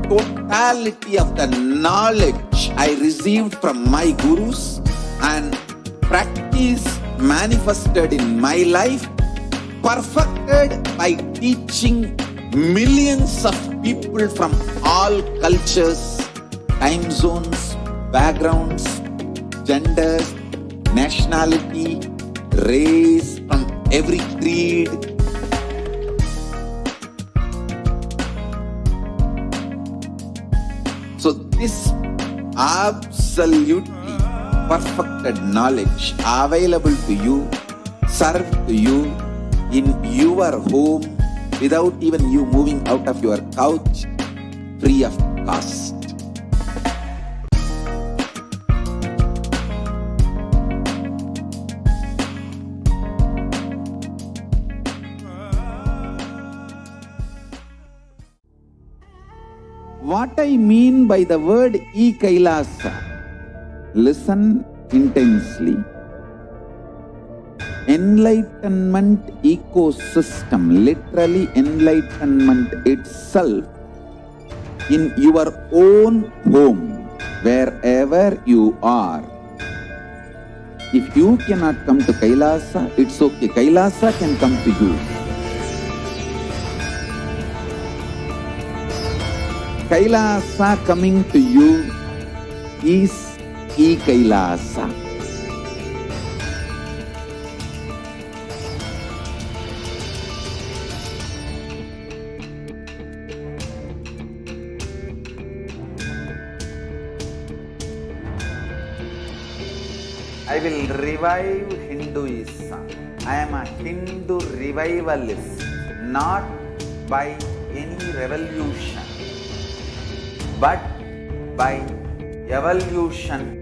totality of the knowledge I received from my gurus and practice manifested in my life, perfected by teaching millions of people from all cultures, time zones, backgrounds, genders, nationality, race, from every creed. So this absolutely perfected knowledge available to you, served to you in your home without even you moving out of your couch, free of cost. What I mean by the word Kailasa, listen intensely. Enlightenment ecosystem, literally enlightenment itself, in your own home, wherever you are. If you cannot come to Kailasa, it's okay. Kailasa can come to you. Kailasa coming to you is Kailasa. I will revive Hinduism. I am a Hindu revivalist, not by any revolution, but by evolution.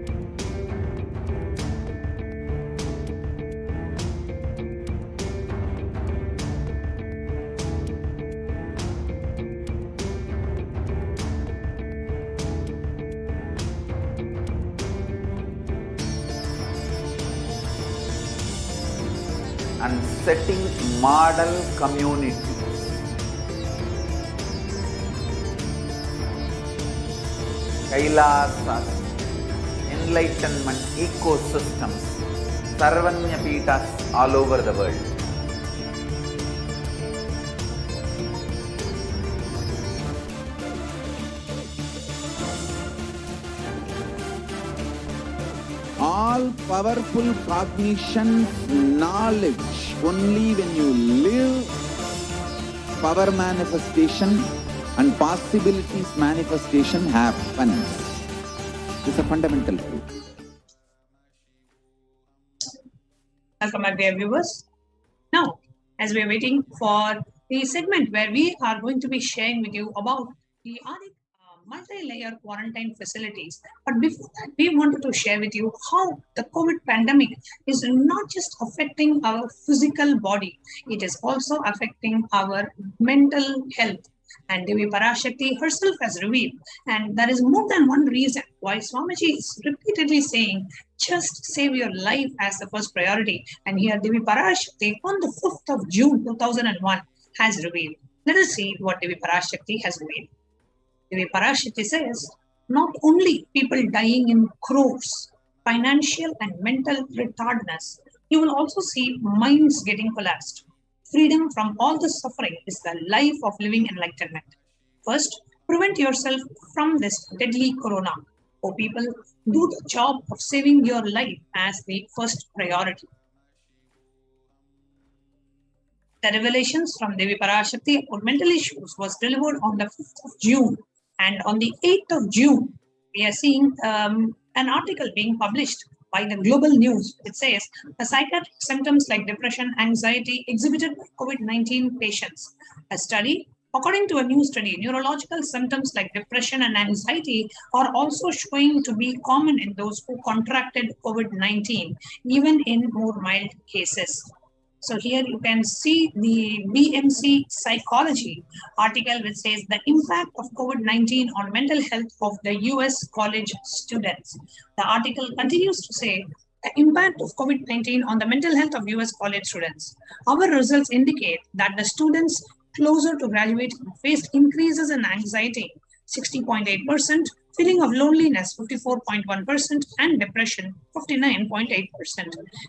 And setting model communities. Kailasas, enlightenment ecosystems, Sarvanya Pitas all over the world. All powerful cognition, knowledge, only when you live, power manifestation and possibilities manifestation happens. It's a fundamental truth. Welcome back, dear viewers. Now, as we are waiting for the segment where we are going to be sharing with you about the multi-layer quarantine facilities. But before that, we wanted to share with you how the COVID pandemic is not just affecting our physical body, it is also affecting our mental health. And Devi Parashakti herself has revealed, and there is more than one reason why Swamiji is repeatedly saying, just save your life as the first priority. And here Devi Parashakti on the 5th of June 2001 has revealed. Let us see what Devi Parashakti has revealed. Devi Parashakti says, not only people dying in crores, financial and mental retardness, you will also see minds getting collapsed. Freedom from all the suffering is the life of living enlightenment. First, prevent yourself from this deadly corona. Oh people, do the job of saving your life as the first priority. The revelations from Devi Parashakti about mental issues was delivered on the 5th of June. And on the 8th of June, we are seeing an article being published by the Global News. It says, the psychiatric symptoms like depression, anxiety exhibited by COVID-19 patients. According to a new study, neurological symptoms like depression and anxiety are also showing to be common in those who contracted COVID-19, even in more mild cases. So here you can see the BMC Psychology article which says the impact of COVID-19 on mental health of the US college students. The article continues to say the impact of COVID-19 on the mental health of US college students. Our results indicate that the students closer to graduating faced increases in anxiety, 60.8%, feeling of loneliness 54.1%, and depression 59.8%.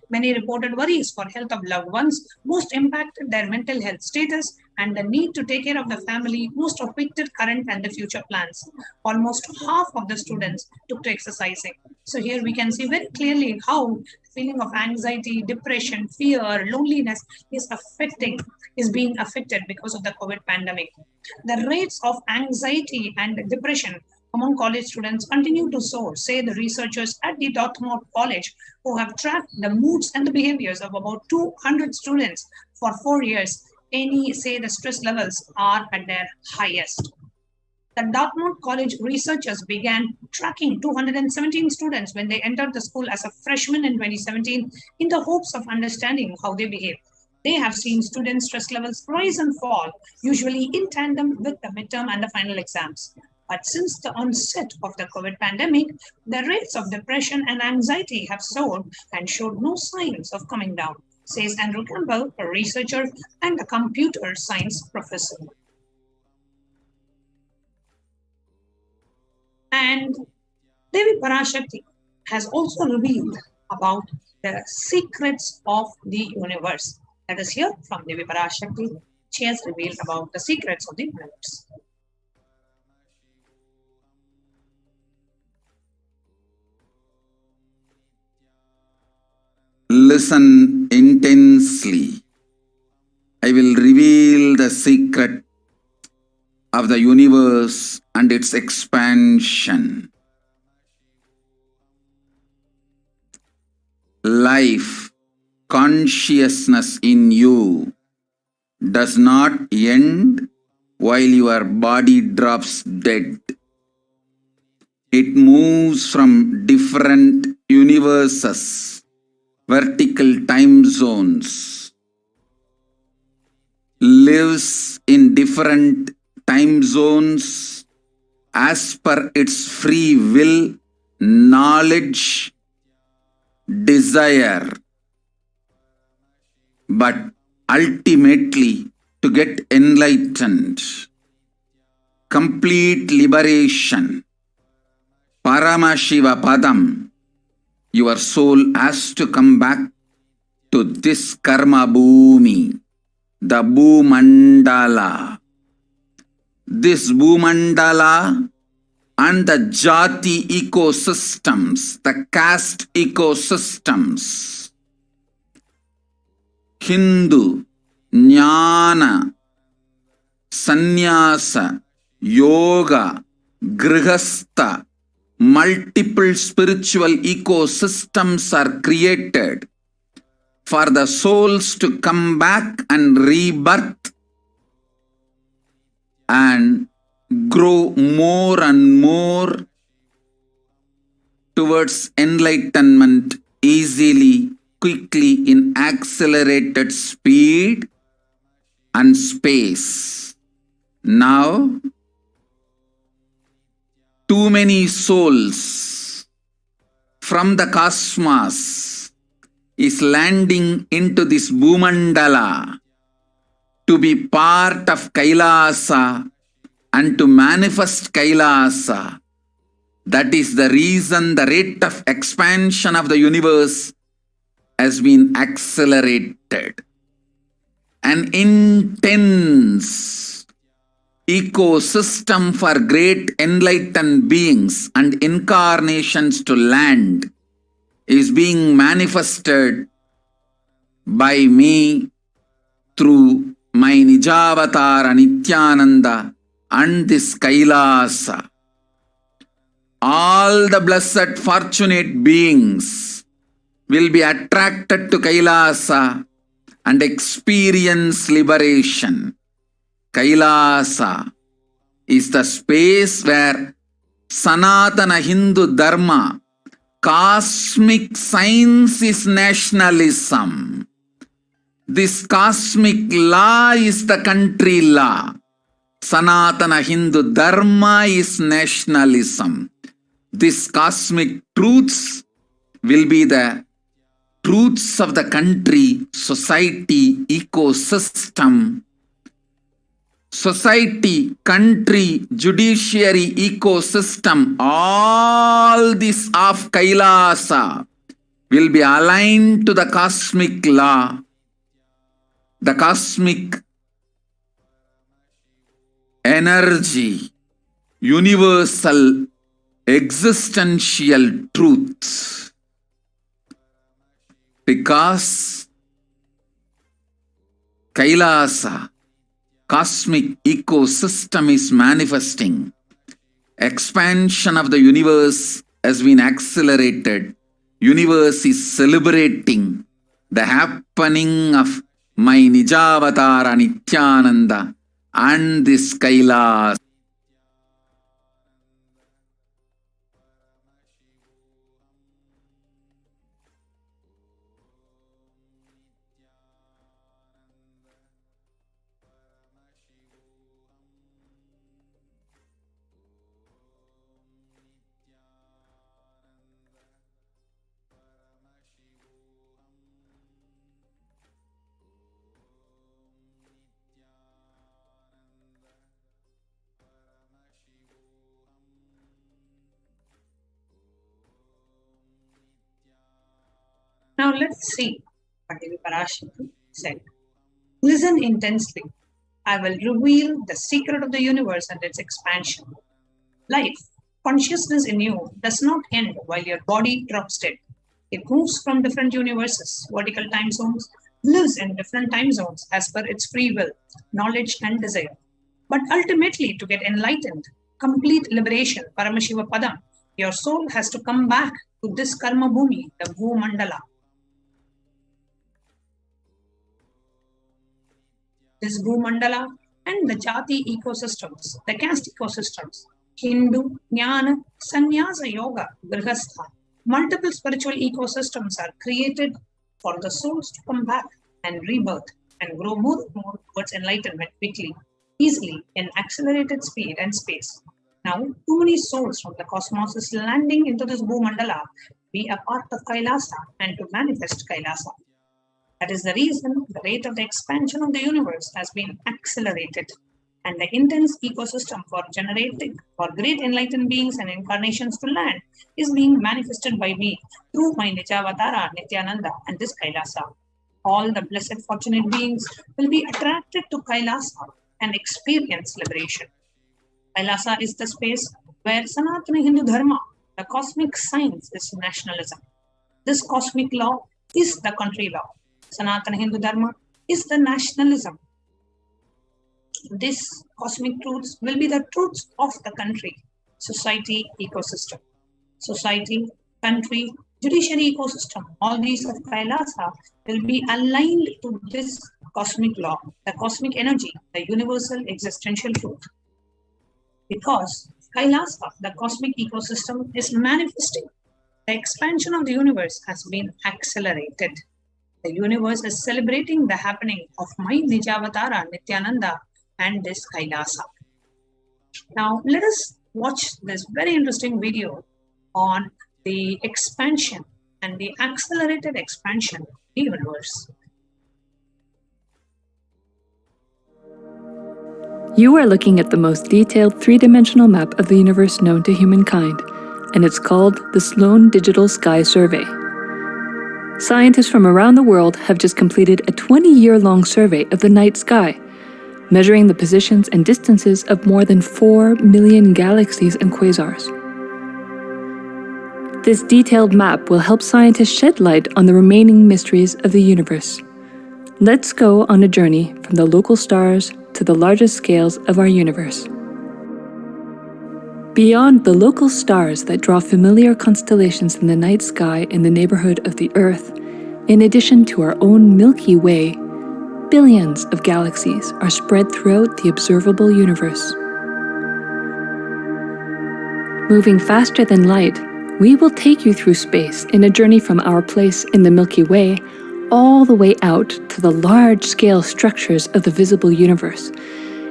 Many reported worries for health of loved ones most impacted their mental health status and the need to take care of the family most affected current and the future plans. Almost half of the students took to exercising. So here we can see very clearly how feeling of anxiety, depression, fear, loneliness is being affected because of the COVID pandemic. The rates of anxiety and depression among college students continue to soar, say the researchers at the Dartmouth College, who have tracked the moods and the behaviors of about 200 students for 4 years. Any say the stress levels are at their highest. The Dartmouth College researchers began tracking 217 students when they entered the school as a freshman in 2017 in the hopes of understanding how they behave. They have seen students' stress levels rise and fall, usually in tandem with the midterm and the final exams. But since the onset of the COVID pandemic, the rates of depression and anxiety have soared and showed no signs of coming down, says Andrew Campbell, a researcher and a computer science professor. And Devi Parashakti has also revealed about the secrets of the universe. Let us hear from Devi Parashakti. She has revealed about the secrets of the universe. Listen intensely. I will reveal the secret of the universe and its expansion. Life, consciousness in you does not end while your body drops dead. It moves from different universes, vertical time zones, lives in different time zones as per its free will, knowledge, desire, but ultimately to get enlightened, complete liberation, Paramashiva Padam, your soul has to come back to this karma bhumi, the Bhumandala. This Bhumandala and the Jati ecosystems, the caste ecosystems, Hindu, Jnana, Sannyasa, Yoga, Grihastha, multiple spiritual ecosystems are created for the souls to come back and rebirth and grow more and more towards enlightenment easily, quickly, in accelerated speed and space. Now, too many souls from the cosmos is landing into this Bhumandala to be part of Kailasa and to manifest Kailasa. That is the reason the rate of expansion of the universe has been accelerated. An intense ecosystem for great enlightened beings and incarnations to land is being manifested by me through my Nijavatara Nithyananda and this Kailasa. All the blessed fortunate beings will be attracted to Kailasa and experience liberation. Kailasa is the space where Sanatana Hindu Dharma, cosmic science, is nationalism. This cosmic law is the country law. Sanatana Hindu Dharma is nationalism. These cosmic truths will be the truths of the country, society, ecosystem, society, country, judiciary, ecosystem, all this of Kailasa will be aligned to the cosmic law, the cosmic energy, universal existential truths. Because Kailasa, cosmic ecosystem is manifesting, expansion of the universe has been accelerated. Universe is celebrating the happening of my Nijavatara Nithyananda and this Kailasa. Now let's see what the Parashakti said. Listen intensely. I will reveal the secret of the universe and its expansion. Life, consciousness in you does not end while your body drops dead. It moves from different universes, vertical time zones, lives in different time zones as per its free will, knowledge and desire. But ultimately, to get enlightened, complete liberation, Paramashivoham, your soul has to come back to this karma bhumi, the Bhumandala. This Bhumandala and the Jati ecosystems, the caste ecosystems, Hindu, Jnana, Sannyasa Yoga, Grihastha, multiple spiritual ecosystems are created for the souls to come back and rebirth and grow more and more towards enlightenment quickly, easily, in accelerated speed and space. Now, too many souls from the cosmos is landing into this Bhumandala, be a part of Kailasa and to manifest Kailasa. That is the reason the rate of the expansion of the universe has been accelerated, and the intense ecosystem for generating for great enlightened beings and incarnations to land is being manifested by me through my Nijavatara, Nithyananda, and this Kailasa. All the blessed fortunate beings will be attracted to Kailasa and experience liberation. Kailasa is the space where Sanatana Hindu Dharma, the cosmic science, is nationalism. This cosmic law is the country law. Sanatana Hindu Dharma is the nationalism. These cosmic truths will be the truths of the country, society, ecosystem. Society, country, judiciary ecosystem, all these of Kailasa will be aligned to this cosmic law, the cosmic energy, the universal existential truth. Because Kailasa, the cosmic ecosystem, is manifesting. The expansion of the universe has been accelerated. The universe is celebrating the happening of my Nijavatara, Nithyananda, and this Kailasa. Now, let us watch this very interesting video on the expansion and the accelerated expansion of the universe. You are looking at the most detailed three-dimensional map of the universe known to humankind, and it's called the Sloan Digital Sky Survey. Scientists from around the world have just completed a 20-year-long survey of the night sky, measuring the positions and distances of more than 4 million galaxies and quasars. This detailed map will help scientists shed light on the remaining mysteries of the universe. Let's go on a journey from the local stars to the largest scales of our universe. Beyond the local stars that draw familiar constellations in the night sky in the neighborhood of the Earth, in addition to our own Milky Way, billions of galaxies are spread throughout the observable universe. Moving faster than light, we will take you through space in a journey from our place in the Milky Way all the way out to the large-scale structures of the visible universe,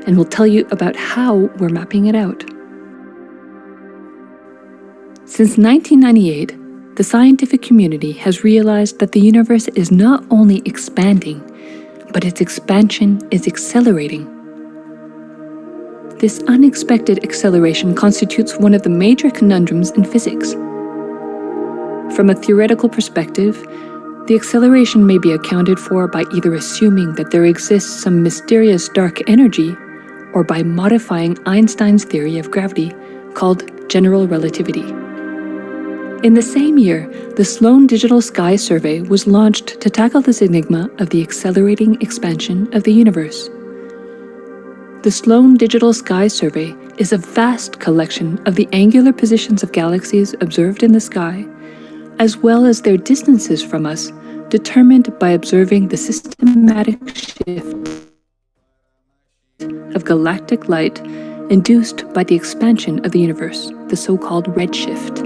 and we'll tell you about how we're mapping it out. Since 1998, the scientific community has realized that the universe is not only expanding, but its expansion is accelerating. This unexpected acceleration constitutes one of the major conundrums in physics. From a theoretical perspective, the acceleration may be accounted for by either assuming that there exists some mysterious dark energy or by modifying Einstein's theory of gravity, called general relativity. In the same year, the Sloan Digital Sky Survey was launched to tackle this enigma of the accelerating expansion of the universe. The Sloan Digital Sky Survey is a vast collection of the angular positions of galaxies observed in the sky, as well as their distances from us, determined by observing the systematic shift of galactic light induced by the expansion of the universe, the so-called redshift.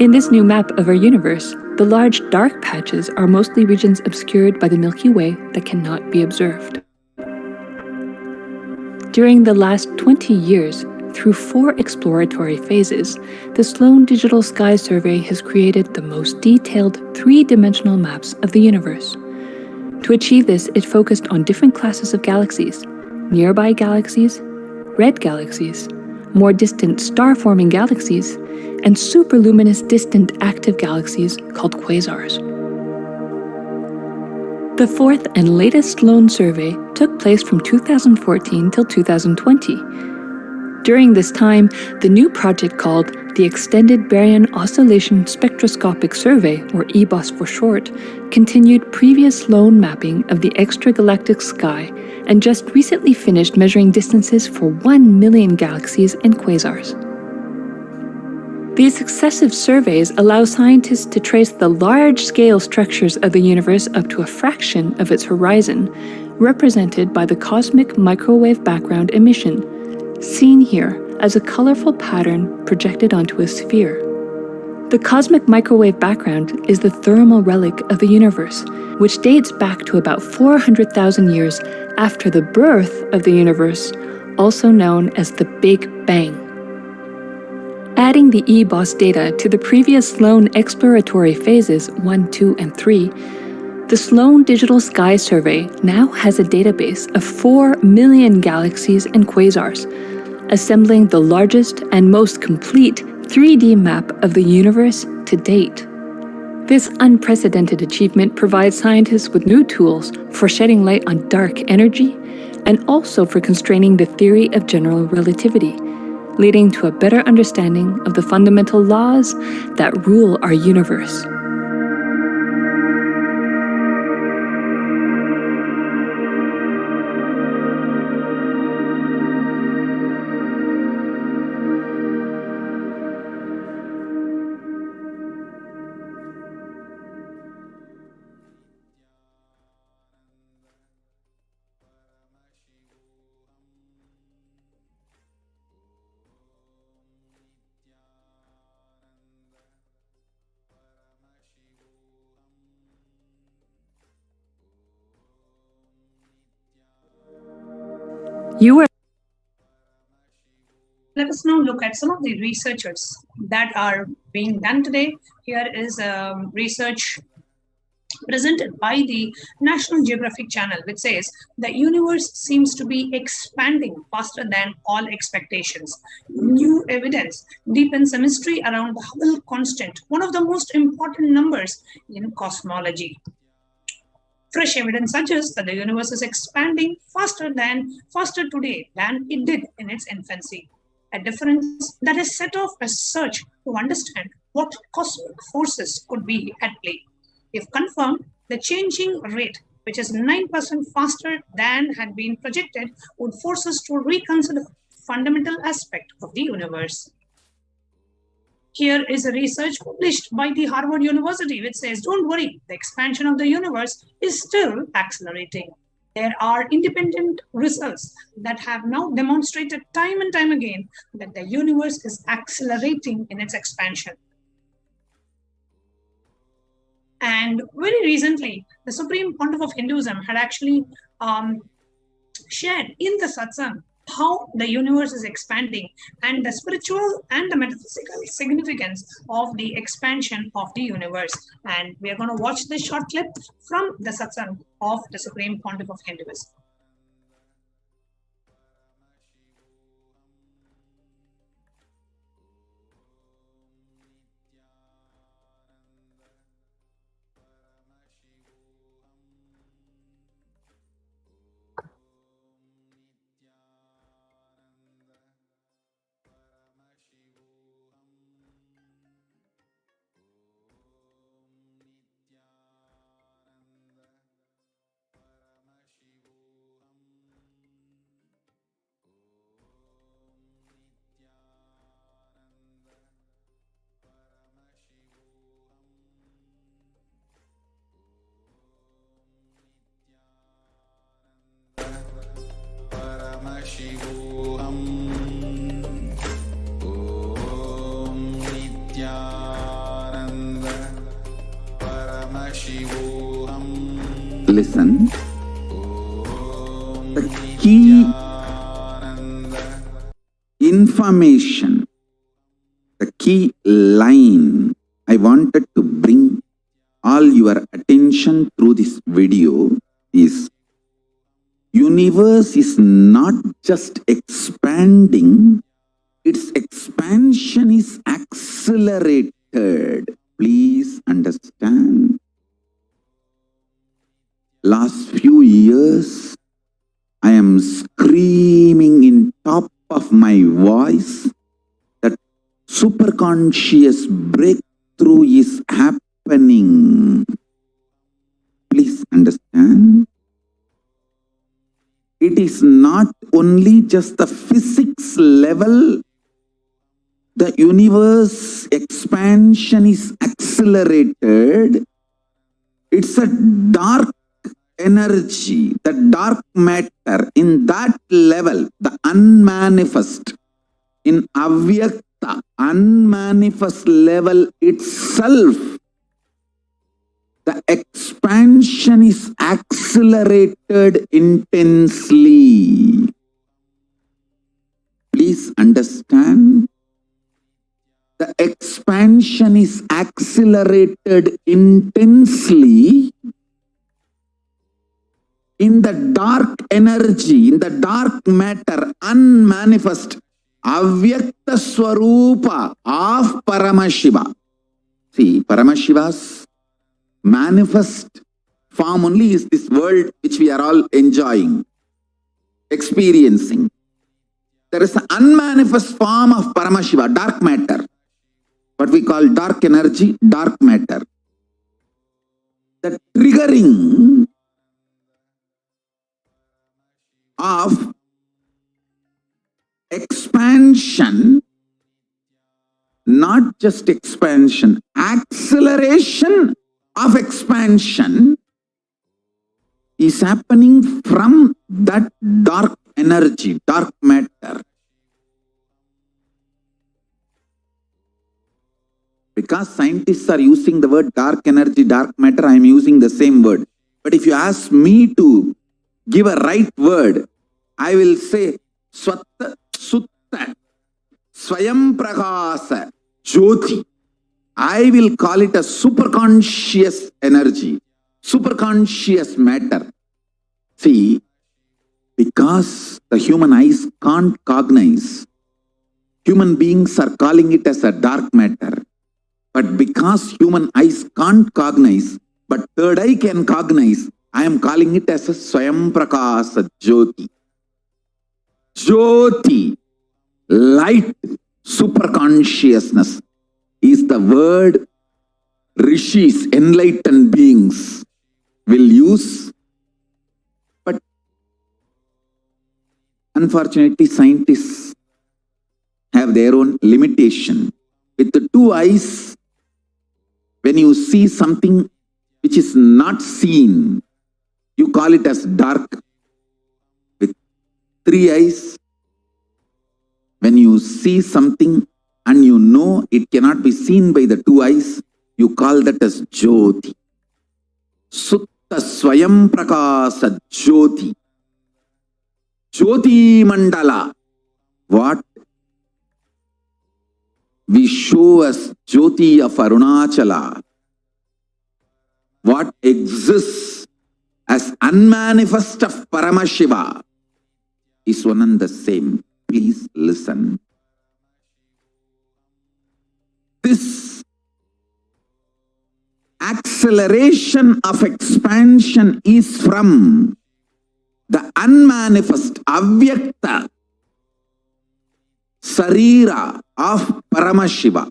In this new map of our universe, the large dark patches are mostly regions obscured by the Milky Way that cannot be observed. During the last 20 years, through 4 exploratory phases, the Sloan Digital Sky Survey has created the most detailed 3-dimensional maps of the universe. To achieve this, it focused on different classes of galaxies: nearby galaxies, red galaxies, more distant star-forming galaxies, and superluminous distant active galaxies called quasars. The 4th and latest Sloan survey took place from 2014 till 2020. During this time, the new project called the Extended Baryon Oscillation Spectroscopic Survey, or EBOS for short, continued previous Sloan mapping of the extragalactic sky and just recently finished measuring distances for 1 million galaxies and quasars. These successive surveys allow scientists to trace the large-scale structures of the universe up to a fraction of its horizon, represented by the cosmic microwave background emission, seen here as a colorful pattern projected onto a sphere. The cosmic microwave background is the thermal relic of the universe, which dates back to about 400,000 years after the birth of the universe, also known as the Big Bang. Adding the EBOS data to the previous Sloan exploratory phases 1, 2, and 3, the Sloan Digital Sky Survey now has a database of 4 million galaxies and quasars, assembling the largest and most complete 3D map of the universe to date. This unprecedented achievement provides scientists with new tools for shedding light on dark energy and also for constraining the theory of general relativity, leading to a better understanding of the fundamental laws that rule our universe. Let us now look at some of the researchers that are being done today. Here is research presented by the National Geographic Channel, which says the universe seems to be expanding faster than all expectations. New evidence deepens the mystery around the Hubble constant, one of the most important numbers in cosmology. Fresh evidence suggests that the universe is expanding faster today than it did in its infancy. A difference that has set off a search to understand what cosmic forces could be at play. If confirmed, the changing rate, which is 9% faster than had been projected, would force us to reconsider fundamental aspect of the universe. Here is a research published by the Harvard University, which says, don't worry, the expansion of the universe is still accelerating. There are independent results that have now demonstrated time and time again that the universe is accelerating in its expansion. And very recently, the Supreme Pontiff of Hinduism had actually shared in the satsang how the universe is expanding and the spiritual and the metaphysical significance of the expansion of the universe. And we are going to watch this short clip from the satsang of the Supreme Pontiff of Hinduism. Paramashivoham. Om Nithyananda Paramashivoham. Listen. The key information, the key line I wanted to bring all your attention through this video is: universe is not just expanding, its expansion is accelerated. Please understand. Last few years, I am screaming in top of my voice that superconscious breakthrough is happening. Please understand. It is not only just the physics level. The universe expansion is accelerated. It's a dark energy, the dark matter, in that level, the unmanifest, in avyakta, unmanifest level itself, the expansion is accelerated intensely. Please understand. The expansion is accelerated intensely in the dark energy, in the dark matter, unmanifest, avyakta swarupa of Paramashiva. See, Paramashiva's manifest form only is this world which we are all enjoying, experiencing. There is an unmanifest form of Paramashiva, dark matter, what we call dark energy, dark matter. The triggering of expansion, not just expansion, acceleration of expansion is happening from that dark energy, dark matter. Because scientists are using the word dark energy, dark matter, I am using the same word. But if you ask me to give a right word, I will say Swatta Sutta Swayam Prakasa Jyoti. I will call it a superconscious energy, superconscious matter. See, because the human eyes can't cognize, human beings are calling it as a dark matter. But because human eyes can't cognize, but third eye can cognize, I am calling it as a Swayam Prakasa Jyoti. Jyoti, light, superconsciousness is the word rishis, enlightened beings will use. But unfortunately, scientists have their own limitation. With the two eyes, when you see something which is not seen, you call it as dark. With three eyes, when you see something and you know it cannot be seen by the two eyes, you call that as Jyoti. Sutta Swayam Prakasa Jyoti. Jyoti Mandala. What we show as Jyoti of Arunachala, what exists as unmanifest of Paramashiva, is one and the same. Please listen. This acceleration of expansion is from the unmanifest, avyakta, sarira of Paramashiva,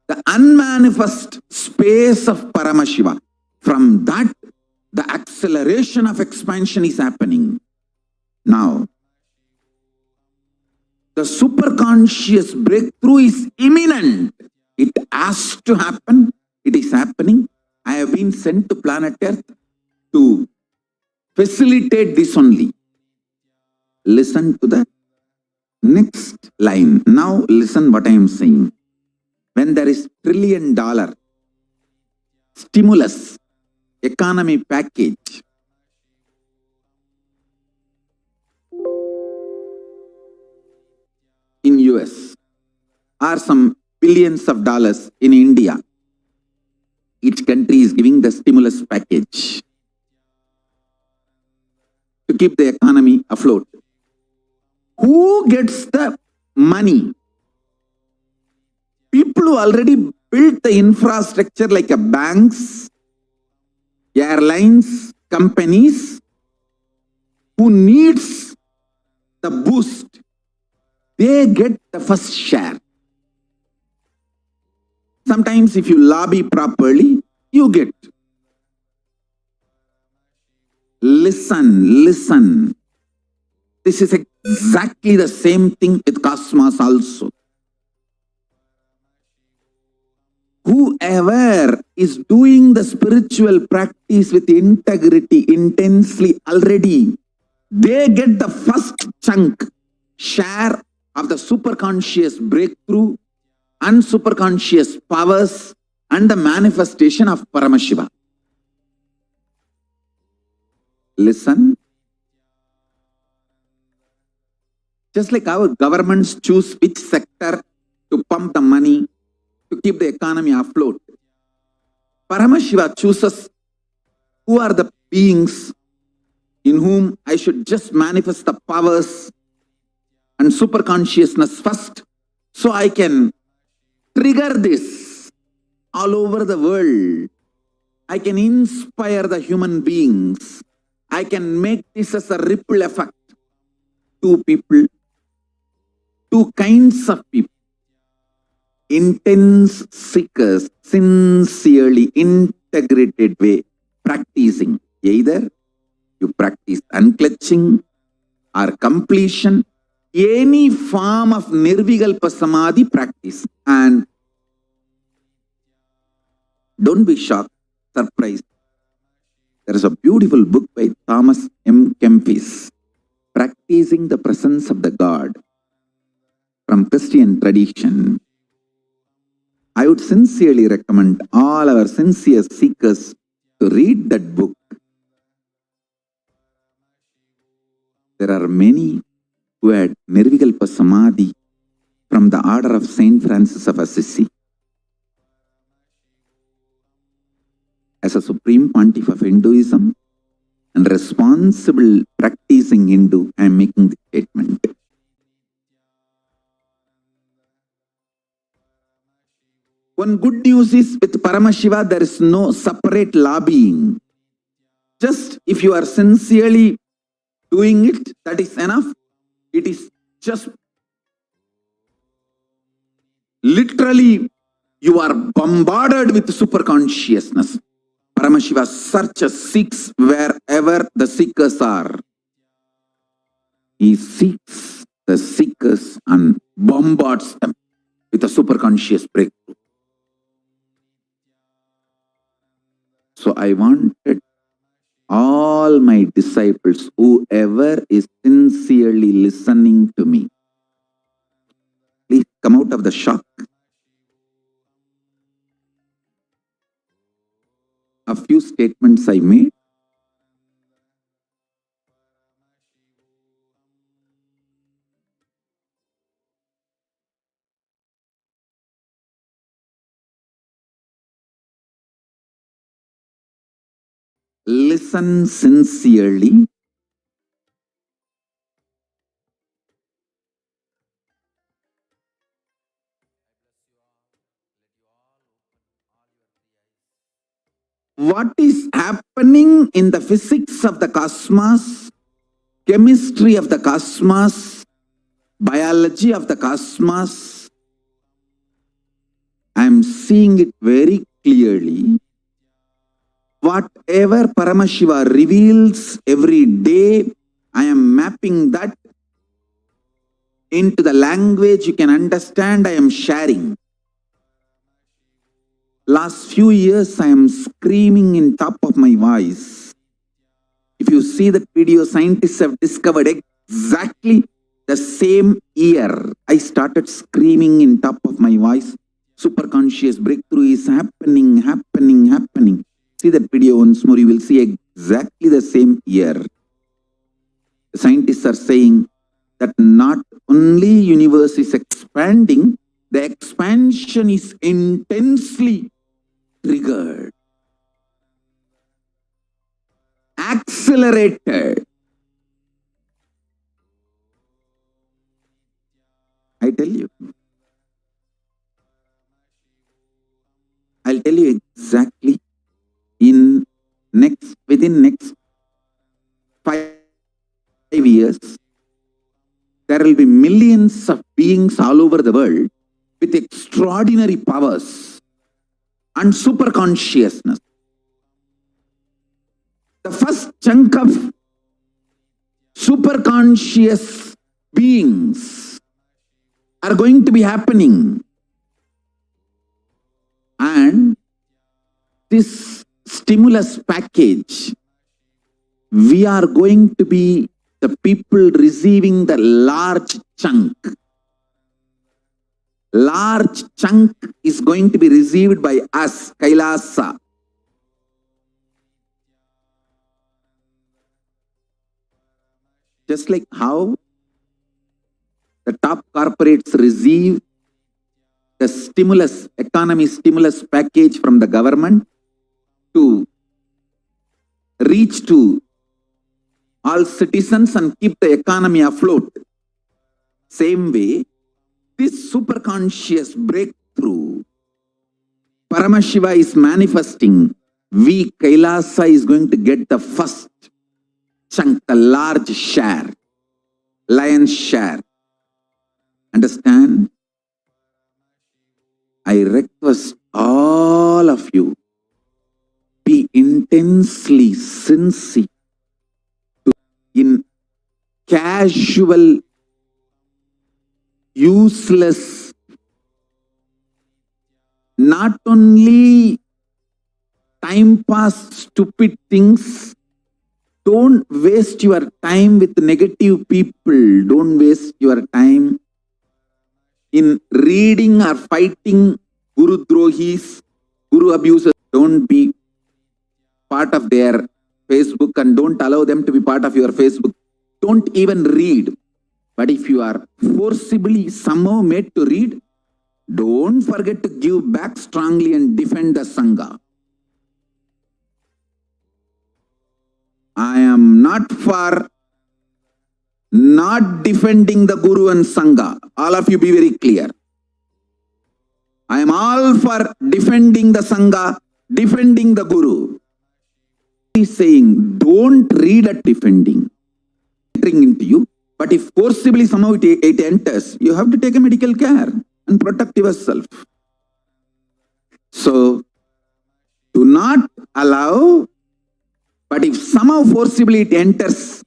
the unmanifest space of Paramashiva. From that, the acceleration of expansion is happening. Now, the superconscious breakthrough is imminent. It has to happen. It is happening. I have been sent to planet Earth to facilitate this only. Listen to the next line. Now listen what I am saying. When there is $1 trillion stimulus economy package, in US or some billions of dollars in India, each country is giving the stimulus package to keep the economy afloat. Who gets the money? People who already built the infrastructure like a banks, airlines, companies, who needs the boost, they get the first share. Sometimes if you lobby properly, you get. Listen. This is exactly the same thing with cosmos also. Whoever is doing the spiritual practice with integrity intensely already, they get the first chunk, share of the superconscious breakthrough and superconscious powers and the manifestation of Paramashiva. Listen. Just like our governments choose which sector to pump the money to keep the economy afloat, Paramashiva chooses who are the beings in whom I should just manifest the powers and superconsciousness first, so I can trigger this all over the world. I can inspire the human beings. I can make this as a ripple effect. Two people, two kinds of people. Intense seekers, sincerely integrated way, practicing. Either you practice unclutching or completion, any form of nirvikalpa samadhi practice. And don't be shocked, surprised. There is a beautiful book by Thomas M. Kempis, Practicing the Presence of the God, from Christian tradition. I would sincerely recommend all our sincere seekers to read that book. There are many who had Nirvikalpa Samadhi from the order of Saint Francis of Assisi. As a supreme pontiff of Hinduism and responsible practicing Hindu, I am making the statement. One good news is with Paramashiva, there is no separate lobbying. Just if you are sincerely doing it, that is enough. It is just literally you are bombarded with super consciousness. Paramashiva searches, seeks wherever the seekers are. He seeks the seekers and bombards them with a super conscious breakthrough. So I wanted all my disciples, whoever is sincerely listening to me, please come out of the shock. A few statements I made. Listen sincerely. What is happening in the physics of the cosmos, chemistry of the cosmos, biology of the cosmos, I am seeing it very clearly. Whatever Paramashiva reveals every day, I am mapping that into the language you can understand. I am sharing. Last few years, I am screaming in top of my voice. If you see that video, scientists have discovered exactly the same year, I started screaming in top of my voice, superconscious breakthrough is happening, happening, happening. See that video once more, you will see exactly the same year. The scientists are saying that not only universe is expanding, the expansion is intensely triggered, accelerated. I tell you. I'll tell you exactly within next 5 years, there will be millions of beings all over the world with extraordinary powers and super consciousness. The first chunk of super conscious beings are going to be happening. And this stimulus package, we are going to be the people receiving the large chunk. Large chunk is going to be received by us, Kailasa. Just like how the top corporates receive the stimulus, economy stimulus package from the government to reach to all citizens and keep the economy afloat. Same way, this superconscious breakthrough, Paramashiva is manifesting. We, Kailasa, is going to get the first chunk, the large share, lion's share. Understand? I request all of you, be intensely sincere in casual, useless, not only time pass stupid things. Don't waste your time with negative people. Don't waste your time in reading or fighting Guru Drohis, Guru abusers. Don't be part of their Facebook and don't allow them to be part of your Facebook. Don't even read. But if you are forcibly somehow made to read, don't forget to give back strongly and defend the Sangha. I am not for not defending the Guru and Sangha. All of you be very clear. I am all for defending the Sangha, defending the Guru. He is saying, don't read at defending. Entering into you. But if forcibly somehow it enters, you have to take a medical care and protect yourself. So, do not allow, but if somehow forcibly it enters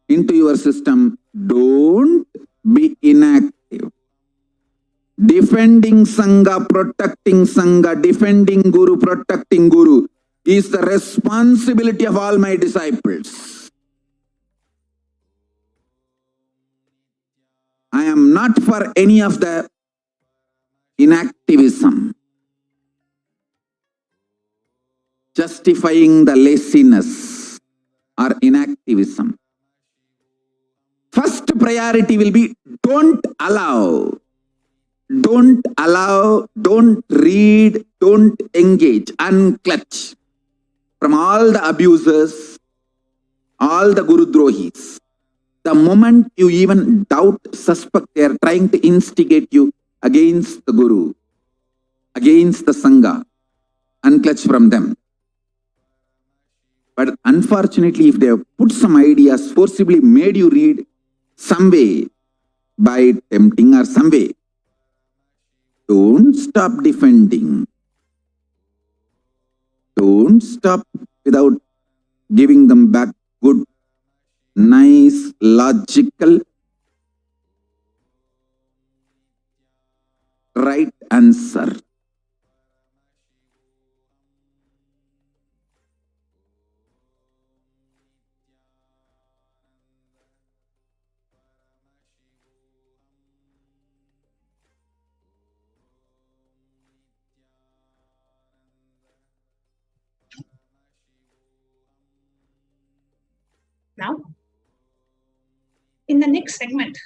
into your system, don't be inactive. Defending Sangha, protecting Sangha, defending Guru, protecting Guru is the responsibility of all my disciples. I am not for any of the inactivism, justifying the laziness or inactivism. First priority will be don't allow, don't read, don't engage, unclutch from all the abusers, all the Guru Drohis. The moment you even doubt, suspect, they are trying to instigate you against the Guru, against the Sangha, unclutch from them. But unfortunately, if they have put some ideas, forcibly made you read some way, by tempting or some way, don't stop defending. Don't stop without giving them back good, nice, logical, right answer. Now, in the next segment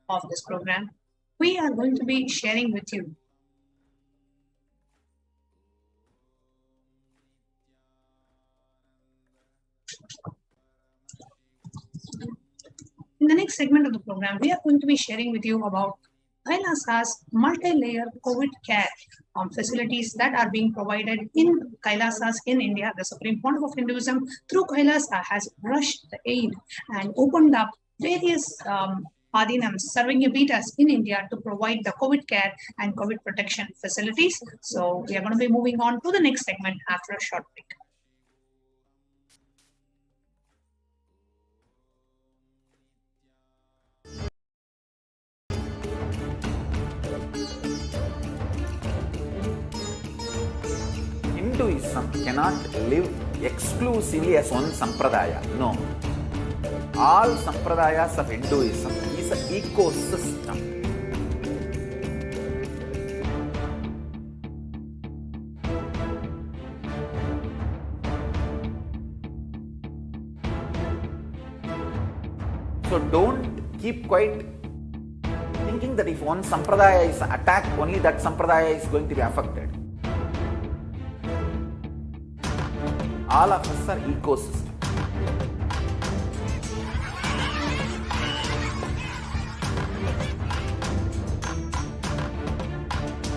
of this program, we are going to be sharing with you about Kailasa's multi-layer COVID care facilities that are being provided in Kailasas in India. The Supreme Pontiff of Hinduism through Kailasa has rushed the aid and opened up various Adinams, Sarvangabeetas in India to provide the COVID care and COVID protection facilities. So we are going to be moving on to the next segment after a short break. Hinduism cannot live exclusively as one sampradaya. No. All sampradayas of Hinduism is an ecosystem. So don't keep quiet thinking that if one sampradaya is attacked, only that sampradaya is going to be affected. All of us are ecosystem.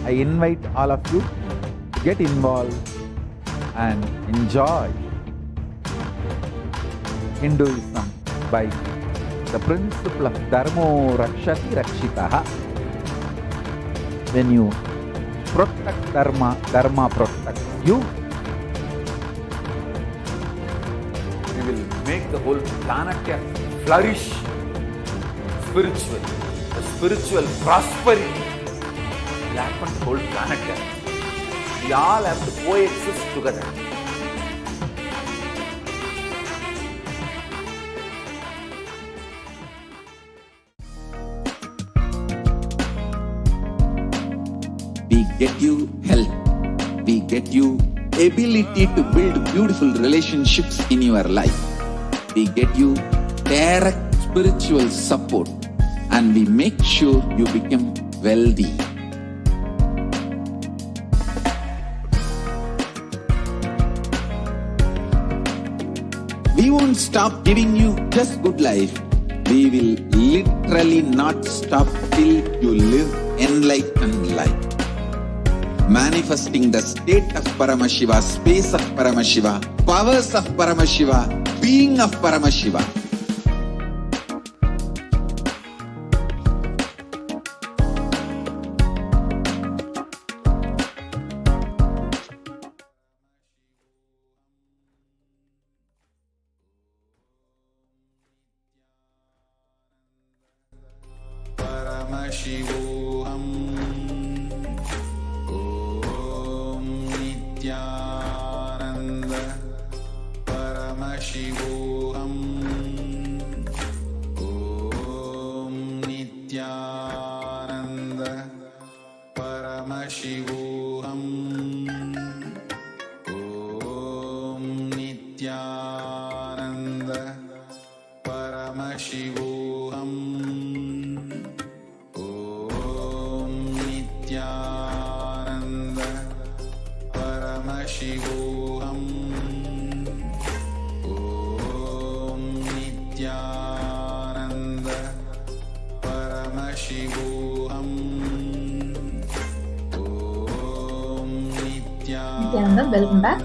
I invite all of you to get involved and enjoy Hinduism by the principle of Dharmo Rakshati Rakshitaha. When you protect Dharma, Dharma protects you. We will make the whole planet flourish spiritually. The spiritual prosperity will happen to the whole planet. We all have to coexist together. We get you health. We get you ability to build beautiful relationships in your life. We get you direct spiritual support, and we make sure you become wealthy. We won't stop giving you just good life. We will literally not stop till you live enlightened life. Manifesting the state of Paramashiva, space of Paramashiva, powers of Paramashiva, being of Paramashiva. Paramashivoham. Om Nithyananda Paramashivoham. Om Nithyananda Paramashivoham. Om Nithyananda Paramashivoham. Paramashivoham. Om Nithyananda Paramashivoham. Om Nithyananda, welcome back.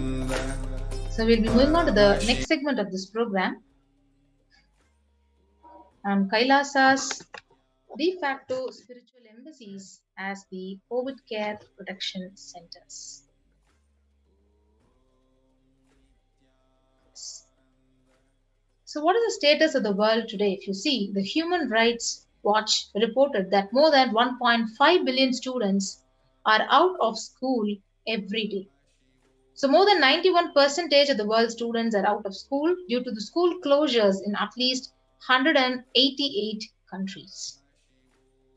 So we'll be moving on to the next segment of this program. Kailasa's de facto spiritual embassies as the COVID care protection centers. So what is the status of the world today? If you see, the Human Rights Watch reported that more than 1.5 billion students are out of school every day. So more than 91% of the world's students are out of school due to the school closures in at least 188 countries.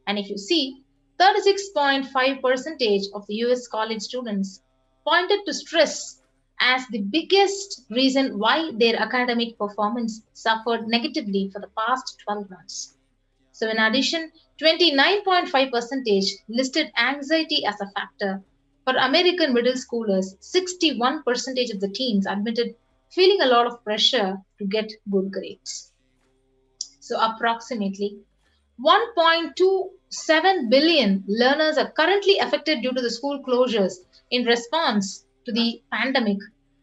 And if you see, 36.5% of the US college students pointed to stress as the biggest reason why their academic performance suffered negatively for the past 12 months. So in addition, 29.5% listed anxiety as a factor. For American middle schoolers, 61% of the teens admitted feeling a lot of pressure to get good grades. So approximately 1.27 billion learners are currently affected due to the school closures in response to the pandemic,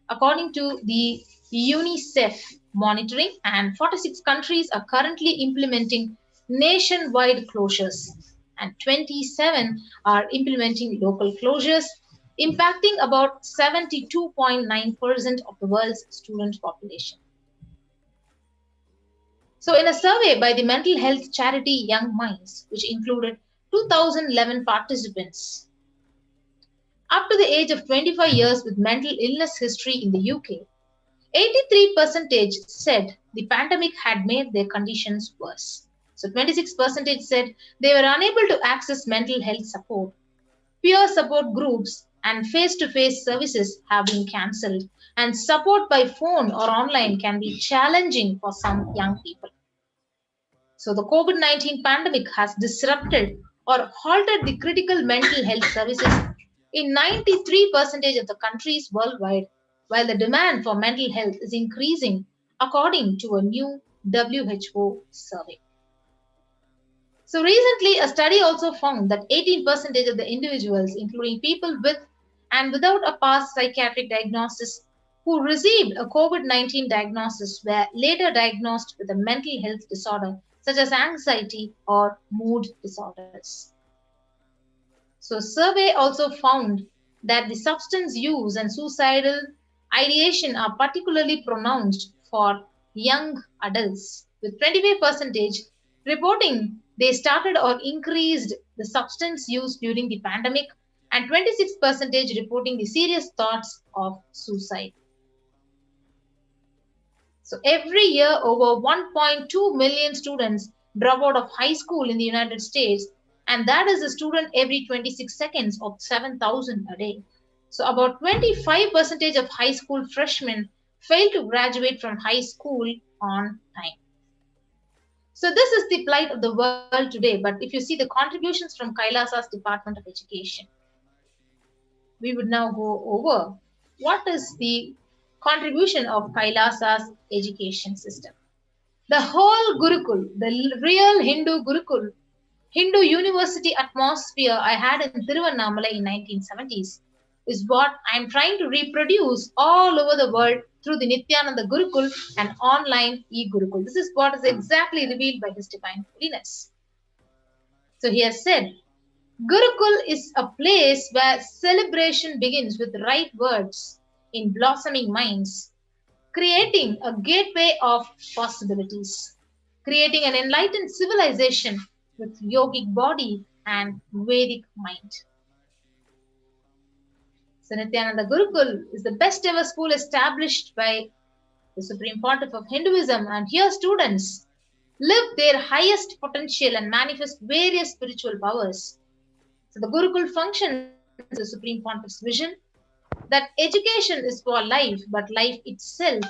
according to the UNICEF monitoring, and 46 countries are currently implementing nationwide closures, and 27 are implementing local closures, impacting about 72.9% of the world's student population. So, in a survey by the mental health charity Young Minds, which included 2011 participants up to the age of 25 years with mental illness history in the UK, 83% said the pandemic had made their conditions worse. So 26% said they were unable to access mental health support. Peer support groups and face-to-face services have been cancelled, and support by phone or online can be challenging for some young people. So the COVID-19 pandemic has disrupted or halted the critical mental health services in 93% of the countries worldwide, while the demand for mental health is increasing according to a new WHO survey. So recently, a study also found that 18% of the individuals, including people with and without a past psychiatric diagnosis, who received a COVID-19 diagnosis were later diagnosed with a mental health disorder such as anxiety or mood disorders. So survey also found that the substance use and suicidal ideation are particularly pronounced for young adults, with 25% reporting they started or increased the substance use during the pandemic, and 26% reporting the serious thoughts of suicide. So every year, over 1.2 million students drop out of high school in the United States, and that is a student every 26 seconds or 7,000 a day. So about 25% of high school freshmen fail to graduate from high school on time. So this is the plight of the world today, but if you see the contributions from Kailasa's Department of Education, we would now go over what is the contribution of Kailasa's education system. The whole Gurukul, the real Hindu Gurukul, Hindu university atmosphere I had in Tiruvannamalai in 1970s is what I'm trying to reproduce all over the world through the Nithyananda Gurukul and online e-Gurukul. This is what is exactly revealed by His Divine Holiness. So he has said, Gurukul is a place where celebration begins with right words in blossoming minds, creating a gateway of possibilities, creating an enlightened civilization with yogic body and Vedic mind. So Nithyananda Gurukul is the best ever school established by the Supreme Pontiff of Hinduism, and here students live their highest potential and manifest various spiritual powers. So the Gurukul functions as the Supreme Pontiff's vision that education is for life, but life itself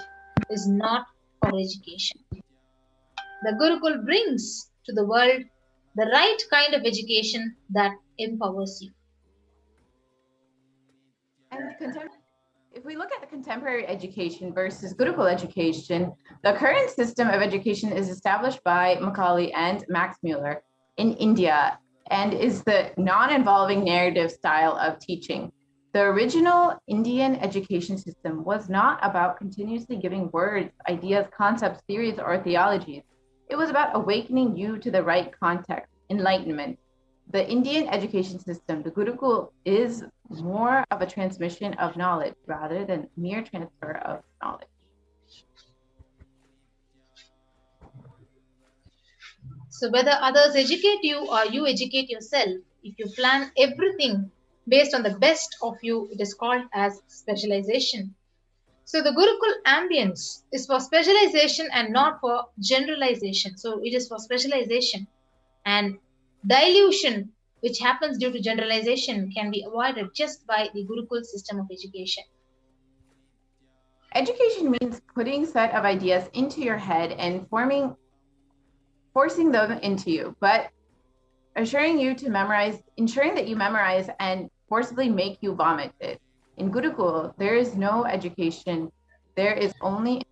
is not for education. The Gurukul brings to the world the right kind of education that empowers you. And if we look at the contemporary education versus Gurukul education, the current system of education is established by Macaulay and Max Muller in India and is the non-involving narrative style of teaching. The original Indian education system was not about continuously giving words, ideas, concepts, theories, or theologies. It was about awakening you to the right context, enlightenment. The Indian education system, the Gurukul, is more of a transmission of knowledge rather than mere transfer of knowledge. So whether others educate you or you educate yourself, if you plan everything based on the best of you, it is called as specialization. So the Gurukul ambience is for specialization and not for generalization. So it is for specialization, and dilution, which happens due to generalization, can be avoided just by the Gurukul system of education. Education means putting set of ideas into your head and forcing them into you, but ensuring that you memorize and forcibly make you vomit it. In Gurukul, there is no education. There is only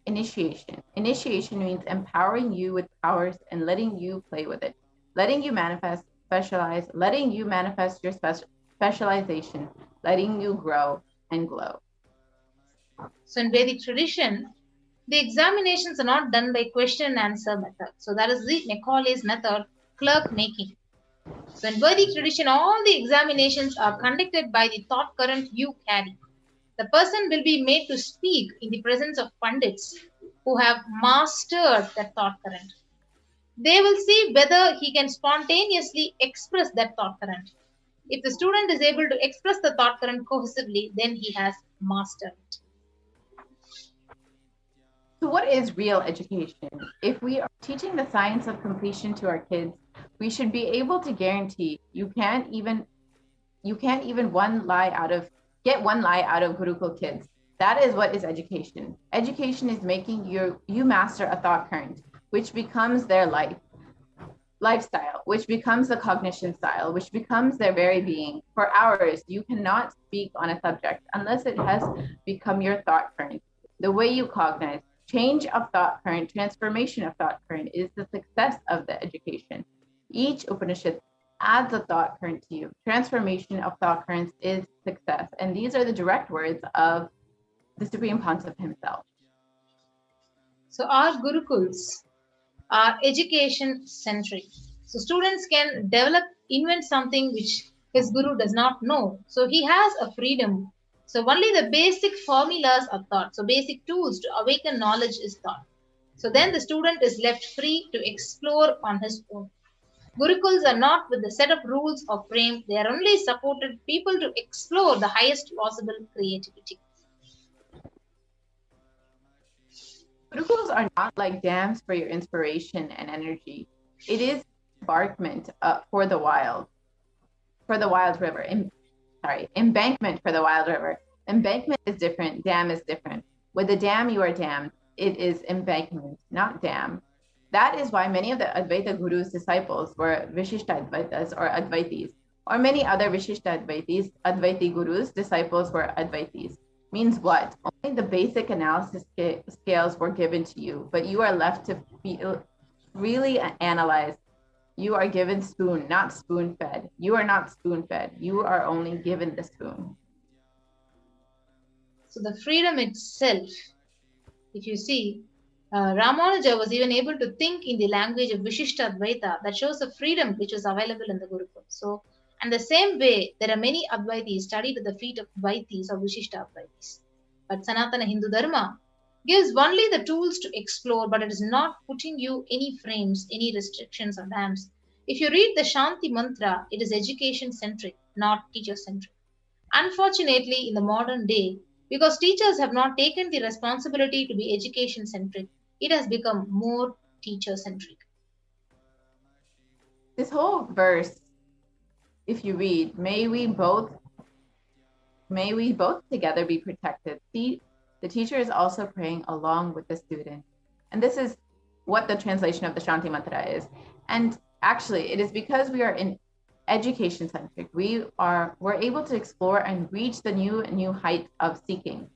initiation. Initiation means empowering you with powers and letting you play with it, letting you manifest, specialize, letting you manifest your specialization, letting you grow and glow. So in Vedic tradition, the examinations are not done by question and answer method. So that is the Macaulay's method, clerk making. So in Vedic tradition, all the examinations are conducted by the thought current you carry. The person will be made to speak in the presence of Pandits who have mastered that thought current. They will see whether he can spontaneously express that thought current. If the student is able to express the thought current cohesively, then he has mastered it. So what is real education? If we are teaching the science of completion to our kids, we should be able to guarantee you can't even get one lie out of Gurukul kids. That is what is education. Education is making you master a thought current, which becomes their lifestyle, which becomes the cognition style, which becomes their very being. For ours, you cannot speak on a subject unless it has become your thought current. The way you cognize, change of thought current, transformation of thought current is the success of the education. Each Upanishad adds a thought current to you. Transformation of thought currents is success. And these are the direct words of the Supreme Pontiff himself. So our Gurukuls are education centric. So students can invent something which his Guru does not know. So he has a freedom. So only the basic formulas are taught. So basic tools to awaken knowledge is taught. So then the student is left free to explore on his own. Gurukuls are not with the set of rules or frame. They are only supported people to explore the highest possible creativity. Gurukuls are not like dams for your inspiration and energy. It is embankment for the wild river. Embankment for the wild river. Embankment is different. Dam is different. With the dam, you are dammed. It is embankment, not dam. That is why many of the Advaita Guru's disciples were Vishishta Advaitas or Advaitis, or many other Vishishta Advaitis, Advaiti Guru's disciples were Advaitis. Means what? Only the basic analysis scales were given to you, but you are left to really analyze. You are given spoon, not spoon-fed. You are not spoon-fed. You are only given the spoon. So the freedom itself, if you see, Ramanuja was even able to think in the language of Vishishta Advaita. That shows the freedom which was available in the Gurukul. So, and the same way, there are many Advaitis studied at the feet of Advaitis or Vishishta Advaitis. But Sanatana Hindu Dharma gives only the tools to explore, but it is not putting you any frames, any restrictions or dams. If you read the Shanti Mantra, it is education-centric, not teacher-centric. Unfortunately, in the modern day, because teachers have not taken the responsibility to be education-centric, it has become more teacher-centric. This whole verse, if you read, may we both together be protected. See, the teacher is also praying along with the student. And this is what the translation of the Shanti Mantra is. And actually, it is because we are in education centric. We're able to explore and reach the new heights of seeking.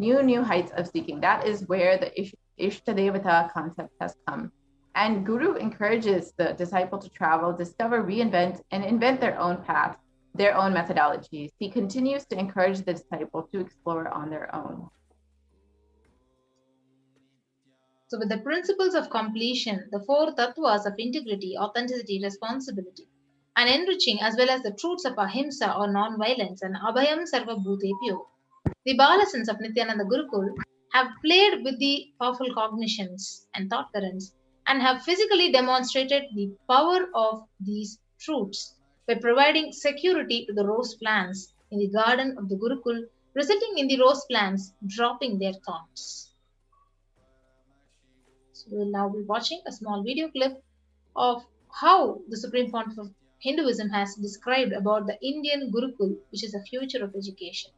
New heights of seeking. That is where the Ishtadevata concept has come. And Guru encourages the disciple to travel, discover, reinvent, and invent their own path, their own methodologies. He continues to encourage the disciple to explore on their own. So with the principles of completion, the four tattvas of integrity, authenticity, responsibility, and enriching, as well as the truths of ahimsa or non-violence and abhayam sarva bhutepyo, the Balasons of Nithyananda Gurukul have played with the powerful cognitions and thought currents and have physically demonstrated the power of these truths by providing security to the rose plants in the garden of the Gurukul, resulting in the rose plants dropping their thorns. So we will now be watching a small video clip of how the Supreme Pontiff of Hinduism has described about the Indian Gurukul, which is the future of education.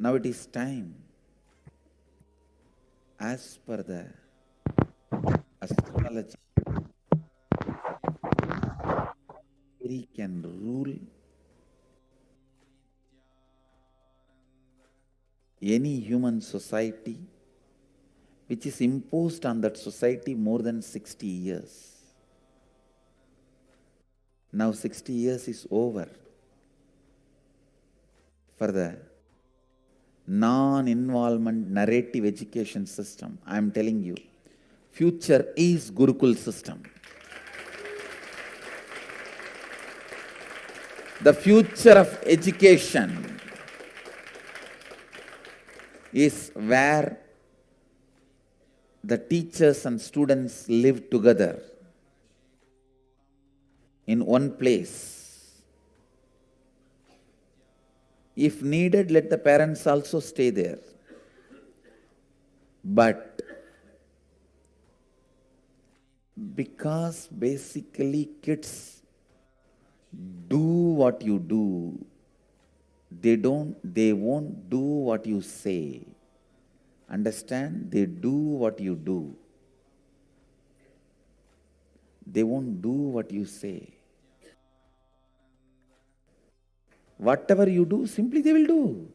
Now it is time, as per the astrology, he can rule any human society which is imposed on that society more than 60 years. Now 60 years is over for the non-involvement narrative education system. I am telling you, future is Gurukul system. The future of education is where the teachers and students live together in one place. If needed, let the parents also stay there. But because basically kids do what you do, they won't do what you say. Understand? They do what you do. They won't do what you say. Whatever you do, simply they will do.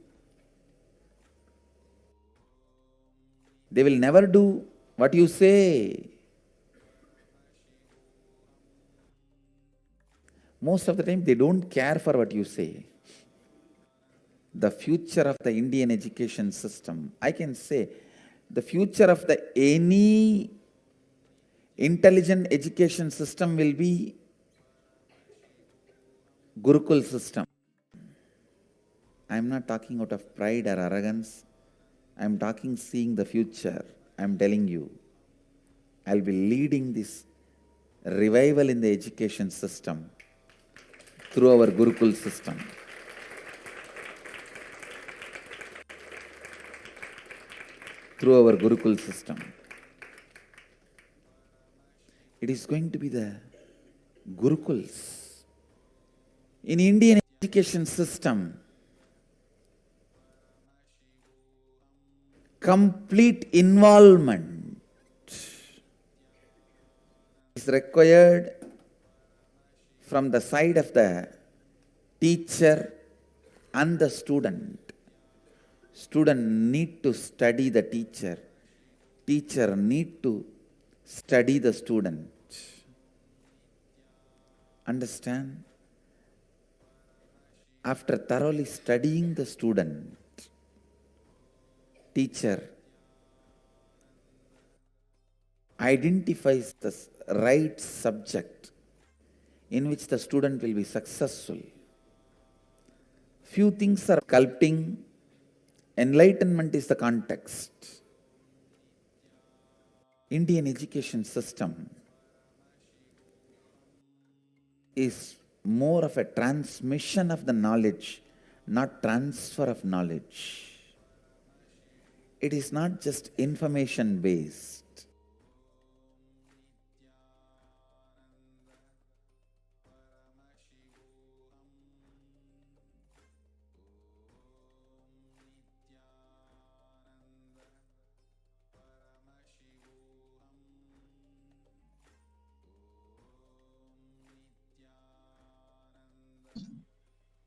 They will never do what you say. Most of the time, they don't care for what you say. The future of the Indian education system, I can say, the future of any intelligent education system will be Gurukul system. I am not talking out of pride or arrogance. I am talking seeing the future. I am telling you, I will be leading this revival in the education system through our Gurukul system. Through our Gurukul system. It is going to be the Gurukuls. In Indian education system, complete involvement is required from the side of the teacher and the student. Student need to study the teacher. Teacher need to study the student. Understand? After thoroughly studying the student, teacher identifies the right subject in which the student will be successful. Few things are sculpting. Enlightenment is the context. Indian education system is more of a transmission of the knowledge, not transfer of knowledge. It is not just information based.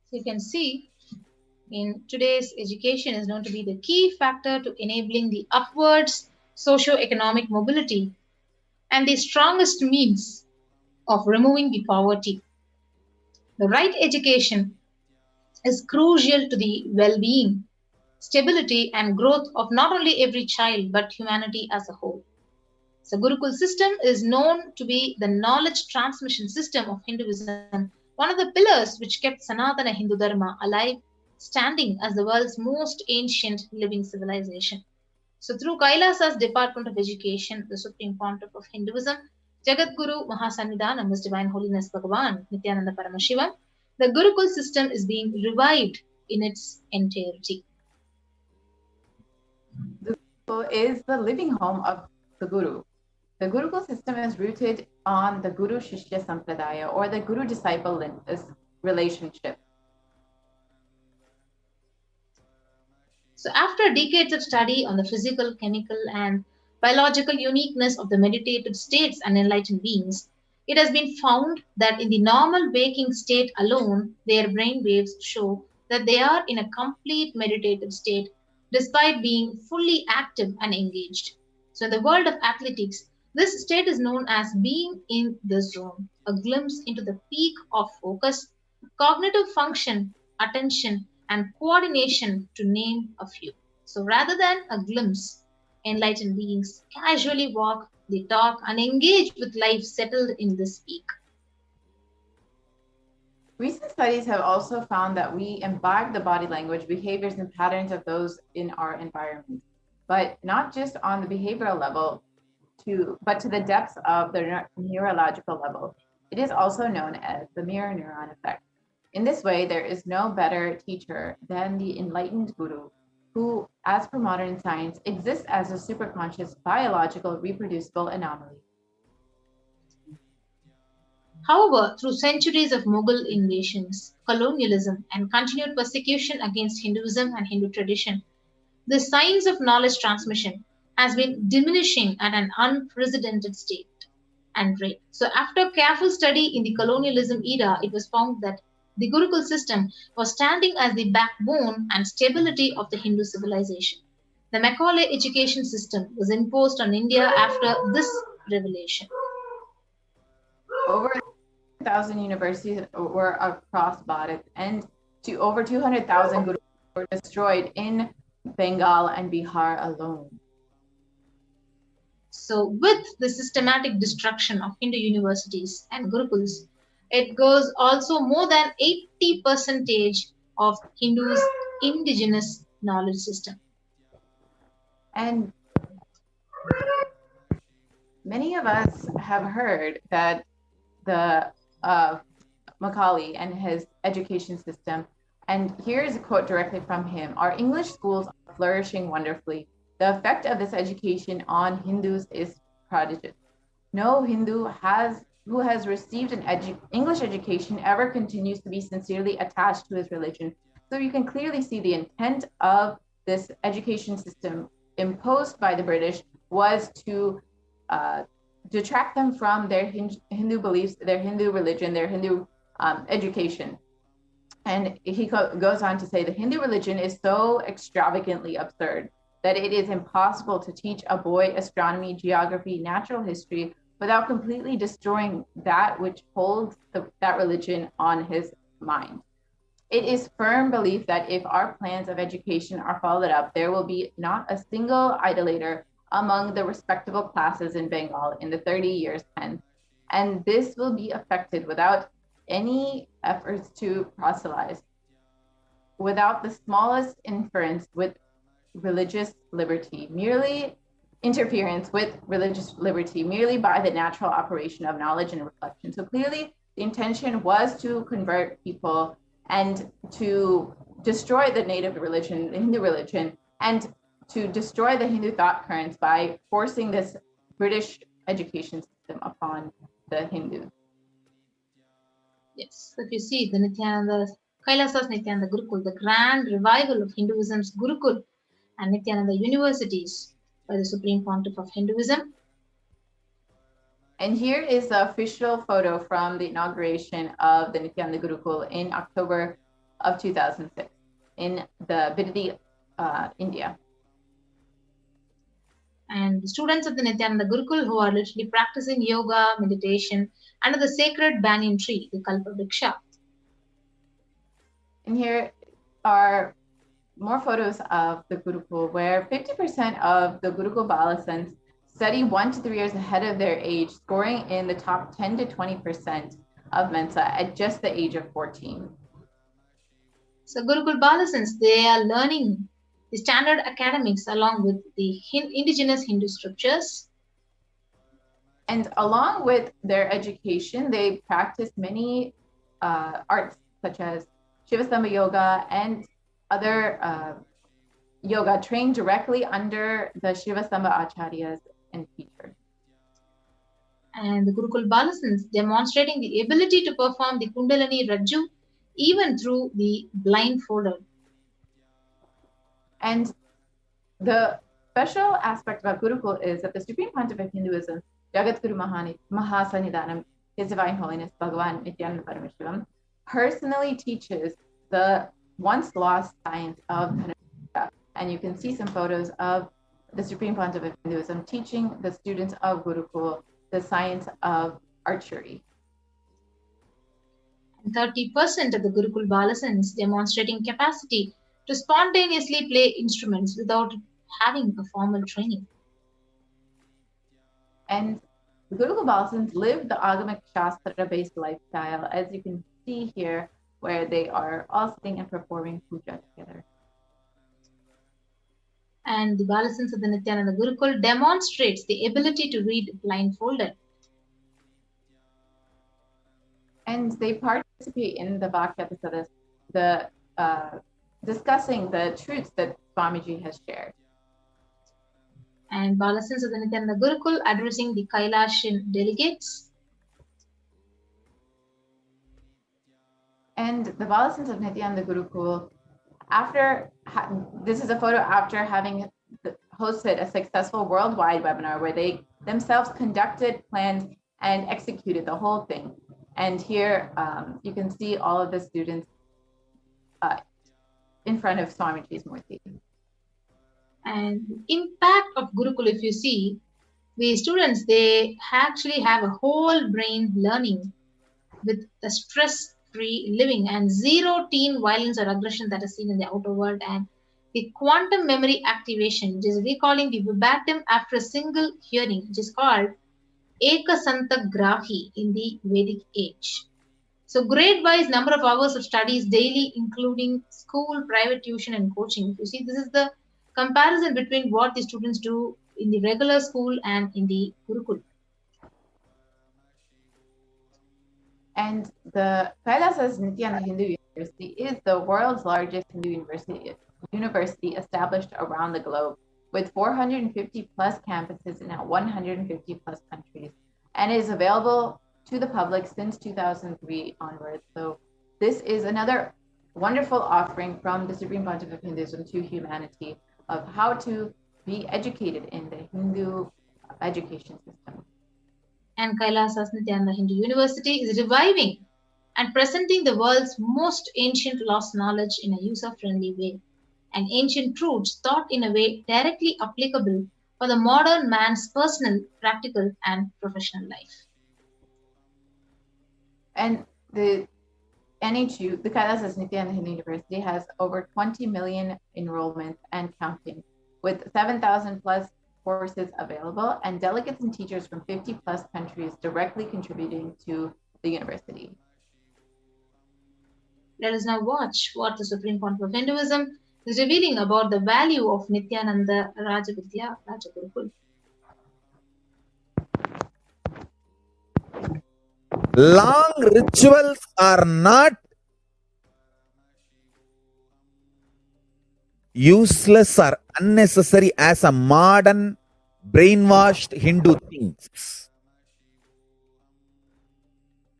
So you can see in today's education is known to be the key factor to enabling the upwards socio-economic mobility and the strongest means of removing the poverty. The right education is crucial to the well-being, stability and growth of not only every child but humanity as a whole. So Gurukul system is known to be the knowledge transmission system of Hinduism, one of the pillars which kept Sanatana Hindu Dharma alive, standing as the world's most ancient living civilization. So through Kailasa's Department of Education, the Supreme Pontiff of Hinduism, Jagadguru Mahasannidhanam, His Divine Holiness Bhagavan Nithyananda Paramashivam, the Gurukul system is being revived in its entirety. The Guru is the living home of the Guru. The Gurukul system is rooted on the Guru-Shishya Sampradaya, or the Guru-disciple relationship. So, after decades of study on the physical, chemical, and biological uniqueness of the meditative states and enlightened beings, it has been found that in the normal waking state alone, their brain waves show that they are in a complete meditative state despite being fully active and engaged. So, in the world of athletics, this state is known as being in the zone, a glimpse into the peak of focus, cognitive function, attention, and coordination, to name a few. So rather than a glimpse, enlightened beings casually walk, they talk, and engage with life settled in this peak. Recent studies have also found that we imbibe the body language, behaviors, and patterns of those in our environment, but not just on the behavioral level, but to the depths of the neurological level. It is also known as the mirror neuron effect. In this way, there is no better teacher than the enlightened guru, who, as per modern science, exists as a superconscious, biological, reproducible anomaly. However, through centuries of Mughal invasions, colonialism, and continued persecution against Hinduism and Hindu tradition, the science of knowledge transmission has been diminishing at an unprecedented state and rate. So, after careful study in the colonialism era, it was found that the Gurukul system was standing as the backbone and stability of the Hindu civilization. The Macaulay education system was imposed on India after this revelation. Over 1,000 universities were across Bharat, and over 200,000 gurus were destroyed in Bengal and Bihar alone. So, with the systematic destruction of Hindu universities and Gurukuls, it goes also more than 80% of Hindus' indigenous knowledge system. And many of us have heard that the Macaulay and his education system, and here is a quote directly from him: "Our English schools are flourishing wonderfully. The effect of this education on Hindus is prodigious. No Hindu who has received an English education ever continues to be sincerely attached to his religion." So you can clearly see the intent of this education system imposed by the British was to detract them from their Hindu beliefs, their Hindu religion, their Hindu education. And he goes on to say, "The Hindu religion is so extravagantly absurd that it is impossible to teach a boy astronomy, geography, natural history without completely destroying that which holds that religion on his mind. It is firm belief that if our plans of education are followed up, there will be not a single idolater among the respectable classes in Bengal in the 30 years hence, and this will be effected without any efforts to proselytize, without the smallest interference with religious liberty, merely merely by the natural operation of knowledge and reflection." So clearly the intention was to convert people and to destroy the native religion, the Hindu religion, and to destroy the Hindu thought currents by forcing this British education system upon the Hindus. Yes, so if you see the Kailasa's Nithyananda Gurukul, the grand revival of Hinduism's Gurukul and Nithyananda universities by the Supreme Pontiff of Hinduism. And here is the official photo from the inauguration of the Nithyananda Gurukul in October of 2006 in the Bidadi, India. And the students of the Nithyananda Gurukul who are literally practicing yoga, meditation under the sacred banyan tree, the Kalpa Vriksha. And here are more photos of the Gurukul, where 50% of the Gurukul Balasans study 1 to 3 years ahead of their age, scoring in the top 10 to 20% of Mensa at just the age of 14. So Gurukul Balasans, they are learning the standard academics along with the indigenous Hindu scriptures. And along with their education, they practice many arts such as Shivasambha yoga and other yoga trained directly under the Shivasambha acharyas and teachers. And the Gurukul Balasans demonstrating the ability to perform the Kundalini Rajju even through the blindfolded. And the special aspect about Gurukul is that the Supreme Pontiff of Hinduism, Jagat Guru Mahasanidanam, His Divine Holiness Bhagavan Nithyananda Paramashivam, personally teaches the once lost science of Dhanurvidya. And you can see some photos of the Supreme Pontiff of Hinduism teaching the students of Gurukul the science of archery. 30% of the Gurukul Balasans demonstrating capacity to spontaneously play instruments without having a formal training. And the Gurukul Balasans live the Agamic Shastra-based lifestyle, as you can see here, where they are all sitting and performing puja together. And the Balasans of the Nithyananda Gurukul demonstrates the ability to read blindfolded. And they participate in the Bhakti-Sadas, the discussing the truths that Swamiji has shared. And Balasans of the Nithyananda Gurukul addressing the Kailasian delegates. And the Balasans of Nithyananda Gurukul, this is a photo after having hosted a successful worldwide webinar where they themselves conducted, planned, and executed the whole thing. And here you can see all of the students in front of Swamiji's Murti. And the impact of Gurukul, if you see, the students, they actually have a whole brain learning with a stress-free living and zero teen violence or aggression that is seen in the outer world, and the quantum memory activation, which is recalling the verbatim after a single hearing, which is called Ekasanta Grahi in the Vedic age. So grade-wise number of hours of studies daily, including school, private tuition, and coaching. If you see, this is the comparison between what the students do in the regular school and in the Gurukul. And the Kailasa Nithyananda Hindu University is the world's largest Hindu university established around the globe, with 450 plus campuses in now 150 plus countries, and is available to the public since 2003 onwards. So this is another wonderful offering from the Supreme Pontiff of Hinduism to humanity of how to be educated in the Hindu education system. And Kailasa's Nithyananda Hindu University is reviving and presenting the world's most ancient lost knowledge in a user-friendly way, and ancient truths taught in a way directly applicable for the modern man's personal, practical, and professional life. And the NHU, the Kailasa Nithyananda Hindu University, has over 20 million enrollments and counting, with 7,000 plus courses available and delegates and teachers from 50 plus countries directly contributing to the university. Let us now watch what the Supreme Pontiff of Hinduism is revealing about the value of Nithyananda Rajavidya Rajagurukul. Long rituals are not useless or unnecessary as a modern brainwashed Hindu thinks.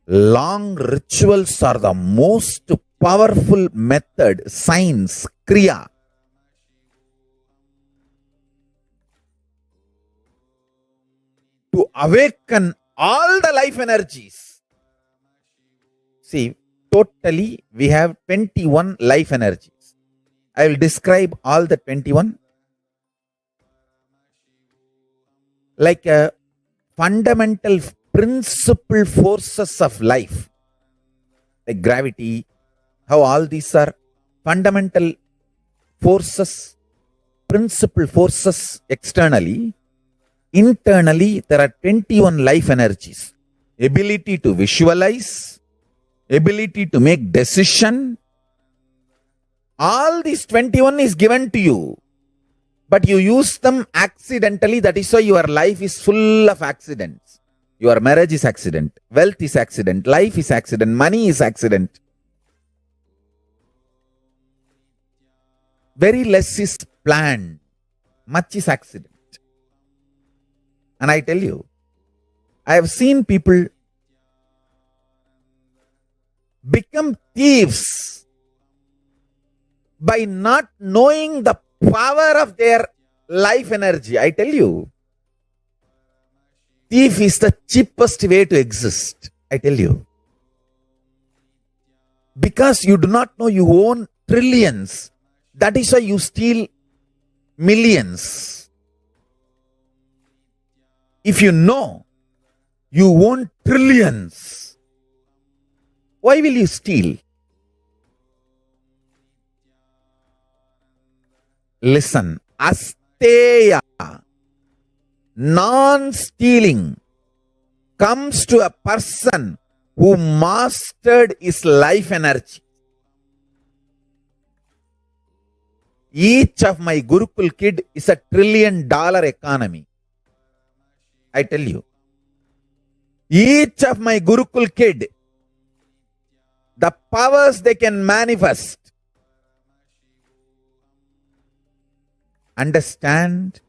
Long rituals are the most powerful method, science, kriya, to awaken all the life energies. See, totally we have 21 life energies. I will describe all the 21 like a fundamental principal forces of life, like gravity, how all these are fundamental forces, principal forces externally. Internally, there are 21 life energies. Ability to visualize, ability to make decision. All these 21 is given to you, but you use them accidentally. That is why your life is full of accidents. Your marriage is accident, wealth is accident, life is accident, money is accident. Very less is planned, much is accident. And I tell you, I have seen people become thieves by not knowing the power of their life energy. I tell you, thief is the cheapest way to exist. I tell you. Because you do not know you own trillions. That is why you steal millions. If you know you own trillions, why will you steal? Listen, asteya, non-stealing, comes to a person who mastered his life energy. Each of my Gurukul kid is $1 trillion economy. I tell you. Each of my Gurukul kid, the powers they can manifest. Understand,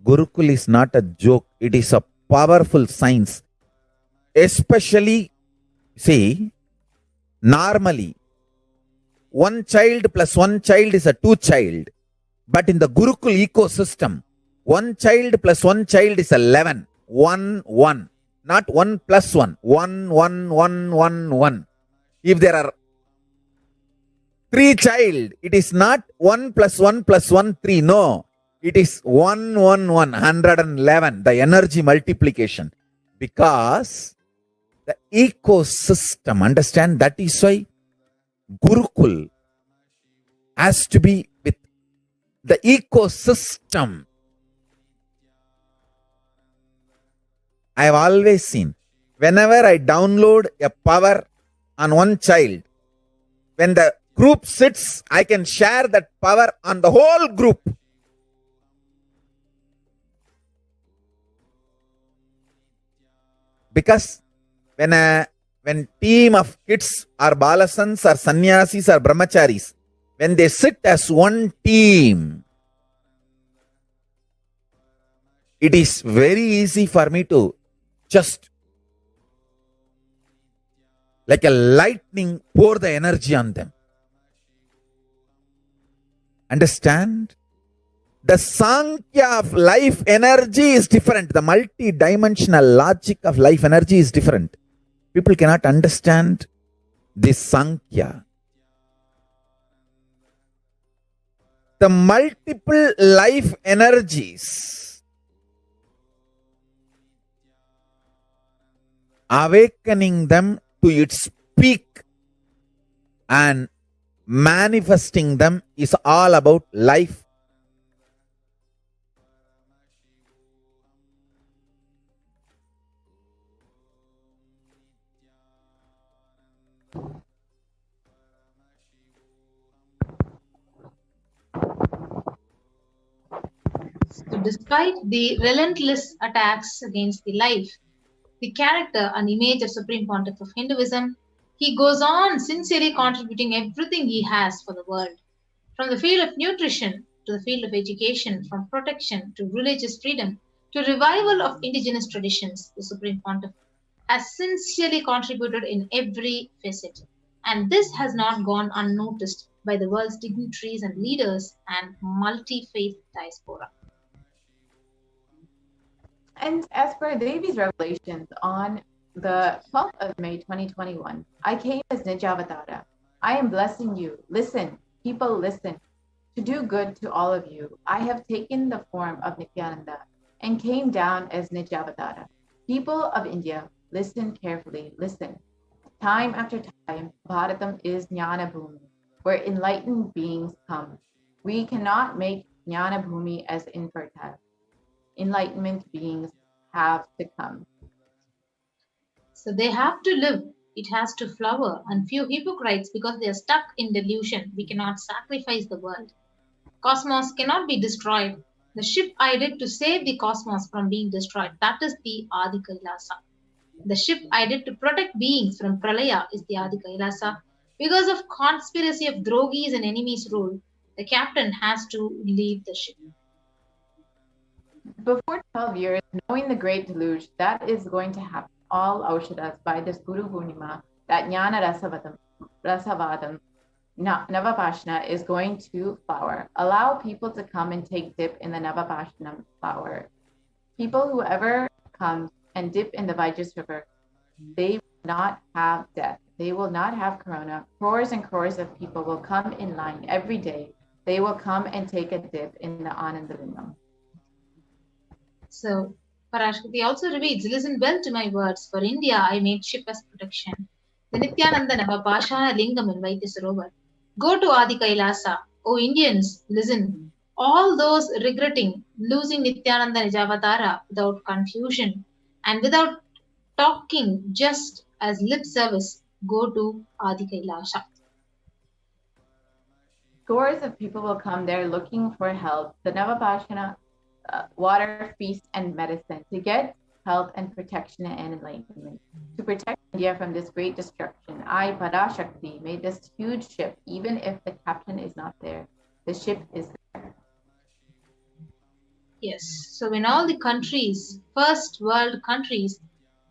Gurukul is not a joke. It is a powerful science. Especially, see, normally, one child plus one child is a two child. But in the Gurukul ecosystem, one child plus one child is 11. 1, 1. Not 1 plus 1. 1, 1, 1, 1, 1. If there are 3 child, it is not 1 plus 1 plus 1, 3. No. It is 1, 1, 1. 111. The energy multiplication. Because the ecosystem, understand, that is why Gurukul has to be with the ecosystem. I have always seen, whenever I download a power on one child, when the group sits, I can share that power on the whole group. Because when team of kids or balasans or sannyasis or brahmacharis, when they sit as one team, it is very easy for me to just like a lightning pour the energy on them. Understand? The Sankhya of life energy is different. The multi-dimensional logic of life energy is different. People cannot understand this Sankhya. The multiple life energies, awakening them to its peak and manifesting them is all about life. So despite the relentless attacks against the life, the character and image of Supreme Pontiff of Hinduism, he goes on sincerely contributing everything he has for the world. From the field of nutrition to the field of education, from protection to religious freedom to revival of indigenous traditions, the Supreme Pontiff has sincerely contributed in every facet. And this has not gone unnoticed by the world's dignitaries and leaders and multi-faith diaspora. And as per Devi's revelations on the 12th of May 2021, I came as Nijavatara. I am blessing you. Listen, people, listen. To do good to all of you, I have taken the form of Nithyananda and came down as Nijavatara. People of India, listen carefully, listen. Time after time, Bharatam is Jnana Bhumi, where enlightened beings come. We cannot make Jnana Bhumi as infertile. Enlightenment beings have to come. So they have to live, it has to flower, and few hypocrites, because they are stuck in delusion, we cannot sacrifice the world. Cosmos cannot be destroyed. The ship I did to save the cosmos from being destroyed, that is the Adi Kailasa. The ship I did to protect beings from Pralaya is the Adi Kailasa. Because of conspiracy of drogis and enemies rule, the captain has to leave the ship. Before 12 years, knowing the great deluge that is going to happen, all Aushadas by this Guru Purnima, that Jnana Rasavadam, Navapashna is going to flower. Allow people to come and take dip in the Navapashna flower. People who ever come and dip in the Vajas river, they will not have death. They will not have corona. Crores and crores of people will come in line every day. They will come and take a dip in the Anandalingam. So, Parashakti also repeats, listen well to my words. For India, I made ship as protection. The Nithyananda Navapashana Lingam in Vaitisarovar. Go to Adi Kailasa. O Indians, listen. All those regretting losing Nithyananda Nijavatara without confusion and without talking just as lip service, go to Adi Kailasa. Scores of people will come there looking for help. The Navapashana water, feast, and medicine to get health and protection and enlightenment. To protect India from this great destruction, I, Parashakti, made this huge ship. Even if the captain is not there, the ship is there. Yes, so when all the countries, first world countries,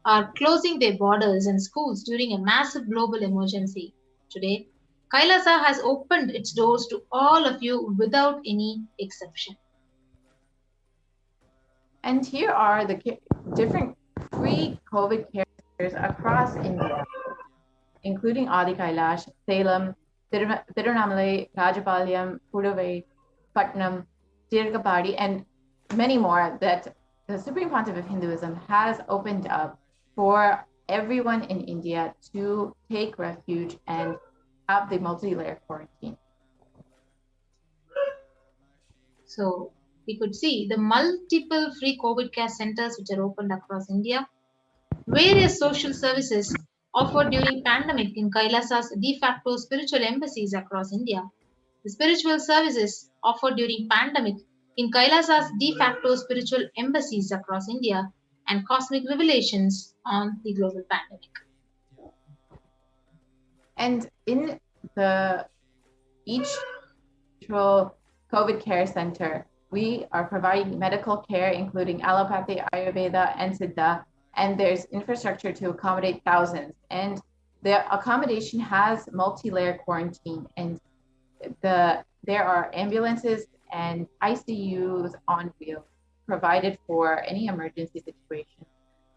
are closing their borders and schools during a massive global emergency, today, Kailasa has opened its doors to all of you without any exception. And here are the different free COVID care centers across India, including Adi Kailash, Salem, Tirunamalai, Rajapalayam, Puduvai, Patnam, Tirugapadi, and many more that the Supreme Pontiff of Hinduism has opened up for everyone in India to take refuge and have the multi-layer quarantine. So we could see the multiple free COVID care centers which are opened across India, various social services offered during pandemic in Kailasa's de facto spiritual embassies across India, the spiritual services offered during pandemic in Kailasa's de facto spiritual embassies across India, and cosmic revelations on the global pandemic. And in each COVID care center, we are providing medical care, including allopathy, Ayurveda, and Siddha, and there's infrastructure to accommodate thousands. And the accommodation has multi-layer quarantine, and there are ambulances and ICUs on wheels provided for any emergency situation,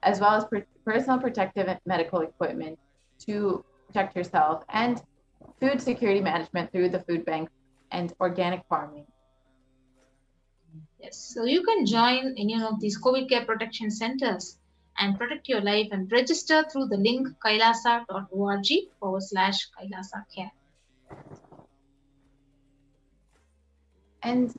as well as personal protective and medical equipment to protect yourself, and food security management through the food bank and organic farming. Yes, so you can join any of these COVID care protection centers and protect your life and register through the link kailasa.org/Kailasa Care. And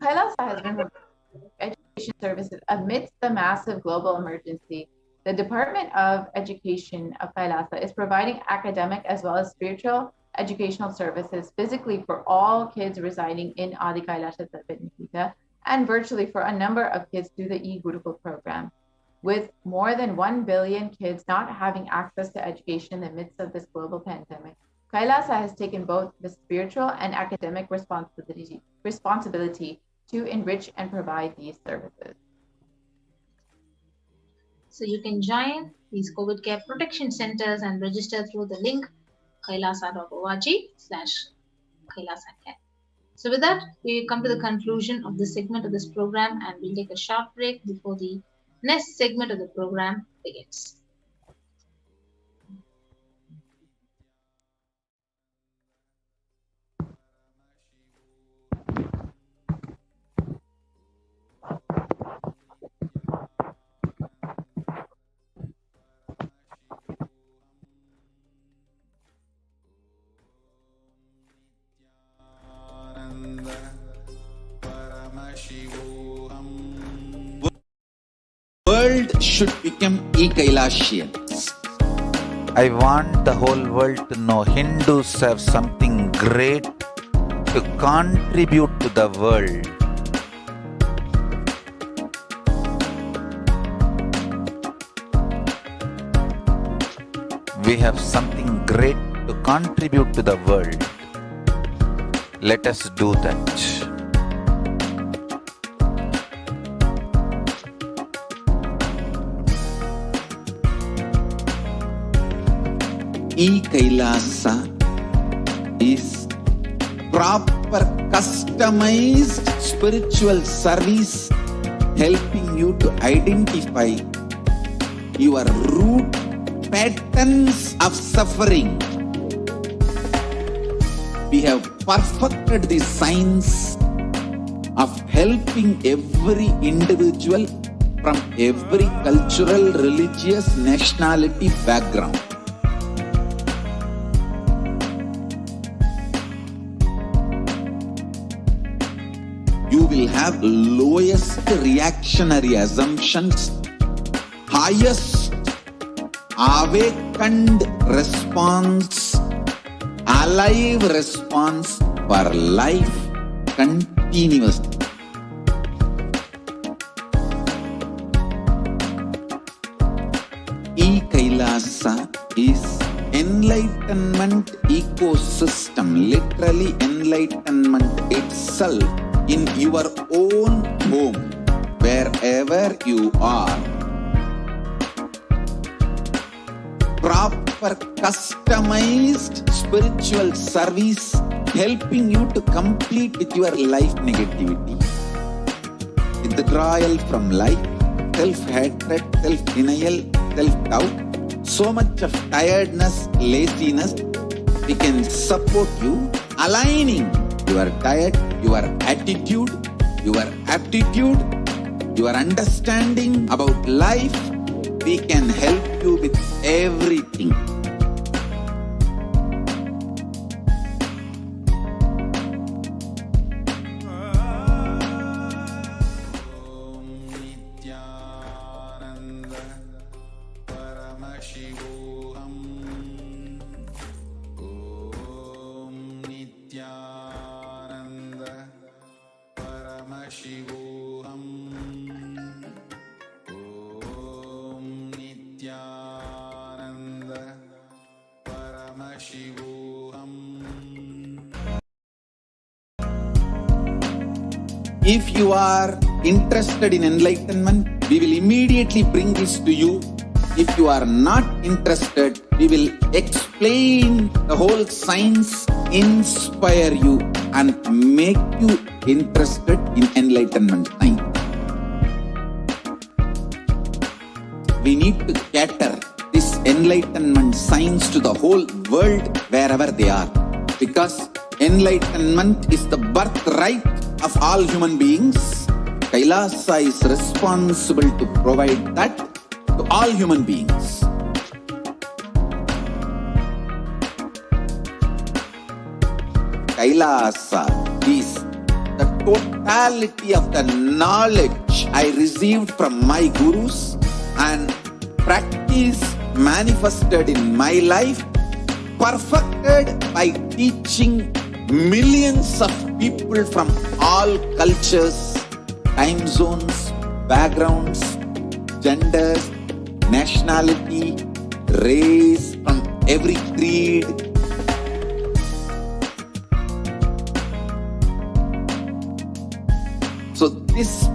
Kailasa has been providing education services amidst the massive global emergency. The Department of Education of Kailasa is providing academic as well as spiritual educational services physically for all kids residing in Adi Kailasa Nikita, and virtually for a number of kids through the e-Gurukul program. With more than 1 billion kids not having access to education in the midst of this global pandemic, Kailasa has taken both the spiritual and academic responsibility to enrich and provide these services. So you can join these COVID care protection centers and register through the link kailasa.org/Kailasa Care. So with that, we come to the conclusion of this segment of this program, and we'll take a short break before the next segment of the program begins. Paramashivoham. World should become e-Kailasians. I want the whole world to know Hindus have something great to contribute to the world. We have something great to contribute to the world. Let us do that. E-Kailasa is proper customized spiritual service helping you to identify your root patterns of suffering. We have perfected the science of helping every individual from every cultural, religious, nationality background. You will have lowest reactionary assumptions, highest awakened response, alive response for life continuously. Kailasa is enlightenment ecosystem, literally enlightenment itself in your own home, wherever you are. Proper customized spiritual service helping you to complete with your life negativity, withdrawal from life, self-hatred, self-denial, self-doubt, so much of tiredness, laziness. We can support you aligning your diet, your attitude, your aptitude, your understanding about life. We can help you with everything. Nithyananda Paramashivoham. Om Nithyananda Paramashivoham. Om Nithyananda Paramashivoham. If you are interested in enlightenment, we will immediately bring this to you. If you are not interested, we will explain the whole science, inspire you and make you interested in enlightenment science. We need to cater this enlightenment science to the whole world wherever they are, because enlightenment is the birthright of all human beings. Kailasa is responsible to provide that to all human beings. Kailasa is the totality of the knowledge I received from my gurus and practice manifested in my life, perfected by teaching millions of people from all cultures, time zones, backgrounds, genders, nationality, race, from every creed. So this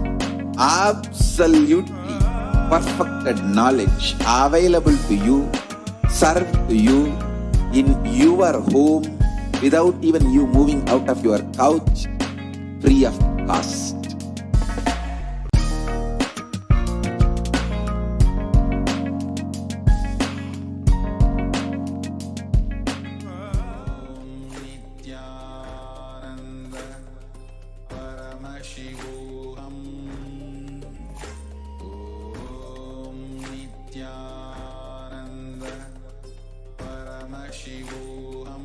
absolutely perfected knowledge available to you, served to you in your home without even you moving out of your couch, free of cost. Nithyananda Paramashivoham. Om Nithyananda Paramashivoham.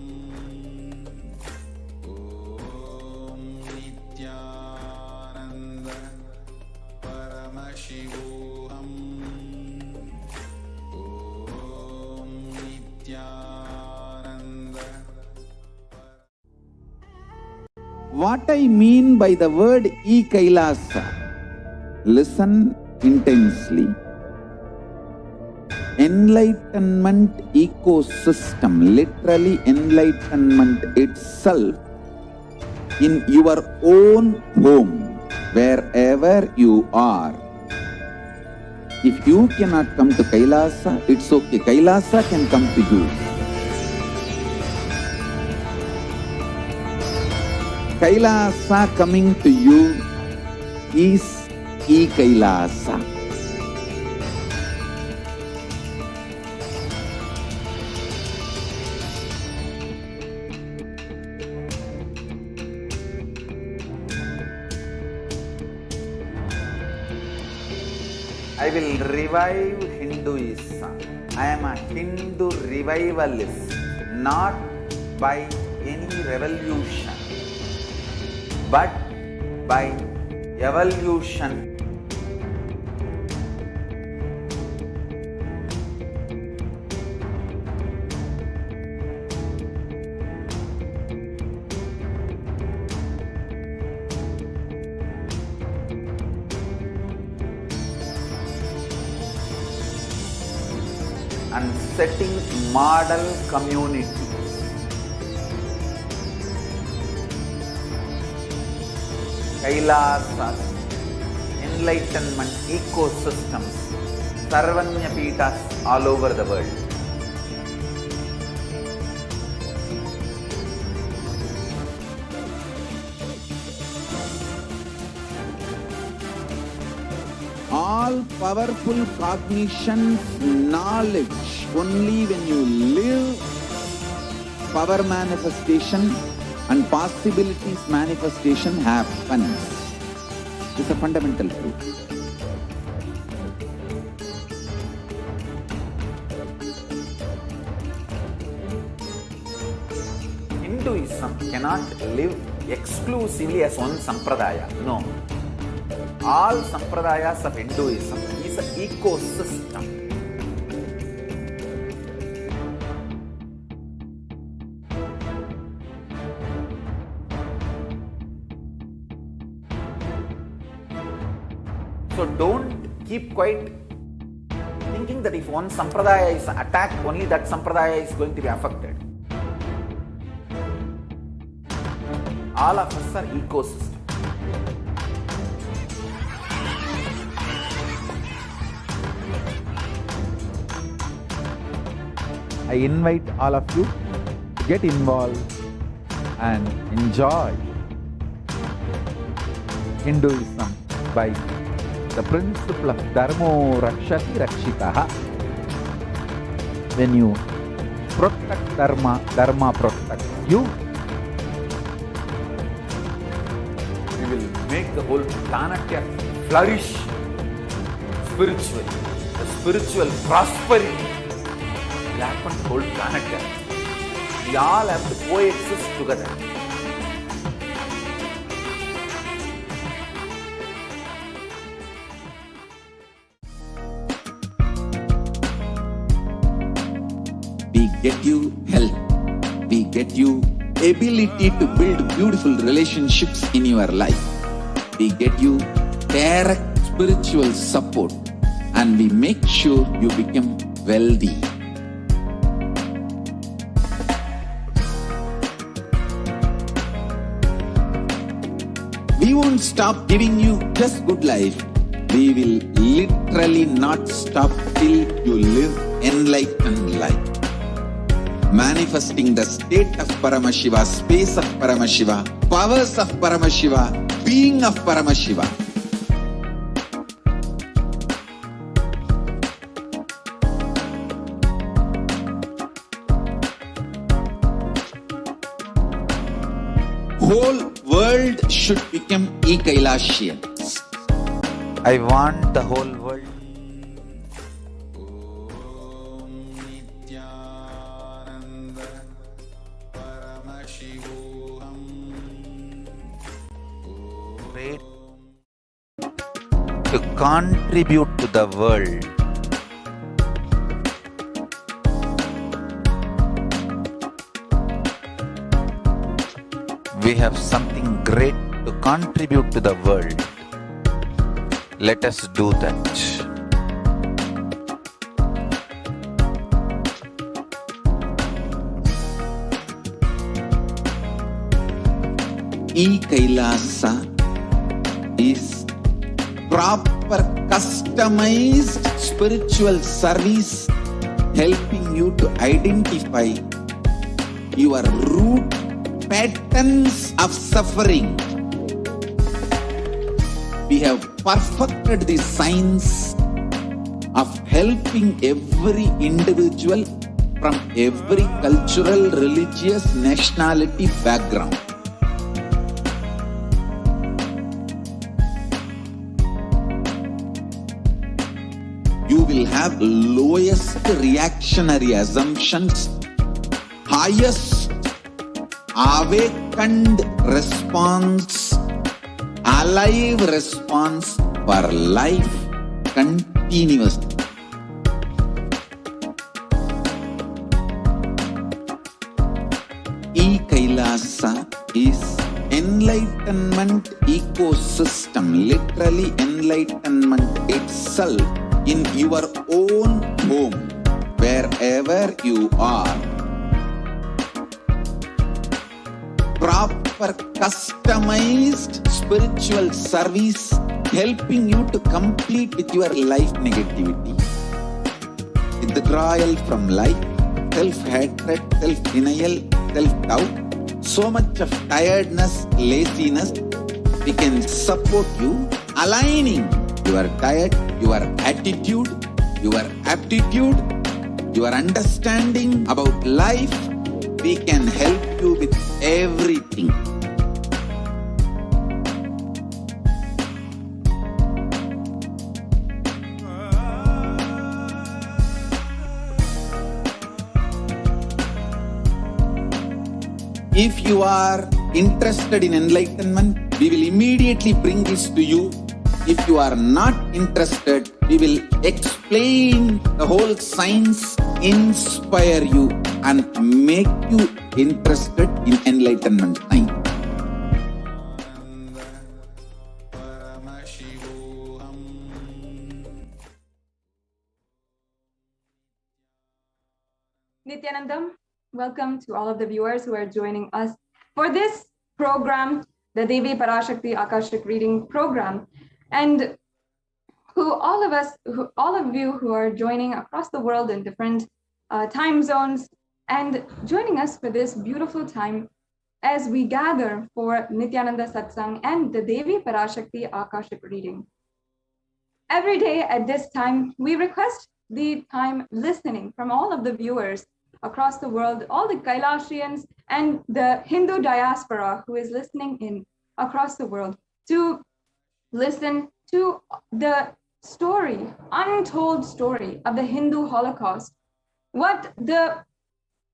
Om Nithyananda Paramashivoham. Om Nithyananda. What I mean by the word Kailasa, listen intensely. Enlightenment ecosystem, literally enlightenment itself in your own home, wherever you are. If you cannot come to Kailasa, it's okay. Kailasa can come to you. Kailasa coming to you is Kailasa. I will revive Hinduism. I am a Hindu revivalist, not by any revolution, but by evolution. And setting model communities. Kailasas, enlightenment ecosystems, Sarvanya Pitas all over the world. All powerful cognition, knowledge, only when you live, power manifestation and possibilities manifestation happens. It's a fundamental truth. Hinduism cannot live exclusively as one sampradaya. No. All sampradayas of Hinduism is an ecosystem. So don't keep quiet thinking that if one sampradaya is attacked, only that sampradaya is going to be affected. All of us are ecosystems. I invite all of you to get involved and enjoy Hinduism by the principle of Dharmo Rakshati Rakshitaha. When you protect Dharma, Dharma protects you. We will make the whole planet flourish spiritually. The spiritual prosperity will happen to the whole planet. We all have to coexist together. We get you health. We get you ability to build beautiful relationships in your life. We get you direct spiritual support, and we make sure you become wealthy. We won't stop giving you just good life. We will literally not stop till you live enlightened life. Manifesting the state of Paramashiva, space of Paramashiva, powers of Paramashiva, being of Paramashiva. Whole world should become Kailasians. I want the whole world. Nithyananda Paramashivoham. Great to contribute to the world. We have something great to contribute to the world. Let us do that. Kailasa is proper customized spiritual service, helping you to identify your root patterns of suffering. We have perfected the science of helping every individual from every cultural, religious, nationality background. You will have lowest reactionary assumptions, highest awakened response, alive response for life continuously. Kailasa is enlightenment ecosystem, literally enlightenment itself in your own home, wherever you are. Proper customized spiritual service helping you to complete with your life negativity. Withdrawal from life, self-hatred, self-denial, self-doubt, so much of tiredness, laziness, we can support you, aligning your diet, your attitude, your aptitude, your understanding about life. We can help you with everything. If you are interested in enlightenment, we will immediately bring this to you. If you are not interested, we will explain the whole science, inspire you, and make you interested in enlightenment science. Paramashivoham. Nithyanandam, welcome to all of the viewers who are joining us for this program, the Devi Parashakti Akashic reading program, and all of you who are joining across the world in different time zones and joining us for this beautiful time as we gather for Nithyananda Satsang and the Devi Parashakti Akashic reading. Every day at this time, we request the time listening from all of the viewers across the world, all the Kailasians and the Hindu diaspora who is listening in across the world, to listen to the story, untold story of the Hindu Holocaust, what the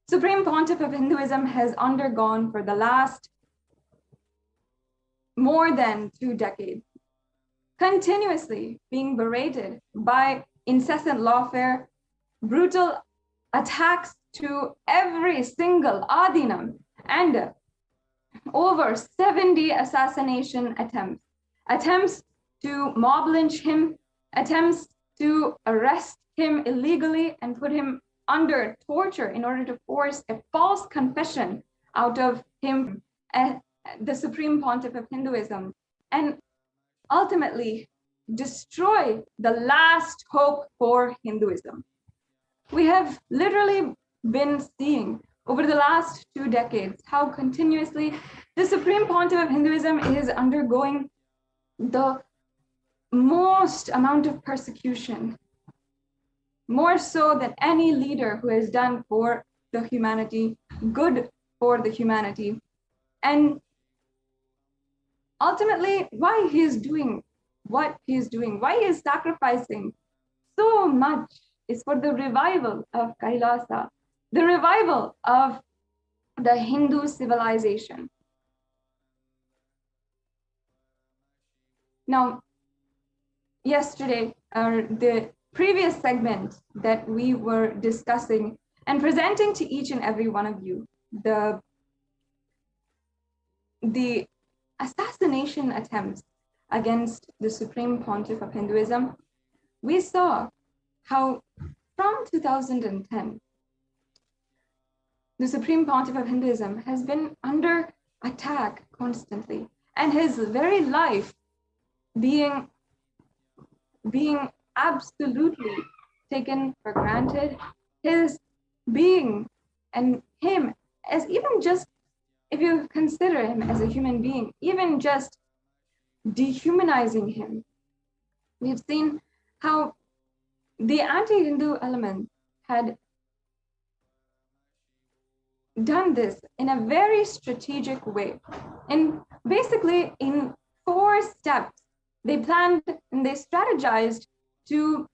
Supreme Pontiff of Hinduism has undergone for the last more than 2 decades, continuously being berated by incessant lawfare, brutal attacks to every single adinam, and over 70 assassination attempts to mob lynch him, attempts to arrest him illegally and put him under torture in order to force a false confession out of him, the Supreme Pontiff of Hinduism, and ultimately destroy the last hope for Hinduism. We have literally been seeing over the last 2 decades how continuously the Supreme Pontiff of Hinduism is undergoing the most amount of persecution, more so than any leader who has done for the humanity, good for the humanity. And ultimately, why he is doing what he is doing, why he is sacrificing so much, is for the revival of Kailasa, the revival of the Hindu civilization. Now, yesterday, the previous segment that we were discussing and presenting to each and every one of you, the assassination attempts against the Supreme Pontiff of Hinduism, we saw how from 2010, the Supreme Pontiff of Hinduism has been under attack constantly, and his very life being absolutely taken for granted, his being and him as even just if you consider him as a human being, even just dehumanizing him, we've seen how the anti-Hindu element had done this in a very strategic way. And basically in 4 steps, they planned and they strategized to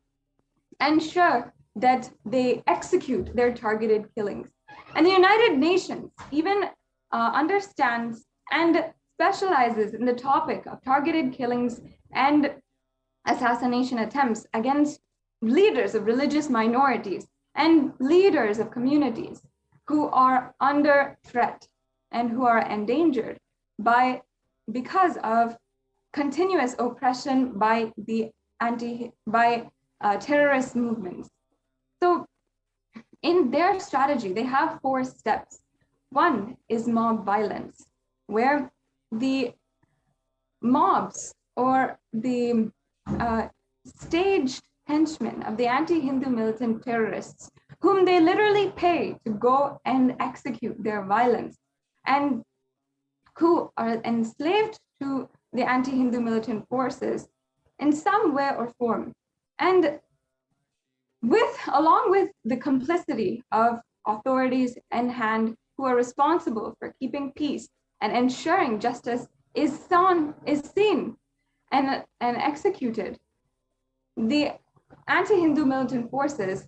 ensure that they execute their targeted killings. And the United Nations even understands and specializes in the topic of targeted killings and assassination attempts against leaders of religious minorities and leaders of communities who are under threat and who are endangered because of continuous oppression by the terrorist movements. So in their strategy, they have 4 steps. One is mob violence, where the mobs or the staged henchmen of the anti-Hindu militant terrorists, whom they literally pay to go and execute their violence, and who are enslaved to the anti-Hindu militant forces in some way or form. And along with the complicity of authorities in hand who are responsible for keeping peace and ensuring justice is seen and executed, the anti-Hindu militant forces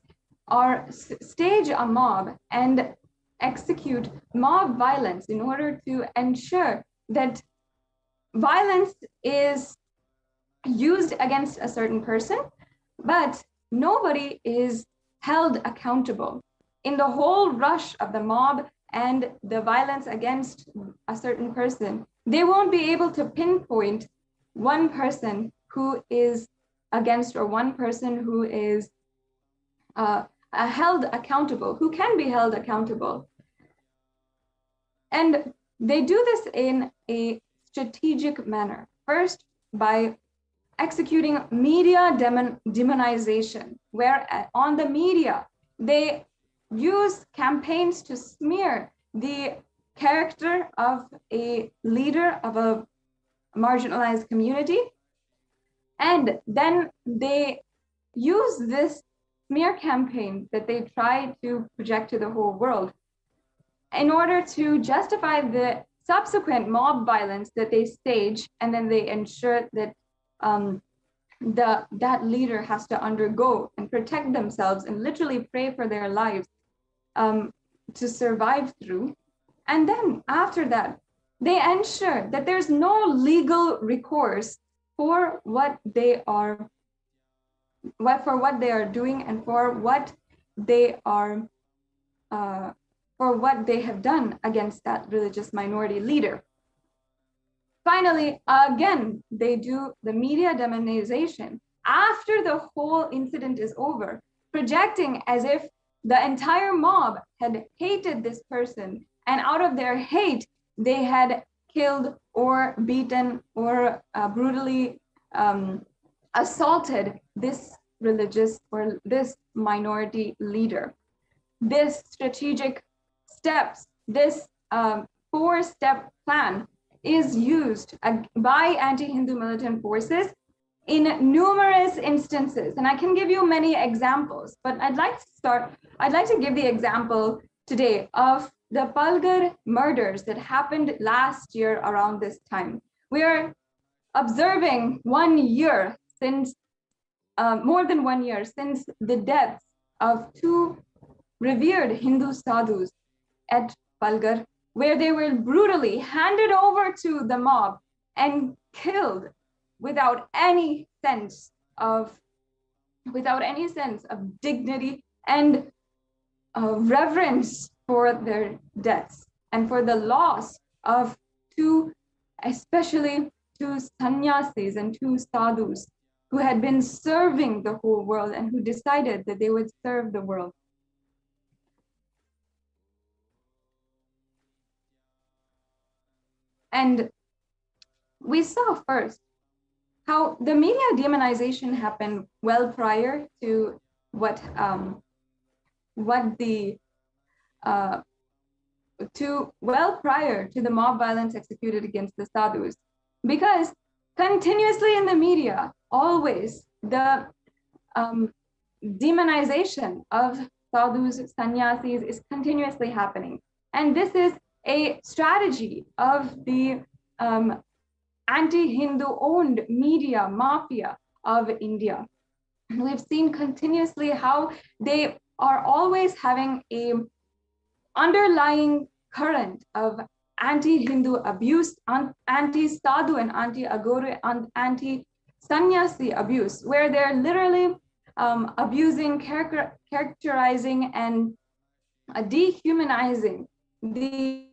stage a mob and execute mob violence in order to ensure that violence is used against a certain person, but nobody is held accountable. In the whole rush of the mob and the violence against a certain person, they won't be able to pinpoint one person who is against or one person who is held accountable, who can be held accountable. And they do this in a strategic manner. First, by executing media demonization, where on the media, they use campaigns to smear the character of a leader of a marginalized community. And then they use this smear campaign that they try to project to the whole world in order to justify the subsequent mob violence that they stage, and then they ensure that that leader has to undergo and protect themselves and literally pray for their lives to survive through. And then after that, they ensure that there's no legal recourse for what they are doing and for what they have done against that religious minority leader. Finally, again, they do the media demonization after the whole incident is over, projecting as if the entire mob had hated this person, and out of their hate, they had killed or beaten or brutally assaulted this religious or this minority leader. This strategic steps, this 4-step plan is used by anti-Hindu militant forces in numerous instances. And I can give you many examples, but I'd like to give the example today of the Palghar murders that happened last year around this time. We are observing 1 year since, more than 1 year since the deaths of 2 revered Hindu sadhus at Palghar, where they were brutally handed over to the mob and killed without any sense of dignity and reverence for their deaths and for the loss of especially 2 sannyasis and 2 sadhus who had been serving the whole world and who decided that they would serve the world. And we saw first how the media demonization happened well prior to well prior to the mob violence executed against the sadhus, because continuously in the media, always the demonization of sadhus, sannyasis is continuously happening. And this is a strategy of the anti-Hindu owned media mafia of India. We've seen continuously how they are always having a underlying current of anti-Hindu abuse, anti-sadhu and anti-aguru and anti-sannyasi abuse, where they're literally abusing, characterizing, and dehumanizing the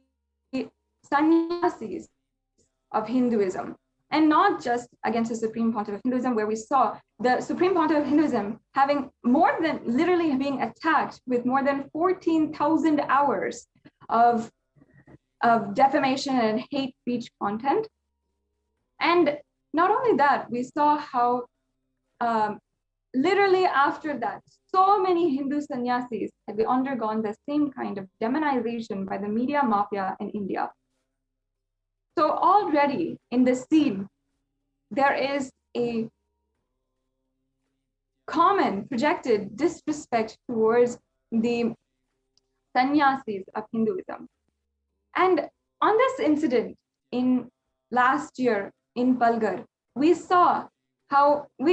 sannyasis of Hinduism. And not just against the Supreme Pontiff of Hinduism, where we saw the Supreme Pontiff of Hinduism having more than, literally being attacked with more than 14,000 hours of defamation and hate speech content. And not only that, we saw how literally after that, so many Hindu sannyasis had undergone the same kind of demonization by the media mafia in India. So already in the scene, there is a common projected disrespect towards the sannyasis of Hinduism. And on this incident in last year in Palghar, we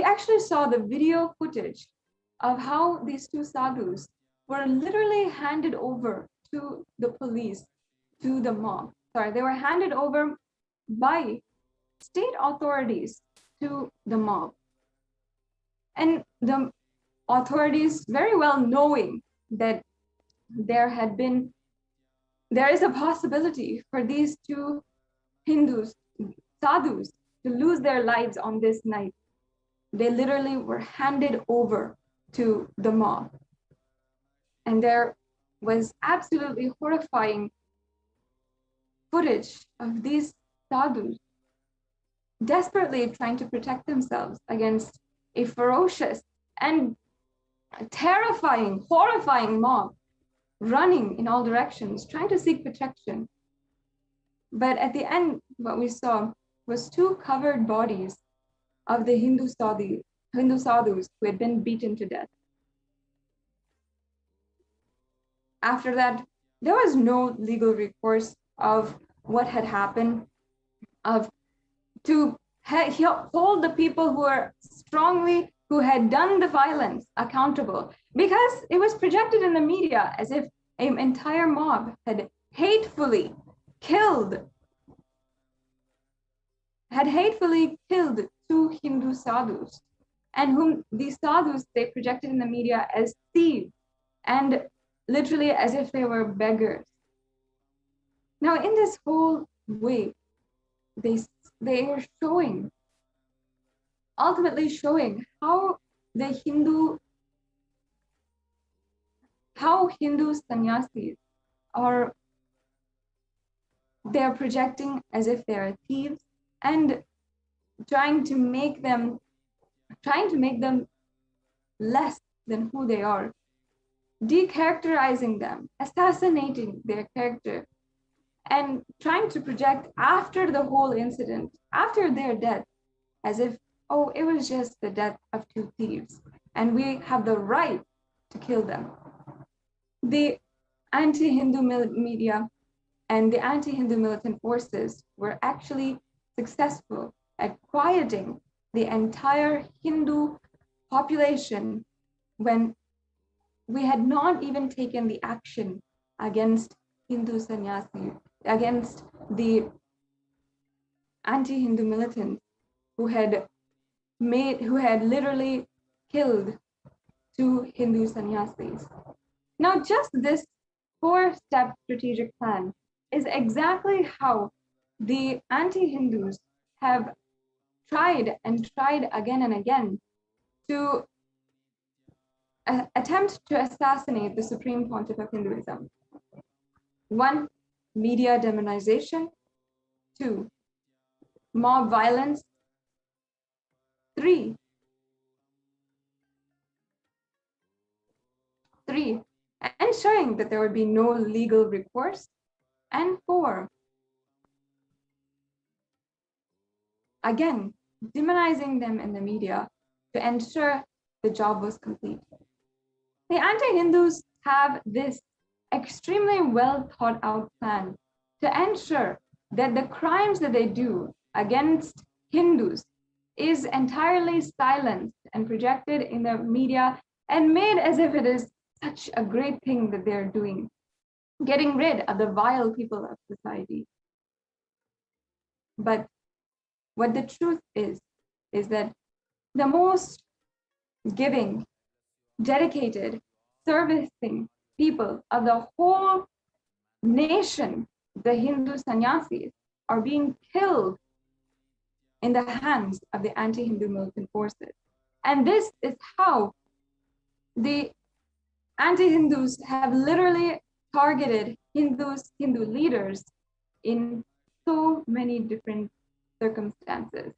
actually saw the video footage of how these two sadhus were literally handed over to the police, to the mob. They were handed over by state authorities to the mob. And the authorities, very well knowing that there is a possibility for these two sadhus, to lose their lives on this night, they literally were handed over to the mob. And there was absolutely horrifying footage of these sadhus desperately trying to protect themselves against a ferocious and terrifying, horrifying mob running in all directions, trying to seek protection. But at the end, what we saw was two covered bodies of the Hindu sadhus who had been beaten to death. After that, there was no legal recourse of what had happened, to hold the people who had done the violence accountable, because it was projected in the media as if an entire mob had hatefully killed two Hindu sadhus, and whom these sadhus, they projected in the media as thieves, and literally as if they were beggars. Now, in this whole way, they are ultimately showing how Hindu sannyasis they're projecting as if they are thieves, and trying to make them less than who they are, decharacterizing them, assassinating their character, and trying to project after the whole incident, after their death, as if, oh, it was just the death of two thieves, and we have the right to kill them. The anti-Hindu media and the anti-Hindu militant forces were actually successful at quieting the entire Hindu population when we had not even taken the action against Hindu sannyasi, against the anti-Hindu militants who had literally killed two Hindu sannyasis. Now, just this 4-step strategic plan is exactly how the anti-Hindus have tried and tried again and again to attempt to assassinate the Supreme Pontiff of Hinduism. 1, media demonization. 2, mob violence. 3, ensuring that there would be no legal recourse. and 4, again, demonizing them in the media to ensure the job was complete. The anti-Hindus have this extremely well thought out plan to ensure that the crimes that they do against Hindus is entirely silenced and projected in the media and made as if it is such a great thing that they're doing, getting rid of the vile people of society. But what the truth is that the most giving, dedicated, servicing people of the whole nation, the Hindu sannyasis, are being killed in the hands of the anti-Hindu militant forces. And this is how the anti-Hindus have literally targeted Hindus, Hindu leaders in so many different circumstances.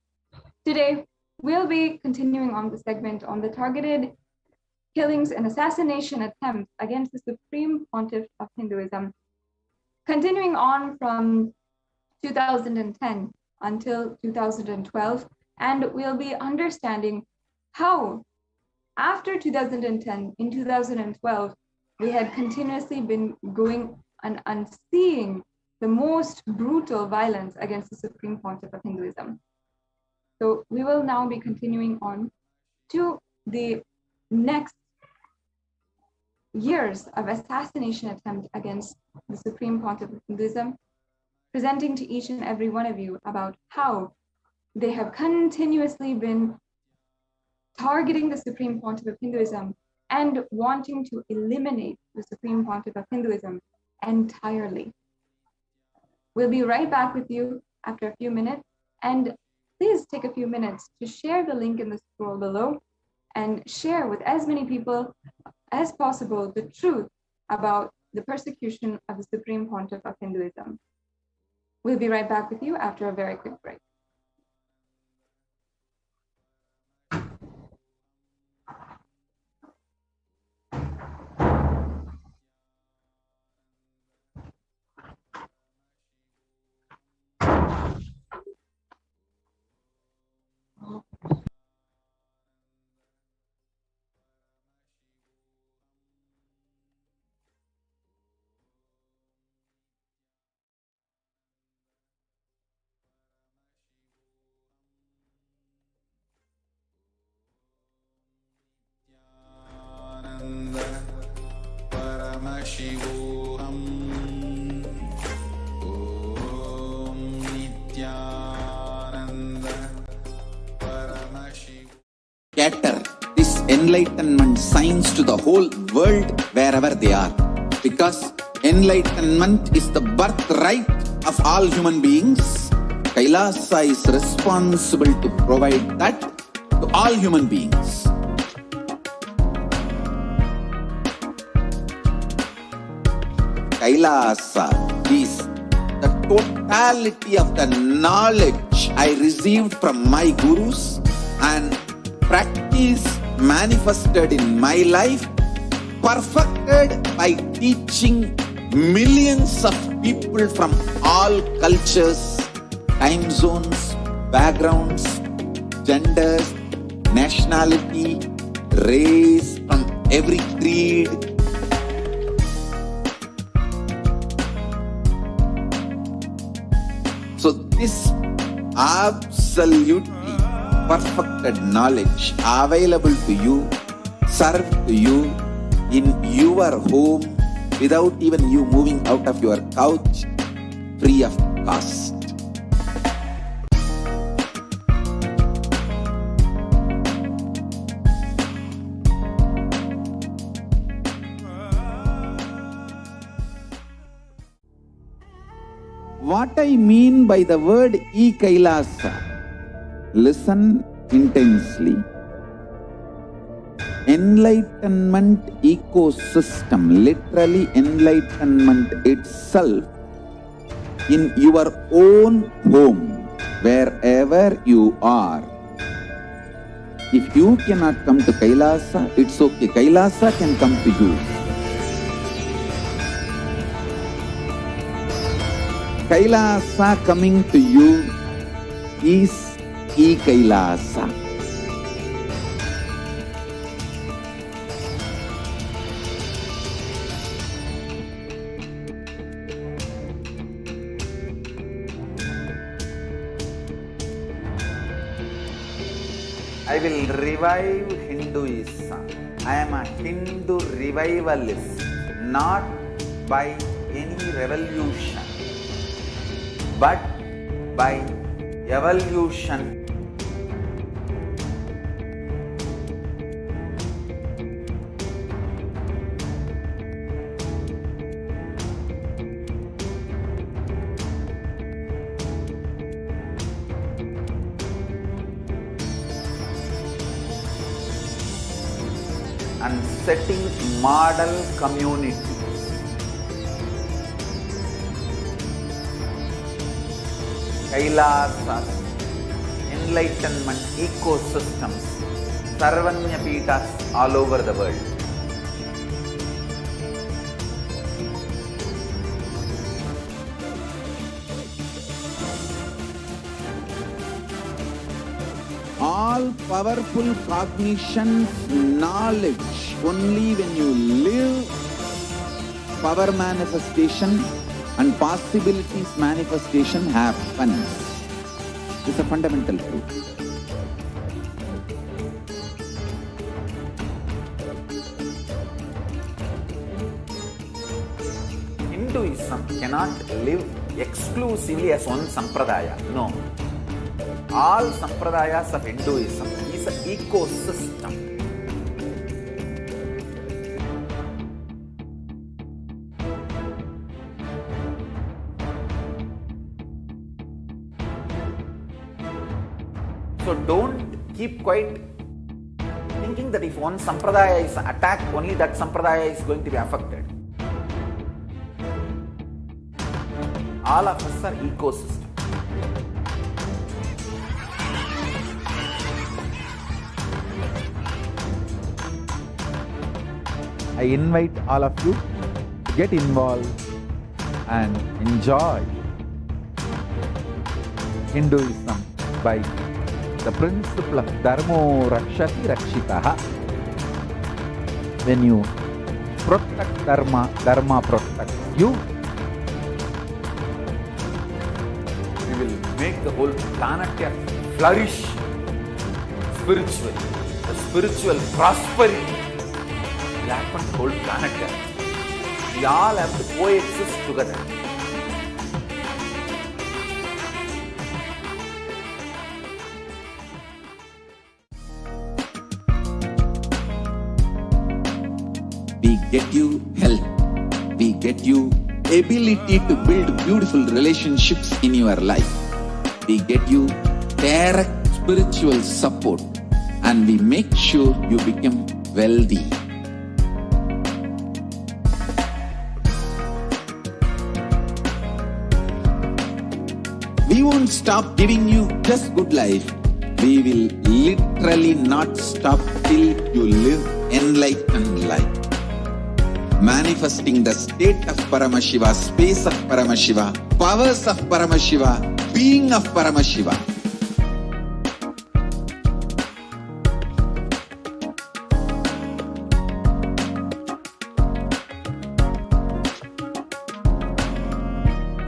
Today, we'll be continuing on the segment on the targeted killings and assassination attempts against the Supreme Pontiff of Hinduism, continuing on from 2010 until 2012, and we'll be understanding how after 2010, in 2012, we had continuously been going and seeing the most brutal violence against the Supreme Pontiff of Hinduism. So we will now be continuing on to the next years of assassination attempt against the Supreme Pontiff of Hinduism, presenting to each and every one of you about how they have continuously been targeting the Supreme Pontiff of Hinduism and wanting to eliminate the Supreme Pontiff of Hinduism entirely. We'll be right back with you after a few minutes, and please take a few minutes to share the link in the scroll below and share with as many people as possible the truth about the persecution of the Supreme Pontiff of Hinduism. We'll be right back with you after a very quick break. Paramashivoham. Om Nithyananda Paramashivam. Scatter this enlightenment signs to the whole world wherever they are. Because enlightenment is the birthright of all human beings. Kailasa is responsible to provide that to all human beings. Kailasa is the totality of the knowledge I received from my gurus and practice manifested in my life, perfected by teaching millions of people from all cultures, time zones, backgrounds, genders, nationality, race, from every creed. So this absolutely perfected knowledge available to you, served to you in your home without even you moving out of your couch, free of cost. What I mean by the word Kailasa, listen intensely. Enlightenment ecosystem, literally enlightenment itself, in your own home, wherever you are. If you cannot come to Kailasa, it's okay. Kailasa can come to you. Kailasa coming to you is Kailasa. I will revive Hinduism. I am a Hindu revivalist, not by any revolution, but by evolution. And setting model communities. Kailasas, enlightenment ecosystems, Sarvanya Pitas all over the world. All powerful cognition, knowledge, only when you live power manifestation and possibilities manifestation happens. It's a fundamental truth. Hinduism cannot live exclusively as one sampradaya. No. All sampradayas of Hinduism is an ecosystem. So don't keep quiet thinking that if one sampradaya is attacked, only that sampradaya is going to be affected. All of us are ecosystem. I invite all of you to get involved and enjoy Hinduism by the principle of Dharmo Rakshati Rakshitaha. When you protect Dharma, Dharma protects you. We will make the whole planet flourish spiritually. The spiritual prosperity will happen to the whole planet. We all have to coexist together. We get you health. We get you ability to build beautiful relationships in your life. We get you direct spiritual support, and we make sure you become wealthy. We won't stop giving you just good life. We will literally not stop till you live enlightened life. Manifesting the state of Paramashiva, space of Paramashiva, powers of Paramashiva, being of Paramashiva.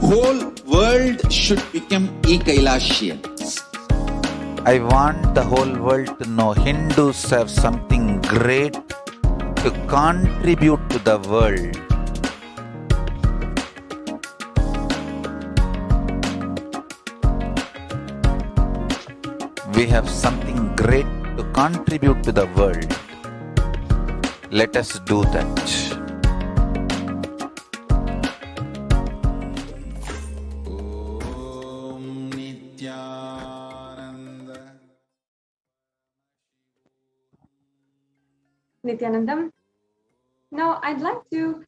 Whole world should become Kailasians. I want the whole world to know Hindus have something great to contribute to the world. We have something great to contribute to the world. Let us do that. Om Nithyananda Nithyanandam. Now, I'd like to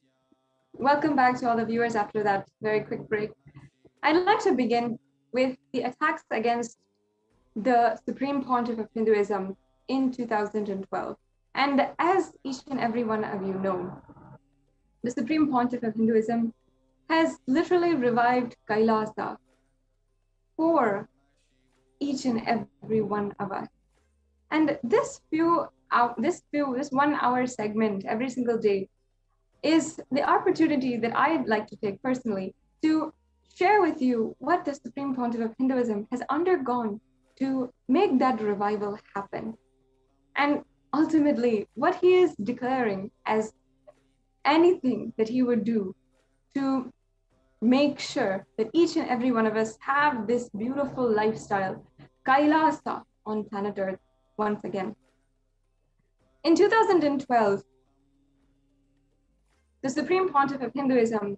welcome back to all the viewers after that very quick break. I'd like to begin with the attacks against the Supreme Pontiff of Hinduism in 2012. And as each and every one of you know, the Supreme Pontiff of Hinduism has literally revived Kailasa for each and every one of us. And this 1 hour segment every single day is the opportunity that I'd like to take personally to share with you what the Supreme Pontiff of Hinduism has undergone to make that revival happen. And ultimately, what he is declaring as anything that he would do to make sure that each and every one of us have this beautiful lifestyle, Kailasa on planet Earth once again. In 2012, the Supreme Pontiff of Hinduism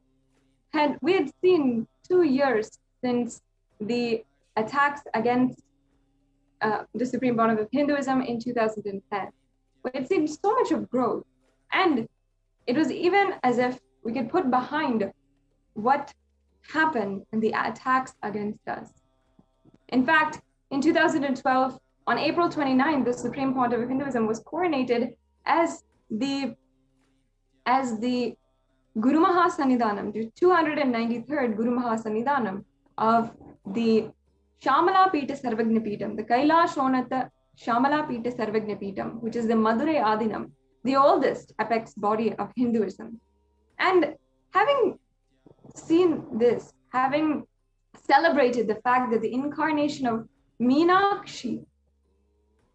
we had seen 2 years since the attacks against the Supreme Pontiff of Hinduism in 2010. We had seen so much of growth, and it was even as if we could put behind what happened in the attacks against us. In fact, in 2012, on April 29, the Supreme Pontiff of Hinduism was coronated as the Guru Mahasannidhanam, the 293rd Guru Mahasannidhanam of the Shamala Pita Sarvagna Pitam, the Kailashonata Shamala Pita Sarvagna Pitam, which is the Madurai Adinam, the oldest apex body of Hinduism. And having seen this, having celebrated the fact that the incarnation of Meenakshi,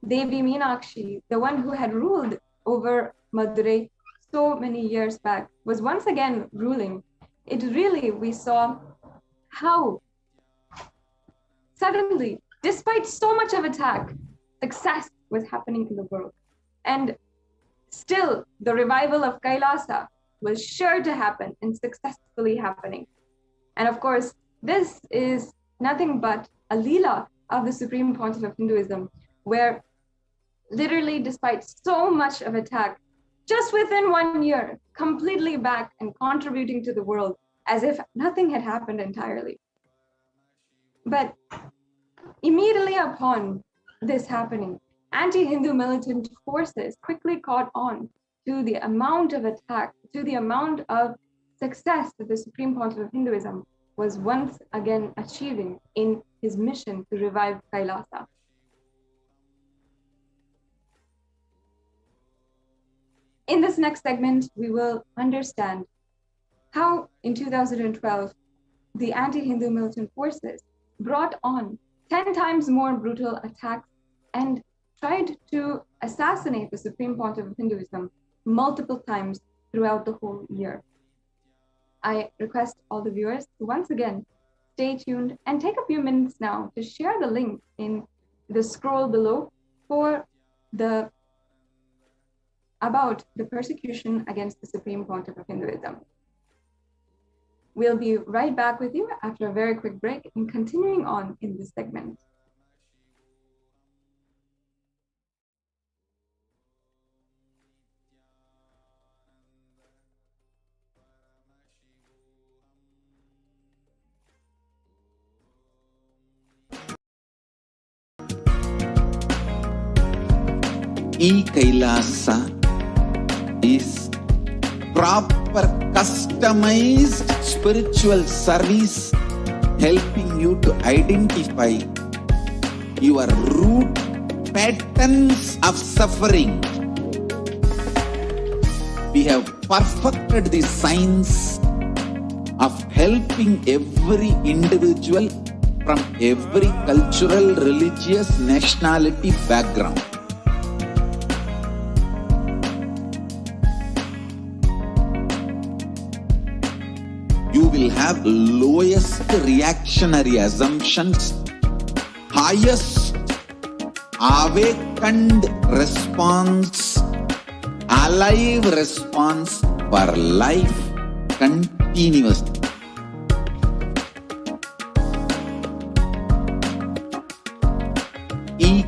Devi Meenakshi, the one who had ruled over Madurai so many years back, was once again ruling, we saw how suddenly, despite so much of attack, success was happening in the world. And still, the revival of Kailasa was sure to happen and successfully happening. And of course, this is nothing but a Leela of the Supreme Pontiff of Hinduism, where literally, despite so much of attack, just within 1 year, completely back and contributing to the world as if nothing had happened entirely. But immediately upon this happening, anti-Hindu militant forces quickly caught on to the amount of attack, to the amount of success that the Supreme Pontiff of Hinduism was once again achieving in his mission to revive Kailasa. In this next segment, we will understand how in 2012, the anti-Hindu militant forces brought on 10 times more brutal attacks and tried to assassinate the Supreme Pontiff of Hinduism multiple times throughout the whole year. I request all the viewers to once again stay tuned and take a few minutes now to share the link in the scroll below for about the persecution against the Supreme Pontiff of Hinduism. We'll be right back with you after a very quick break and continuing on in this segment. Kailasa is proper customized spiritual service helping you to identify your root patterns of suffering. We have perfected the science of helping every individual from every cultural, religious, nationality background. You will have lowest reactionary assumptions, highest awakened response, alive response for life continuously.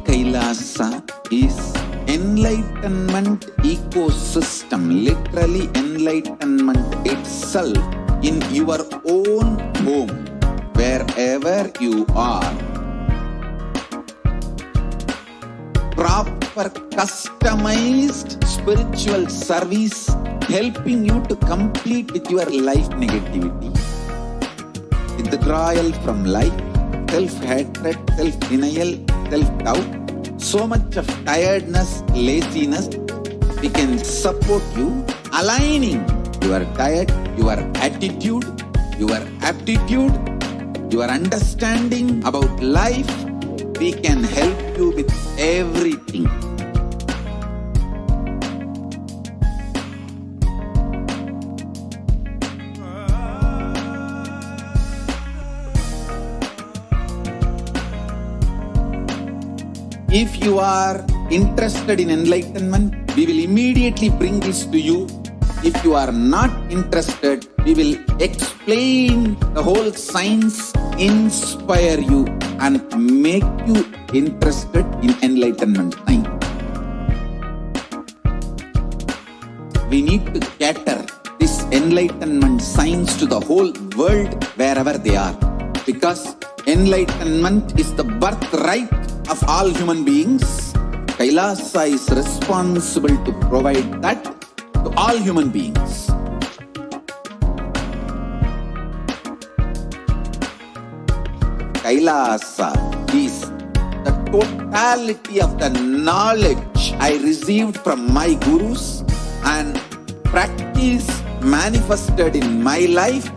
Kailasa is enlightenment ecosystem, literally enlightenment itself in your own home, wherever you are. Proper customized spiritual service helping you to complete with your life negativity. withdrawal from life, self-hatred, self-denial, self-doubt, so much of tiredness, laziness. We can support you, aligning your diet, your attitude, your aptitude, your understanding about life. We can help you with everything. If you are interested in enlightenment, we will immediately bring this to you. If you are not interested, we will explain the whole science, inspire you and make you interested in enlightenment time. We need to cater this enlightenment science to the whole world wherever they are, because enlightenment is the birthright of all human beings. Kailasa is responsible to provide that to all human beings. Kailasa is the totality of the knowledge I received from my gurus and practice manifested in my life,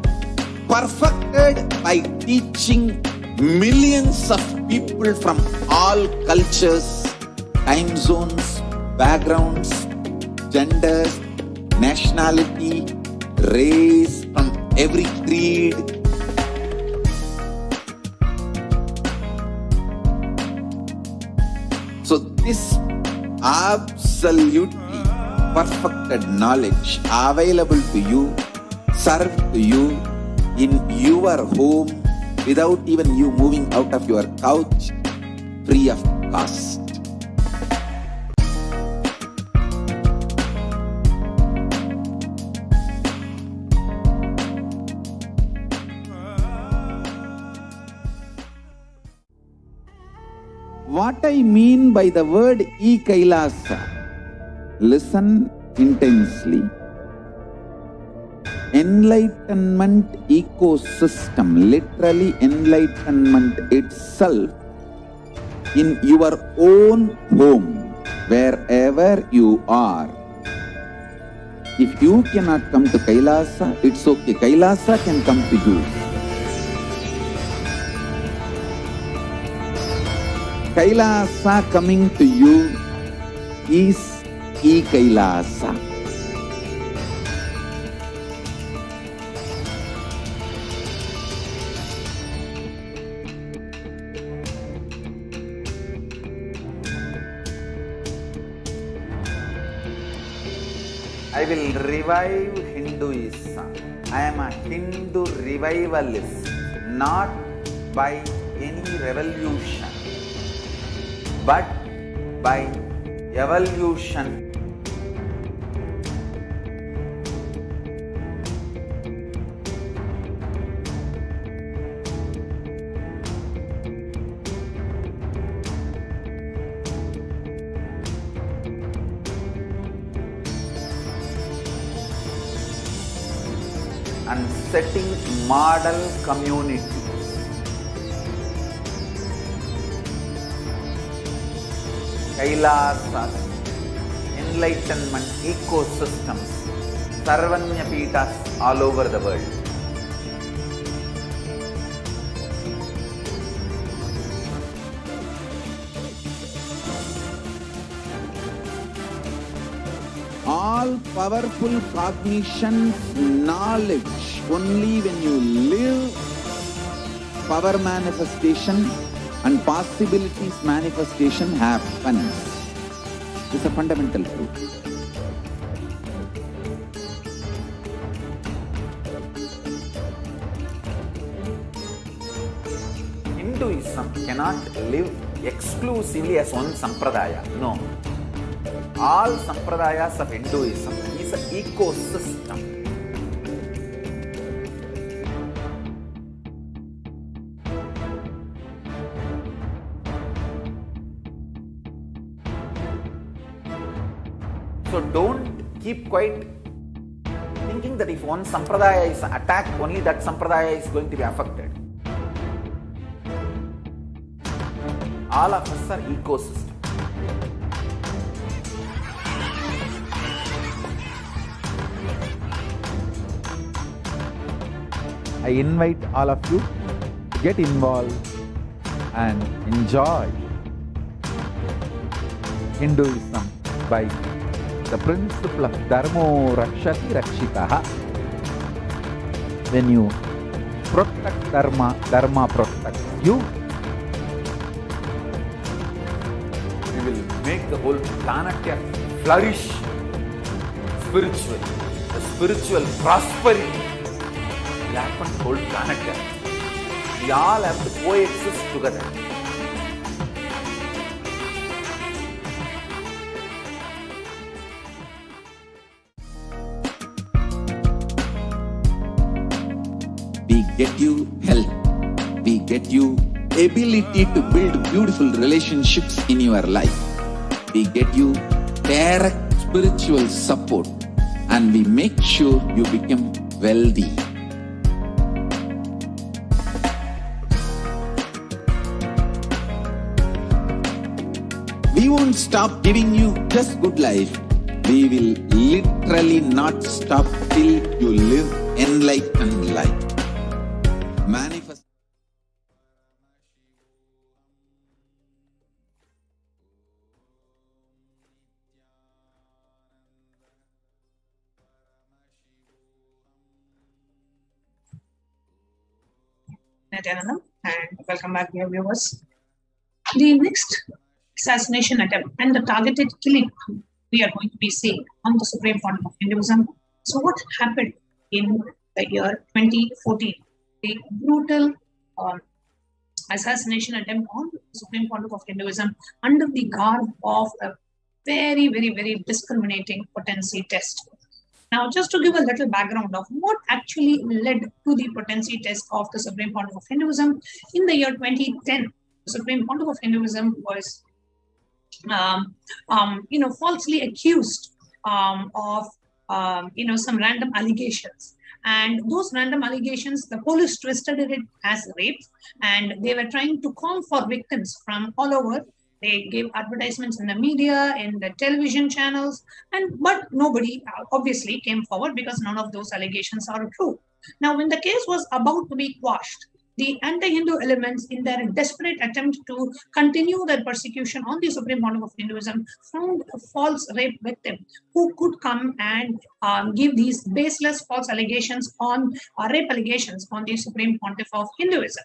perfected by teaching millions of people from all cultures, time zones, backgrounds, genders, nationality, race, from every creed. So this absolutely perfected knowledge available to you, served to you in your home without even you moving out of your couch, free of cost. What I mean by the word Kailasa, listen intensely. Enlightenment ecosystem, literally enlightenment itself, in your own home, wherever you are. If you cannot come to Kailasa, it's okay. Kailasa can come to you. Kailasa coming to you is Kailasa. I will revive Hinduism. I am a Hindu revivalist, not by any revolution, but by evolution. And setting model communities. Kailasas, enlightenment ecosystems, Sarvanya Pitas all over the world. All powerful cognition, knowledge, only when you live, power manifestation and possibilities manifestation happens. It's a fundamental truth. Hinduism cannot live exclusively as one sampradaya. No. All sampradayas of Hinduism is an ecosystem. So don't keep quiet thinking that if one sampradaya is attacked, only that sampradaya is going to be affected. All of us are ecosystem. I invite all of you to get involved and enjoy Hinduism by the principle of Dharmo Rakshati Rakshitaha. When you protect Dharma, Dharma protects you. We will make the whole planet flourish spiritually. The spiritual prosperity will happen to the whole planet. We all have to coexist together. We get you health. We get you ability to build beautiful relationships in your life. We get you direct spiritual support, and we make sure you become wealthy. We won't stop giving you just good life. We will literally not stop till you live enlightened life. Manifest. Nithyanandam, and welcome back, dear viewers. The next assassination attempt and the targeted killing we are going to be seeing on the Supreme Pontiff of Hinduism. So what happened in the year 2014? The brutal assassination attempt on the Supreme Pontiff of Hinduism under the garb of a very, very, very discriminating potency test. Now, just to give a little background of what actually led to the potency test of the Supreme Pontiff of Hinduism, in the year 2010, the Supreme Pontiff of Hinduism was, falsely accused of, some random allegations. And those random allegations, the police twisted it as rape, and they were trying to call for victims from all over. They gave advertisements in the media, in the television channels, but nobody obviously came forward because none of those allegations are true. Now, when the case was about to be quashed, the anti-Hindu elements, in their desperate attempt to continue their persecution on the Supreme Pontiff of Hinduism, found a false rape victim who could come and give these baseless false allegations on rape allegations on the Supreme Pontiff of Hinduism.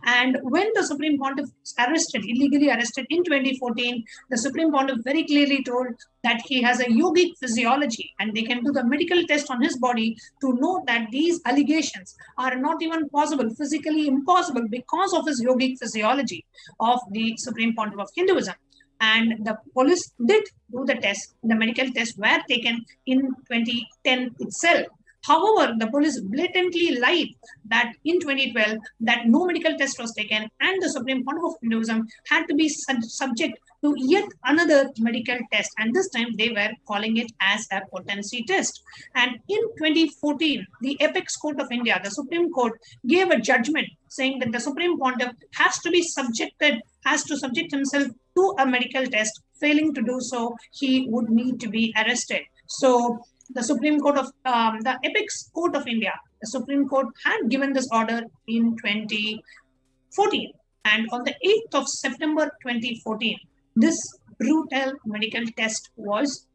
And when the Supreme Pontiff was illegally arrested in 2014, the Supreme Pontiff very clearly told that he has a yogic physiology, and they can do the medical test on his body to know that these allegations are not even possible, physically impossible, because of his yogic physiology of the Supreme Pontiff of Hinduism. And the police did do the test. The medical tests were taken in 2010 itself. However, the police blatantly lied that in 2012 that no medical test was taken, and the Supreme Pontiff of Hinduism had to be subject to yet another medical test, and this time they were calling it as a potency test. And in 2014, the Apex Court of India, the Supreme Court, gave a judgment saying that the Supreme Pontiff has to subject himself to a medical test. Failing to do so, he would need to be arrested. So the Supreme Court of the Apex Court of India, the Supreme Court had given this order in 2014, and on the 8th of September 2014, this brutal medical test was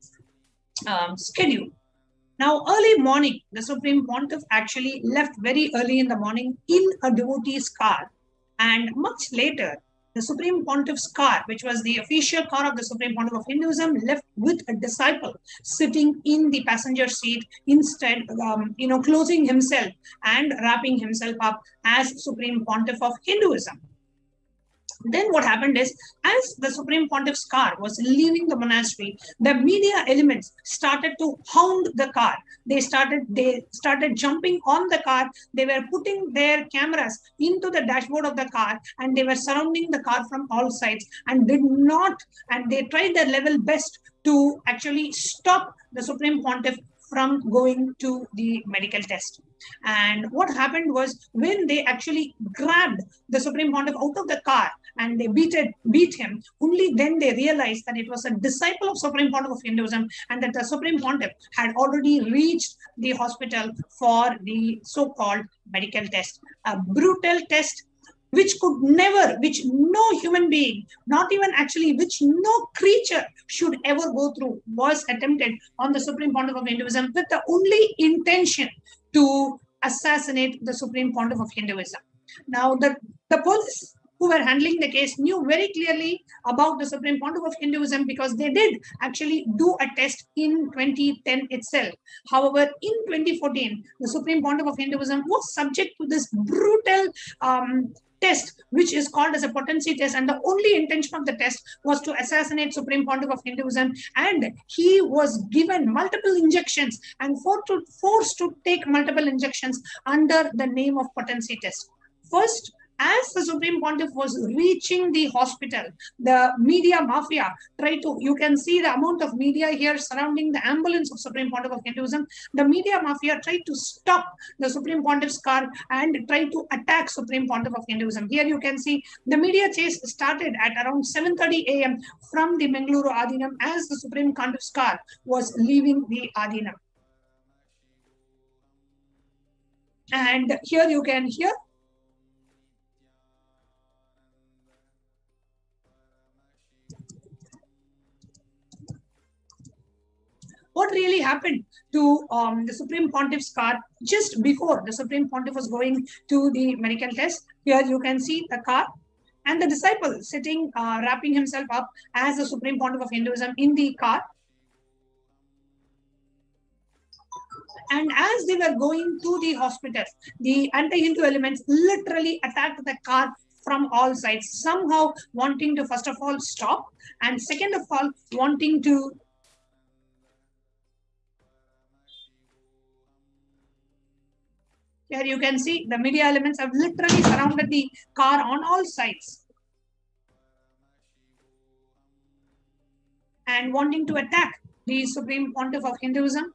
scheduled. Now, early morning, the Supreme Pontiff actually left very early in the morning in a devotee's car, and much later, the Supreme Pontiff's car, which was the official car of the Supreme Pontiff of Hinduism, left with a disciple sitting in the passenger seat, instead, closing himself and wrapping himself up as Supreme Pontiff of Hinduism. Then what happened is, as the Supreme Pontiff's car was leaving the monastery, the media elements started to hound the car. They started jumping on the car. They were putting their cameras into the dashboard of the car, and they were surrounding the car from all sides, and they tried their level best to actually stop the Supreme Pontiff from going to the medical test. And what happened was, when they actually grabbed the Supreme Pontiff out of the car and they beat him, only then they realized that it was a disciple of Supreme Pontiff of Hinduism, and that the Supreme Pontiff had already reached the hospital for the so-called medical test. A brutal test which no human being, not even actually, which no creature should ever go through, was attempted on the Supreme Pontiff of Hinduism with the only intention to assassinate the Supreme Pontiff of Hinduism. Now, the police who were handling the case knew very clearly about the Supreme Pontiff of Hinduism, because they did actually do a test in 2010 itself. However, in 2014, the Supreme Pontiff of Hinduism was subject to this brutal test, which is called as a potency test, and the only intention of the test was to assassinate Supreme Pontiff of Hinduism, and he was given multiple injections and forced to take multiple injections under the name of potency test. First, as the Supreme Pontiff was reaching the hospital, the media mafia tried to, you can see the amount of media here surrounding the ambulance of Supreme Pontiff of Hinduism. The media mafia tried to stop the Supreme Pontiff's car and tried to attack Supreme Pontiff of Hinduism. Here you can see the media chase started at around 7:30 a.m. from the Bengaluru Adinam as the Supreme Pontiff's car was leaving the Adinam. And here you can hear what really happened to the Supreme Pontiff's car just before the Supreme Pontiff was going to the medical test. Here you can see the car and the disciple sitting, wrapping himself up as the Supreme Pontiff of Hinduism in the car. And as they were going to the hospital, the anti-Hindu elements literally attacked the car from all sides, somehow wanting to first of all stop, and second of all wanting to here you can see the media elements have literally surrounded the car on all sides and wanting to attack the Supreme Pontiff of Hinduism.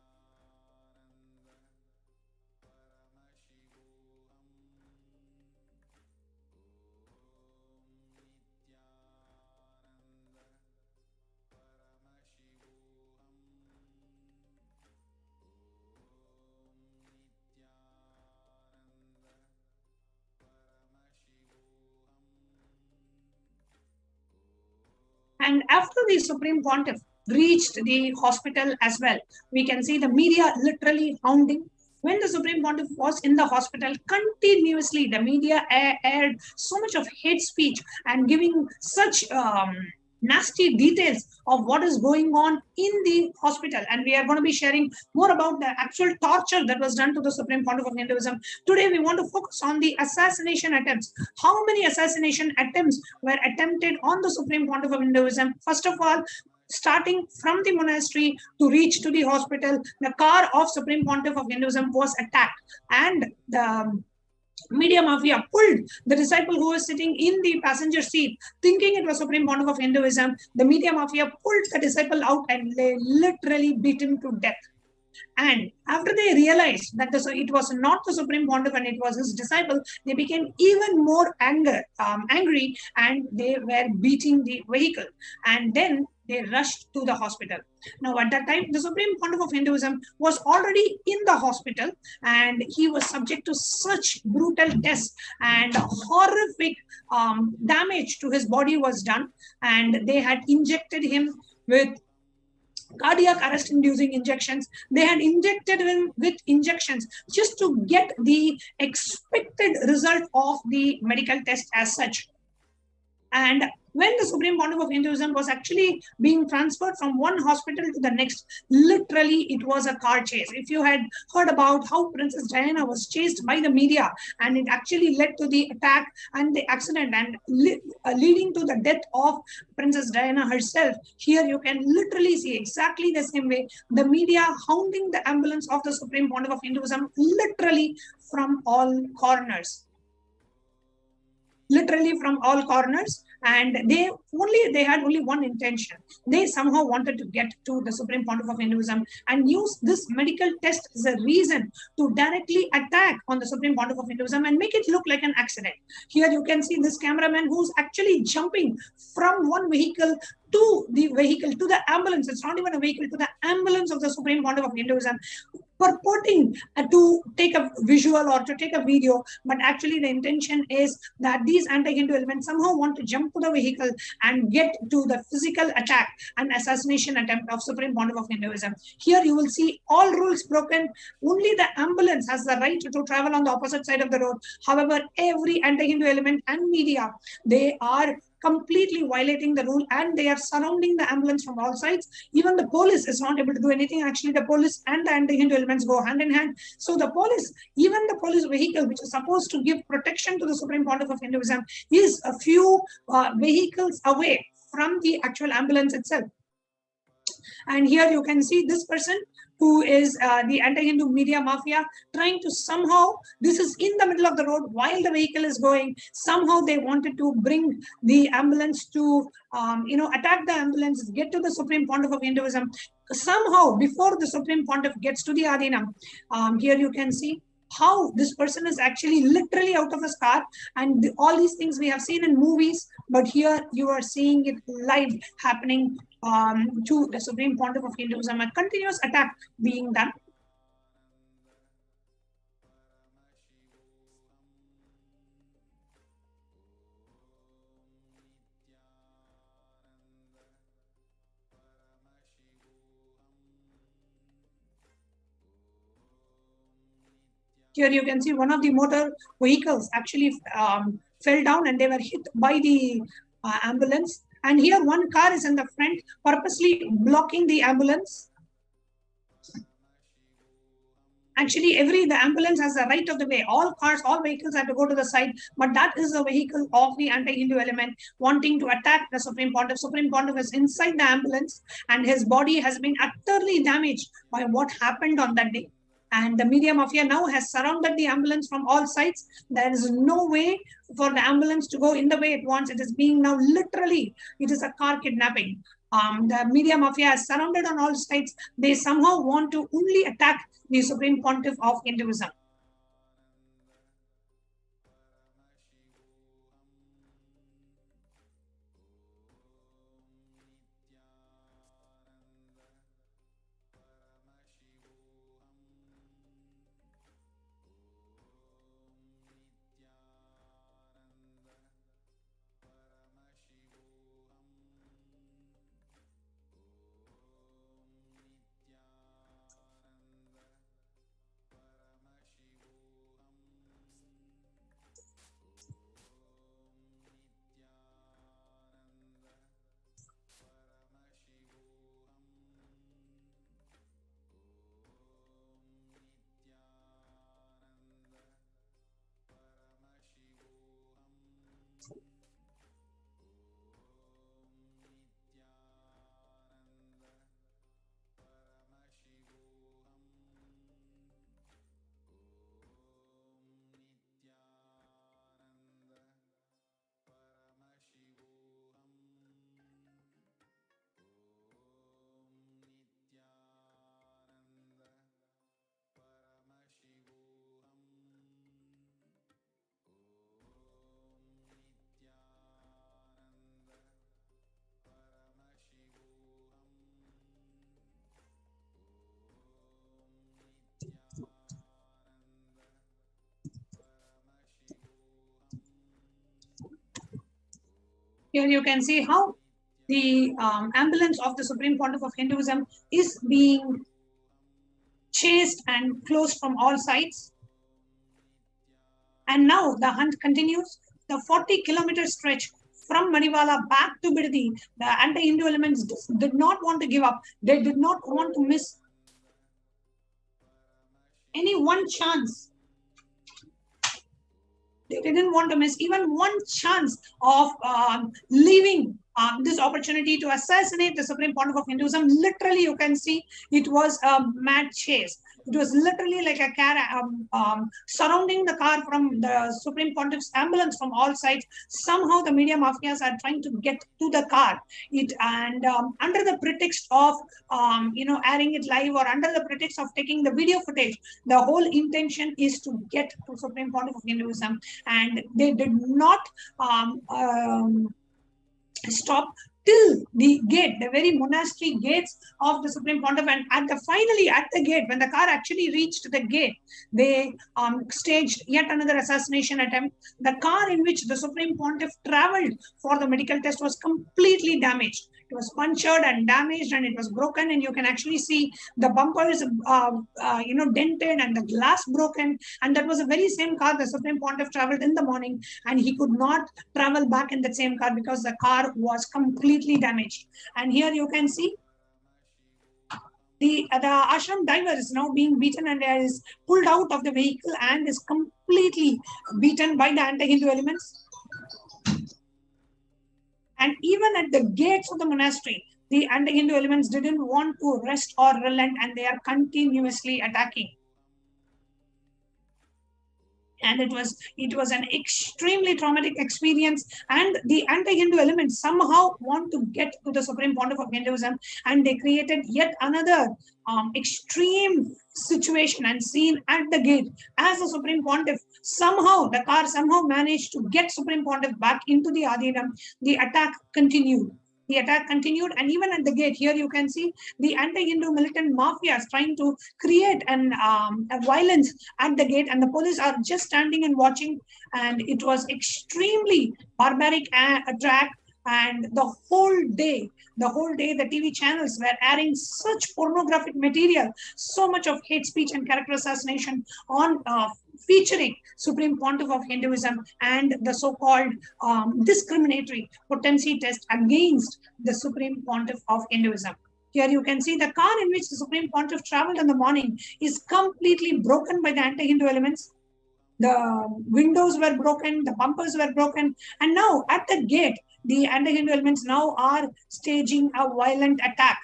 And after the Supreme Pontiff reached the hospital as well, we can see the media literally hounding. When the Supreme Pontiff was in the hospital, continuously the media aired so much of hate speech and giving such nasty details of what is going on in the hospital. And we are going to be sharing more about the actual torture that was done to the Supreme Pontiff of Hinduism. Today, we want to focus on the assassination attempts. How many assassination attempts were attempted on the Supreme Pontiff of Hinduism? First of all, starting from the monastery to reach to the hospital, the car of Supreme Pontiff of Hinduism was attacked, and the media mafia pulled the disciple who was sitting in the passenger seat, thinking it was Supreme Pontiff of Hinduism. The media mafia pulled the disciple out and they literally beat him to death. And after they realized that it was not the Supreme Pontiff and it was his disciple, they became even more angry, and they were beating the vehicle. And then they rushed to the hospital. Now, at that time, the Supreme Pontiff of Hinduism was already in the hospital, and he was subject to such brutal tests, and horrific damage to his body was done. And they had injected him with cardiac arrest inducing injections. They had injected him with injections just to get the expected result of the medical test as such. And when the Supreme Pontiff of Hinduism was actually being transferred from one hospital to the next, literally it was a car chase. If you had heard about how Princess Diana was chased by the media, and it actually led to the attack and the accident and leading to the death of Princess Diana herself, here you can literally see exactly the same way the media hounding the ambulance of the Supreme Pontiff of Hinduism literally from all corners. literally from all corners, and they had only one intention. They somehow wanted to get to the Supreme Pontiff of Hinduism and use this medical test as a reason to directly attack on the Supreme Pontiff of Hinduism and make it look like an accident. Here you can see this cameraman who's actually jumping from one vehicle to the ambulance. It's not even a vehicle, to the ambulance of the Supreme Pontiff of Hinduism, purporting to take a visual or to take a video, but actually the intention is that these anti-Hindu elements somehow want to jump to the vehicle and get to the physical attack and assassination attempt of Supreme Pontiff of Hinduism. Here you will see all rules broken. Only the ambulance has the right to travel on the opposite side of the road. However, every anti-Hindu element and media, they are completely violating the rule, and they are surrounding the ambulance from all sides. Even the police is not able to do anything. Actually, the police and the anti-Hindu elements go hand in hand. So the police, even the police vehicle, which is supposed to give protection to the Supreme Pontiff of Hinduism, is a few vehicles away from the actual ambulance itself. And here you can see this person who is the anti-Hindu media mafia trying to somehow, this is in the middle of the road while the vehicle is going, somehow they wanted to bring the ambulance to, attack the ambulance, get to the Supreme Pontiff of Hinduism, somehow before the Supreme Pontiff gets to the Adinam. Here you can see how this person is actually literally out of his car, and all these things we have seen in movies, but here you are seeing it live happening to the Supreme Pontiff of Hinduism, a continuous attack being done. Here you can see one of the motor vehicles actually fell down and they were hit by the ambulance. And here one car is in the front, purposely blocking the ambulance. Actually, the ambulance has the right of the way. All cars, all vehicles have to go to the side, but that is the vehicle of the anti-Hindu element wanting to attack the Supreme Pontiff. Supreme Pontiff is inside the ambulance and his body has been utterly damaged by what happened on that day. And the media mafia now has surrounded the ambulance from all sides. There is no way for the ambulance to go in the way it wants. It is being now literally, it is a car kidnapping. The media mafia is surrounded on all sides. They somehow want to only attack the Supreme Pontiff of Hinduism. Here you can see how the ambulance of the Supreme Pontiff of Hinduism is being chased and closed from all sides. And now the hunt continues. The 40-kilometer stretch from Manivala back to Bidadi, the anti-Hindu elements did not want to give up. They did not want to miss any one chance. They didn't want to miss even one chance of leaving this opportunity to assassinate the Supreme Pontiff of Hinduism. Literally, you can see it was a mad chase. It was literally like a car surrounding the car from the Supreme Pontiff's ambulance from all sides. Somehow the media mafias are trying to get to the car. Under the pretext of airing it live, or under the pretext of taking the video footage, the whole intention is to get to Supreme Pontiff of Hinduism, and they did not stop till the gate, the very monastery gates of the Supreme Pontiff. And finally at the gate, when the car actually reached the gate, they staged yet another assassination attempt. The car in which the Supreme Pontiff traveled for the medical test was completely damaged. It was punctured and damaged, and it was broken, and you can actually see the bumpers dented and the glass broken. And that was the very same car the Supreme Pontiff traveled in the morning, and he could not travel back in that same car because the car was completely damaged. And here you can see the ashram driver is now being beaten, and is pulled out of the vehicle and is completely beaten by the anti-Hindu elements. And even at the gates of the monastery, the anti-Hindu elements didn't want to rest or relent, and they are continuously attacking. And it was an extremely traumatic experience. And the anti-Hindu elements somehow want to get to the Supreme Pontiff of Hinduism, and they created yet another extreme situation and scene at the gate. As the Supreme Pontiff, the car somehow managed to get Supreme Pontiff back into the Adinam. The attack continued. And even at the gate, here you can see the anti-Hindu militant mafias trying to create a violence at the gate, and the police are just standing and watching. And it was extremely barbaric attack. And the whole day, the TV channels were airing such pornographic material, so much of hate speech and character assassination on featuring Supreme Pontiff of Hinduism and the so-called discriminatory potency test against the Supreme Pontiff of Hinduism. Here you can see the car in which the Supreme Pontiff traveled in the morning is completely broken by the anti-Hindu elements. The windows were broken, the bumpers were broken, and now at the gate, the anti-Hindu elements now are staging a violent attack.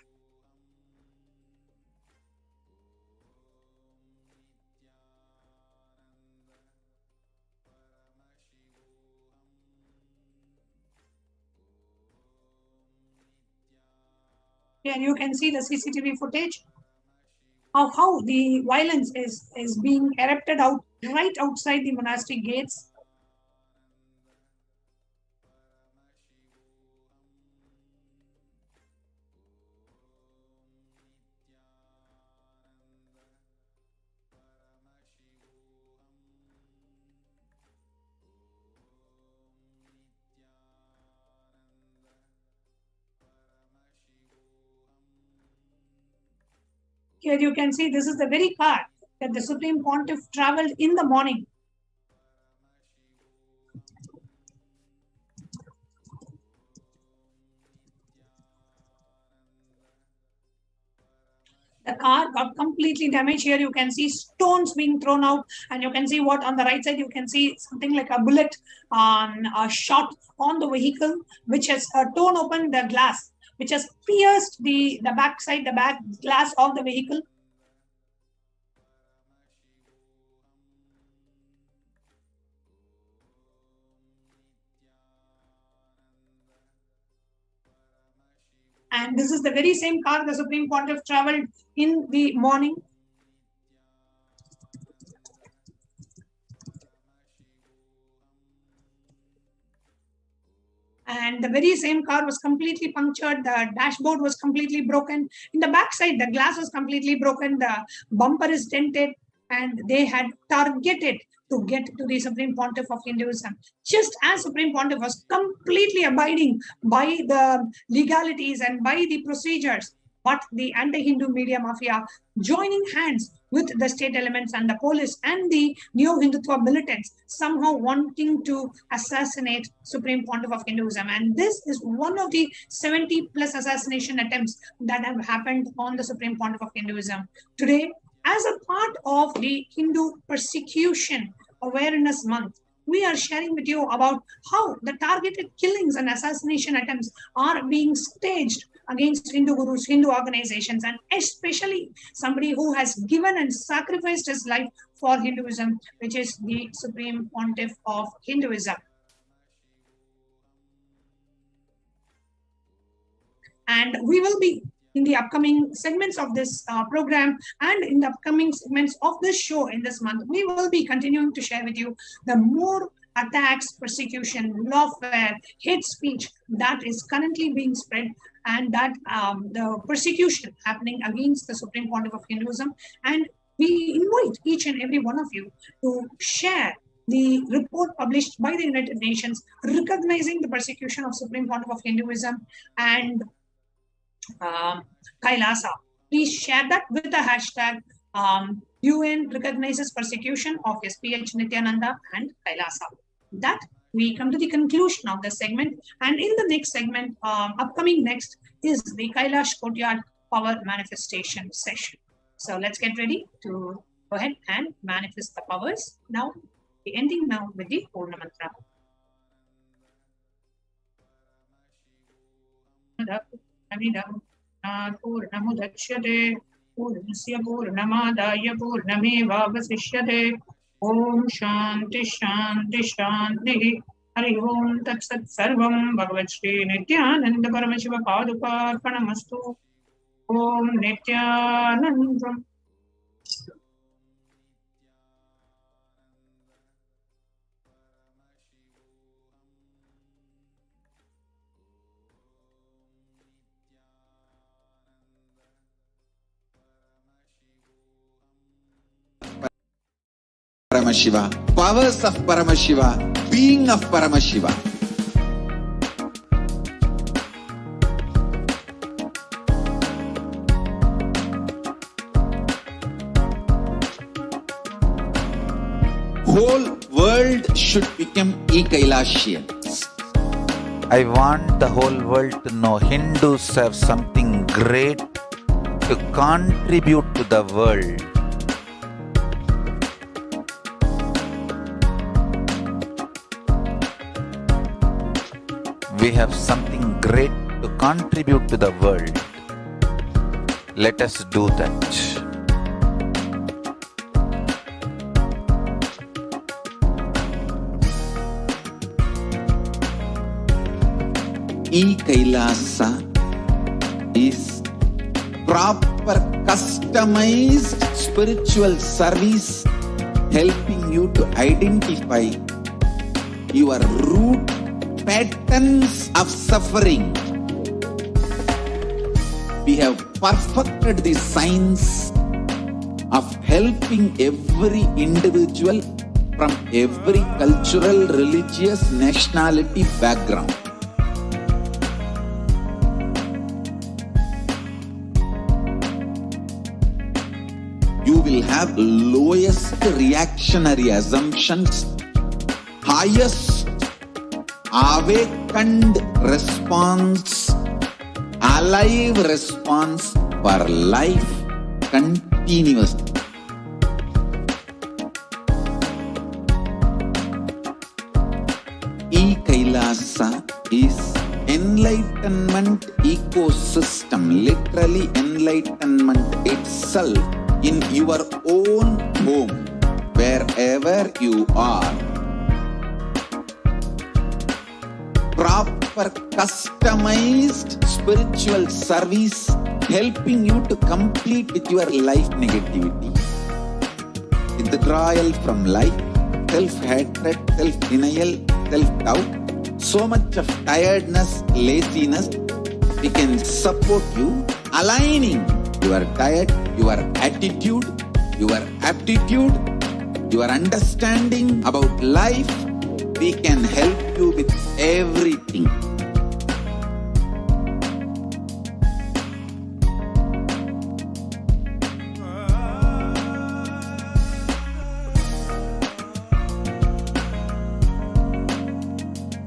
Here you can see the CCTV footage of how the violence is being erupted out right outside the monastery gates. Here you can see this is the very car that the Supreme Pontiff traveled in the morning. The car got completely damaged. Here you can see stones being thrown out, and you can see what on the right side, you can see something like a bullet shot on the vehicle, which has torn open the glass, which has pierced the back glass of the vehicle. And this is the very same car the Supreme Pontiff traveled in the morning. And the very same car was completely punctured. The dashboard was completely broken. In the backside, the glass was completely broken. The bumper is dented, and they had targeted to get to the Supreme Pontiff of Hinduism. Just as Supreme Pontiff was completely abiding by the legalities and by the procedures, but the anti-Hindu media mafia joining hands with the state elements and the police and the neo-Hindutva militants, somehow wanting to assassinate Supreme Pontiff of Hinduism. And this is one of the 70 plus assassination attempts that have happened on the Supreme Pontiff of Hinduism. Today, as a part of the Hindu Persecution Awareness Month, we are sharing with you about how the targeted killings and assassination attempts are being staged against Hindu gurus, Hindu organizations, and especially somebody who has given and sacrificed his life for Hinduism, which is the Supreme Pontiff of Hinduism. And we will be in the upcoming segments of this program and in the upcoming segments of this show in this month, we will be continuing to share with you the more attacks, persecution, lawfare, hate speech that is currently being spread, and that the persecution happening against the Supreme Pontiff of Hinduism. And we invite each and every one of you to share the report published by the United Nations recognizing the persecution of Supreme Pontiff of Hinduism and Kailasa. Please share that with the hashtag UN recognizes persecution of HDH Nithyananda and Kailasa. That we come to the conclusion of this segment, and in the next segment, upcoming next is the Kailash Courtyard Power Manifestation session. So let's get ready to go ahead and manifest the powers. Now, the ending now with the Purna Mantra. Purnamudachyate Purnasya Purnamadaya Purnamevavasishyate Om Shanti Shanti Shanti Hari Om Tat Sat Sarvam Bhagavad Shri Nithyananda Paramashivam Paduka Arpanamastu Om Nithyanandam. Paramashiva, powers of Paramashiva, being of Paramashiva. Whole world should become Kailashians. I want the whole world to know Hindus have something great to contribute to the world. We have something great to contribute to the world. Let us do that. Kailasa is proper customized spiritual service helping you to identify your root patterns of suffering. We have perfected the science of helping every individual from every cultural, religious, nationality background. You will have lowest reactionary assumptions, highest awakened response, alive response for life continuously. Kailasa is enlightenment ecosystem, literally enlightenment itself in your own home, wherever you are. Proper customized spiritual service helping you to complete with your life negativity. Withdrawal from life, self-hatred, self-denial, self-doubt, so much of tiredness, laziness. We can support you aligning your diet, your attitude, your aptitude, your understanding about life. We can help you with everything.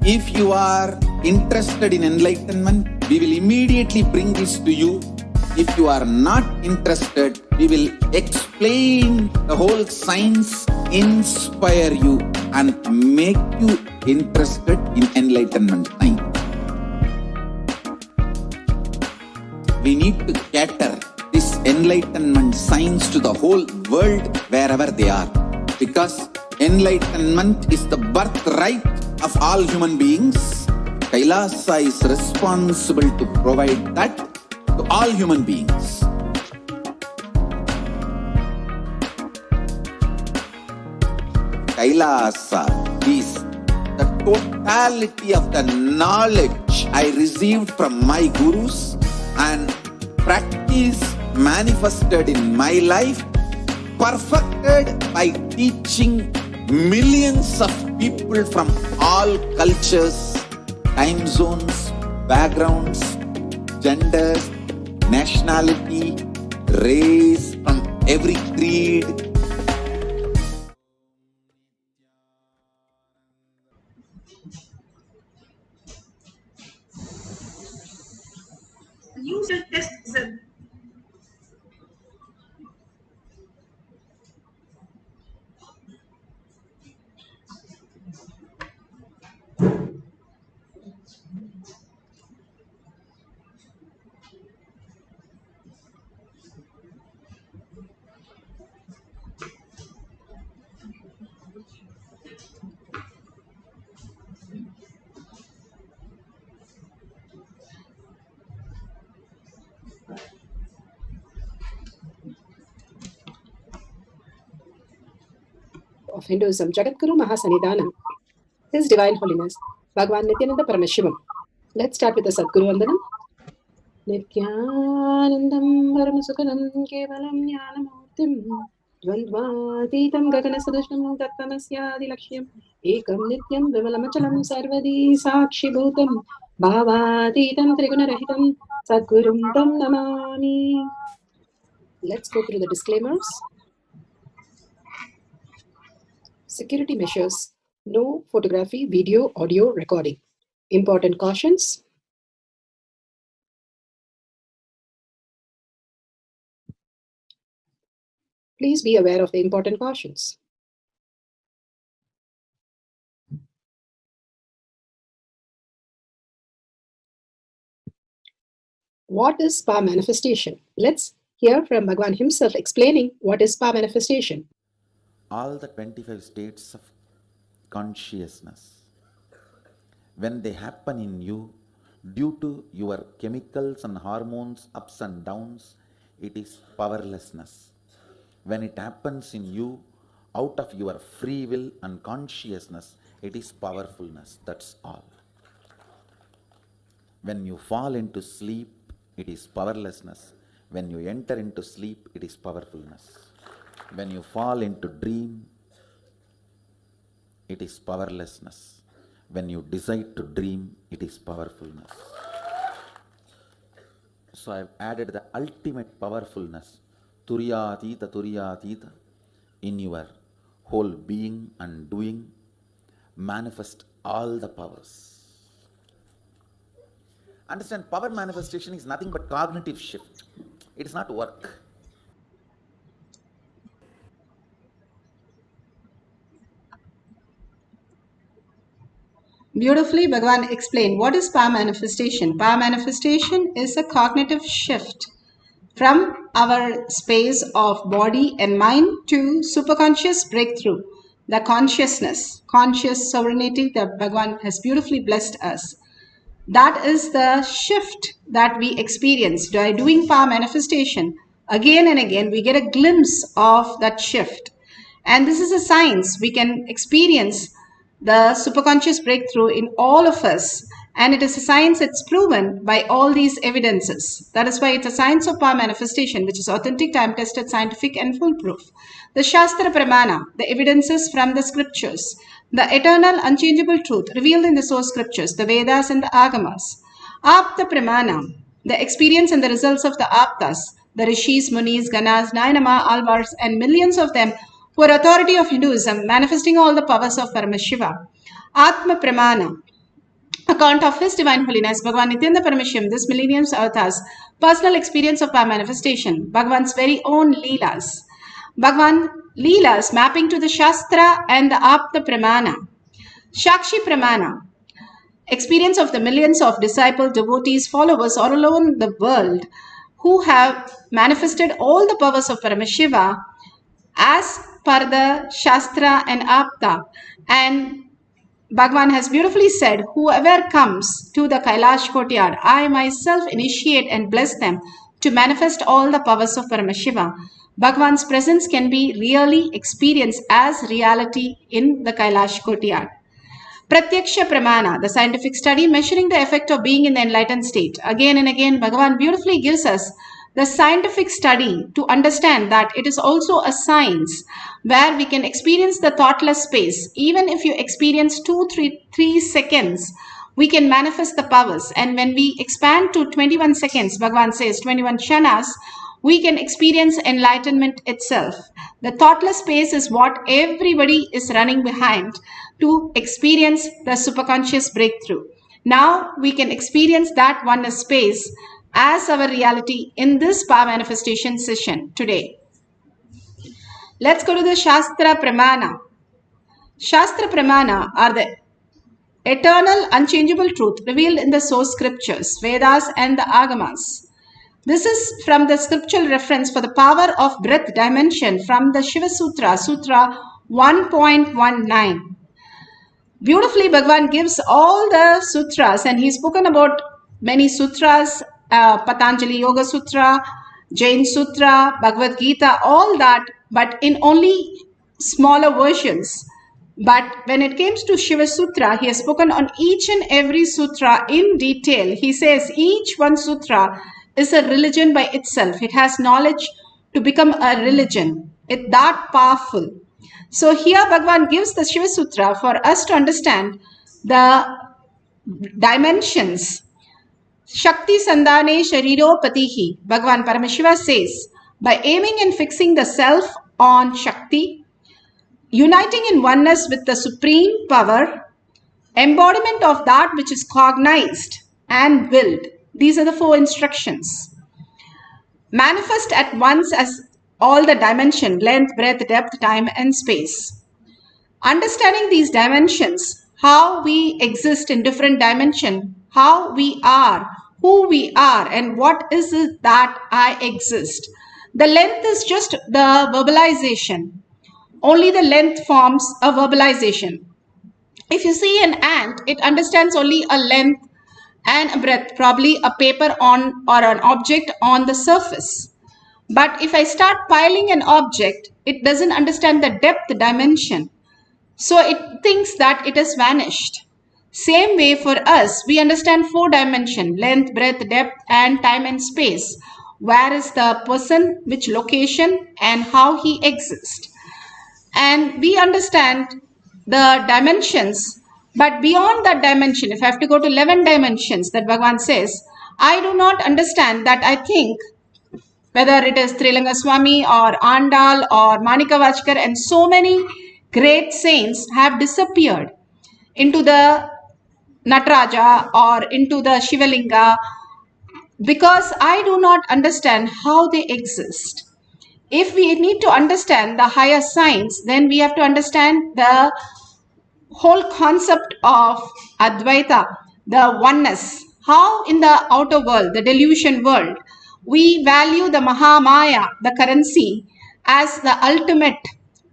If you are interested in enlightenment, we will immediately bring this to you. If you are not interested, we will explain the whole science, inspire you and make you interested in enlightenment time. we need to cater this enlightenment science to the whole world wherever they are. Because enlightenment is the birthright of all human beings. Kailasa is responsible to provide that to all human beings. Kailasa is the totality of the knowledge I received from my gurus and practice manifested in my life, perfected by teaching millions of people from all cultures, time zones, backgrounds, genders, nationality, race, from every creed. User test the of Hinduism, Jagadguru Mahasanidhanam, His Divine Holiness, Bhagavan Nithyananda Paramashivam. Let's start with the Sadguru Vandanam. Nithyanandam Paramasukhanam Kevalam Jnanamurtim Dvandvatitam Gaganasadushnam Tattvamasya Laksham Ekam Nityam Vimalamachalam Sarvadi Sakshi Bhutam Bhavatitam Trigunarahitam Sadgurum Tam Namami. Let's go through the disclaimers. Security measures. No photography, video, audio recording. Important cautions. Please be aware of the important cautions. What is spa manifestation? Let's hear from Bhagavan himself explaining what is spa manifestation. All the 25 states of consciousness, when they happen in you, due to your chemicals and hormones ups and downs, it is powerlessness. When it happens in you, out of your free will and consciousness, it is powerfulness. That's all. When you fall into sleep, it is powerlessness. When you enter into sleep, it is powerfulness. When you fall into dream, it is powerlessness. When you decide to dream, it is powerfulness. So I have added the ultimate powerfulness, Turyatita, in your whole being and doing, manifest all the powers. Understand, power manifestation is nothing but cognitive shift. It is not work. Beautifully, Bhagavan explained what is power manifestation. Power manifestation is a cognitive shift from our space of body and mind to superconscious breakthrough, the consciousness, conscious sovereignty that Bhagavan has beautifully blessed us. That is the shift that we experience by doing power manifestation. Again and again, we get a glimpse of that shift. And this is a science. We can experience the superconscious breakthrough in all of us. And it is a science that's proven by all these evidences. That is why it's a science of power manifestation, which is authentic, time-tested, scientific, and foolproof. The Shastra Pramana, the evidences from the scriptures, the eternal, unchangeable truth revealed in the source scriptures, the Vedas and the Agamas. Apta Pramana, the experience and the results of the Aptas, the Rishis, Munis, Ganas, Nayanama, Alvars, and millions of them who are authority of Hinduism, manifesting all the powers of Paramashiva. Atma Pramana, account of His Divine Holiness, Bhagavan Nithyananda Paramashivam, this millennium's avatars, personal experience of power manifestation, Bhagavan's very own Leelas. Bhagavan Leelas mapping to the Shastra and the Apta Pramana. Shakshi Pramana, experience of the millions of disciples, devotees, followers all alone the world, who have manifested all the powers of Paramashiva as per the Shastra and Apta. And Bhagavan has beautifully said, whoever comes to the Kailash courtyard, I myself initiate and bless them to manifest all the powers of Paramashiva. Bhagavan's presence can be really experienced as reality in the Kailash courtyard. Pratyaksha Pramana, the scientific study measuring the effect of being in the enlightened state. Again and again, Bhagavan beautifully gives us the scientific study to understand that it is also a science where we can experience the thoughtless space. Even if you experience 3 seconds, we can manifest the powers. And when we expand to 21 seconds, Bhagavan says 21 kshanas, we can experience enlightenment itself. The thoughtless space is what everybody is running behind to experience the superconscious breakthrough. Now we can experience that oneness space as our reality in this power manifestation session today. Let's go to the Shastra Pramana. Shastra Pramana are the eternal, unchangeable truth revealed in the source scriptures, Vedas and the Agamas. This is from the scriptural reference for the power of breath dimension from the Shiva Sutra, Sutra 1.19. Beautifully, Bhagavan gives all the sutras, and he's spoken about many sutras, Patanjali Yoga Sutra, Jain Sutra, Bhagavad Gita, all that, but in only smaller versions. But when it comes to Shiva Sutra, he has spoken on each and every sutra in detail. He says each one sutra is a religion by itself. It has knowledge to become a religion. It's that powerful. So here Bhagavan gives the Shiva Sutra for us to understand the dimensions. Shakti Sandhane Shariro Patihi. Bhagavan Paramashiva says, by aiming and fixing the self on Shakti, uniting in oneness with the supreme power, embodiment of that which is cognized and willed. These are the 4 instructions. Manifest at once as all the dimension, length, breadth, depth, time and space. Understanding these dimensions, how we exist in different dimension, how we are, who we are, and what is it that I exist. The length is just the verbalization. Only the length forms a verbalization. If you see an ant, it understands only a length and a breadth, probably a paper on or an object on the surface. But if I start piling an object, it doesn't understand the depth dimension. So it thinks that it has vanished. Same way for us, we understand 4 dimension, length, breadth, depth and time and space. Where is the person, which location and how he exists. And we understand the dimensions, but beyond that dimension, if I have to go to 11 dimensions that Bhagavan says, I do not understand that. I think whether it is Trilanga Swami or Andal or Manika Vachkar and so many great saints have disappeared into the Nataraja or into the Shivalinga because I do not understand how they exist. If we need to understand the higher science, then we have to understand the whole concept of Advaita, the oneness. How in the outer world, the delusion world, we value the Mahamaya, the currency, as the ultimate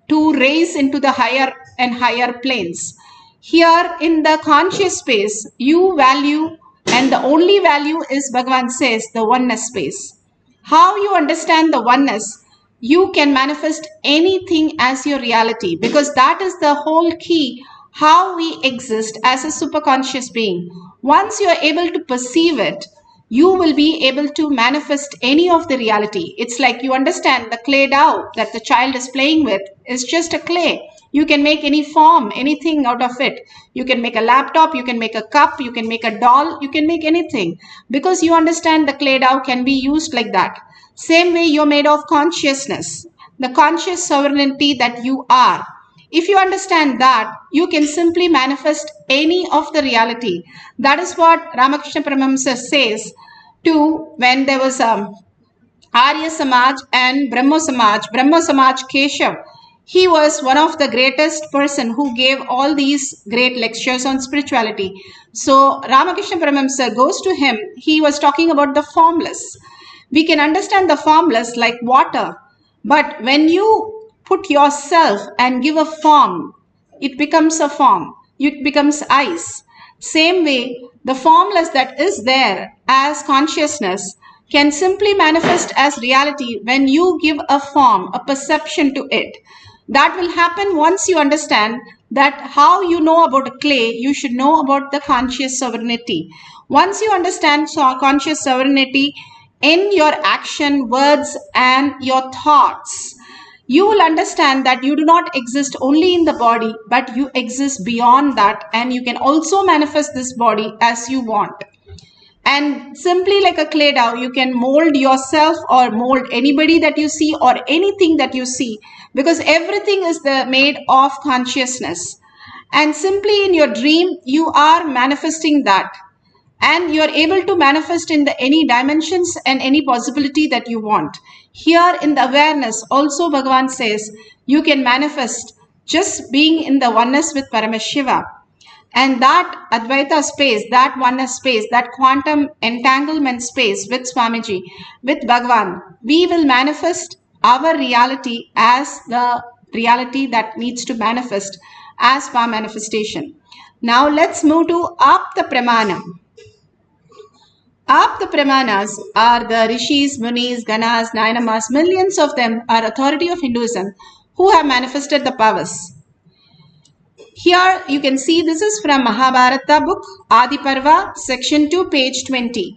to raise into the higher and higher planes. Here in the conscious space, you value, and the only value is, Bhagavan says, the oneness space. How you understand the oneness, you can manifest anything as your reality, because that is the whole key, how we exist as a superconscious being. Once you are able to perceive it, you will be able to manifest any of the reality. It's like you understand the clay doll that the child is playing with is just a clay. You can make any form, anything out of it. You can make a laptop, you can make a cup, you can make a doll, you can make anything. Because you understand the clay doll can be used like that. Same way you're made of consciousness, the conscious sovereignty that you are. If you understand that, you can simply manifest any of the reality. That is what Ramakrishna Paramahamsa says to when there was Arya Samaj and Brahmo Samaj. Brahmo Samaj Keshav, he was one of the greatest person who gave all these great lectures on spirituality. So Ramakrishna Paramahamsa goes to him. He was talking about the formless. We can understand the formless like water, but when you put yourself and give a form, it becomes a form. It becomes ice. Same way, the formless that is there as consciousness can simply manifest as reality when you give a form, a perception to it. That will happen once you understand that how you know about a clay, you should know about the conscious sovereignty. Once you understand conscious sovereignty in your action, words, and your thoughts, you will understand that you do not exist only in the body, but you exist beyond that, and you can also manifest this body as you want. And simply like a clay dough, you can mold yourself or mold anybody that you see or anything that you see, because everything is made of consciousness. And simply in your dream, you are manifesting that. And you are able to manifest in any dimensions and any possibility that you want. Here in the awareness, also Bhagavan says, you can manifest just being in the oneness with Paramashiva. And that Advaita space, that oneness space, that quantum entanglement space with Swamiji, with Bhagavan, we will manifest our reality as the reality that needs to manifest as power manifestation. Now let's move to Apta Pramana. Apta Pramanas are the rishis, munis, ganas, nayanamas, millions of them are authority of Hinduism who have manifested the powers. Here you can see this is from Mahabharata book, Adi Parva, section 2, page 20.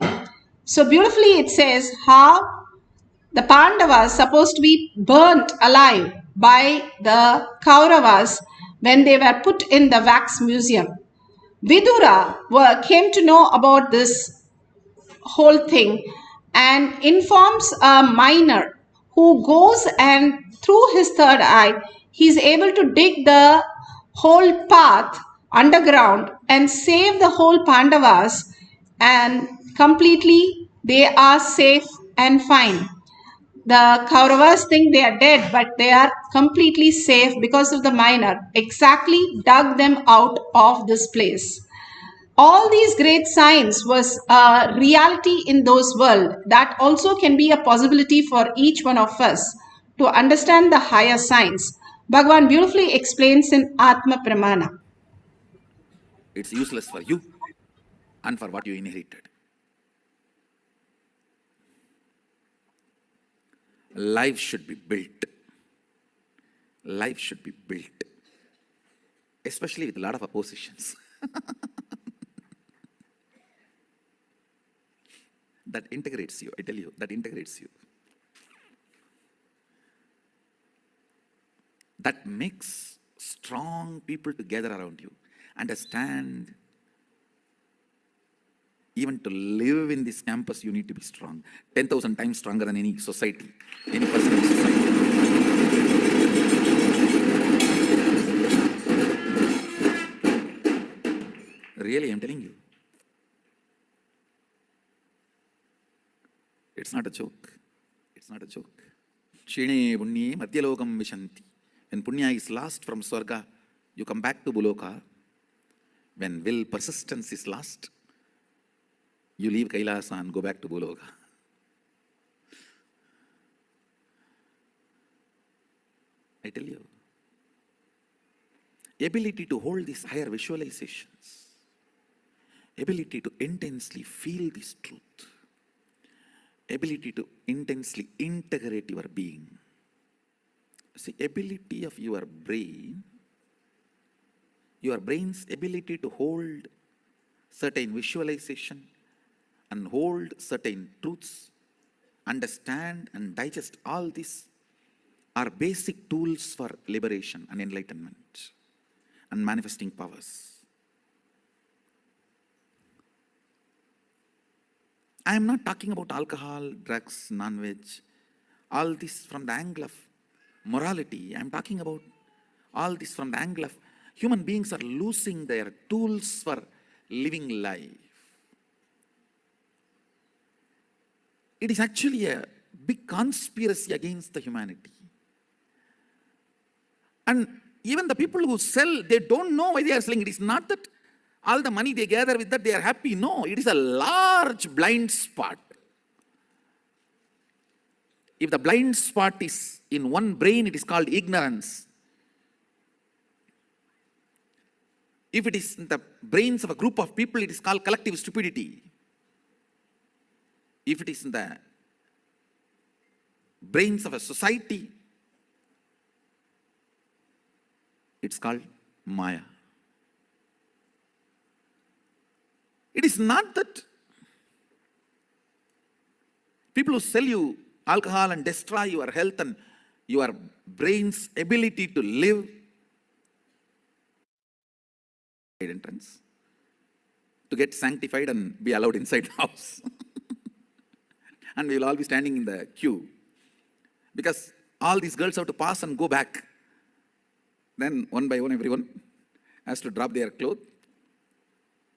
So beautifully it says how the Pandavas supposed to be burnt alive by the Kauravas when they were put in the wax museum. Vidura came to know about this whole thing and informs a miner who goes and through his third eye, he is able to dig the whole path underground and save the whole Pandavas, and completely they are safe and fine. The Kauravas think they are dead, but they are completely safe because of the miner exactly dug them out of this place. All these great signs was a reality in those world that also can be a possibility for each one of us to understand the higher signs. Bhagavan beautifully explains in Atma Pramana. It's useless for you and for what you inherited. Life should be built. Life should be built. Especially with a lot of oppositions. That integrates you, I tell you, that integrates you. That makes strong people together around you. Understand, even to live in this campus, you need to be strong. 10,000 times stronger than any society, any person in society. Really, I'm telling you. It's not a joke. It's not a joke. Shine Punye Madhyalokam Vishanti. When Punya is lost from Swarga, you come back to Buloka. When will persistence is lost, you leave Kailasa and go back to Buloka. I tell you. Ability to hold these higher visualizations. Ability to intensely feel this truth. Ability to intensely integrate your being. See, ability of your brain's ability to hold certain visualization and hold certain truths, understand and digest all this are basic tools for liberation and enlightenment and manifesting powers. I am not talking about alcohol, drugs, non-veg, all this from the angle of morality. I am talking about all this from the angle of human beings are losing their tools for living life. It is actually a big conspiracy against the humanity. And even the people who sell, they don't know why they are selling. It is not that all the money they gather with that they are happy. No, it is a large blind spot. If the blind spot is in one brain, it is called ignorance. If it is in the brains of a group of people, it is called collective stupidity. If it is in the brains of a society, it's called Maya. It is not that people who sell you alcohol and destroy your health and your brain's ability to live entrance to get sanctified and be allowed inside the house. And we will all be standing in the queue because all these girls have to pass and go back. Then one by one everyone has to drop their clothes.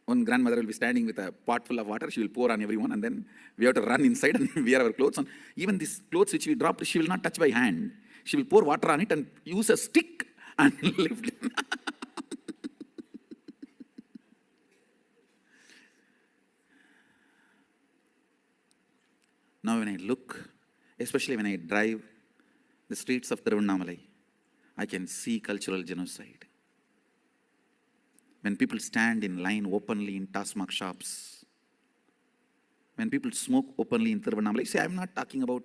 One grandmother will be standing with a pot full of water. She will pour on everyone, and then we have to run inside and wear our clothes. And even these clothes which we dropped, she will not touch by hand. She will pour water on it and use a stick and lift it. Now when I look, especially when I drive the streets of Tiruvannamalai, I can see cultural genocide. When people stand in line openly in Tasmak shops, when people smoke openly in Tiruvannamalai, see, I'm not talking about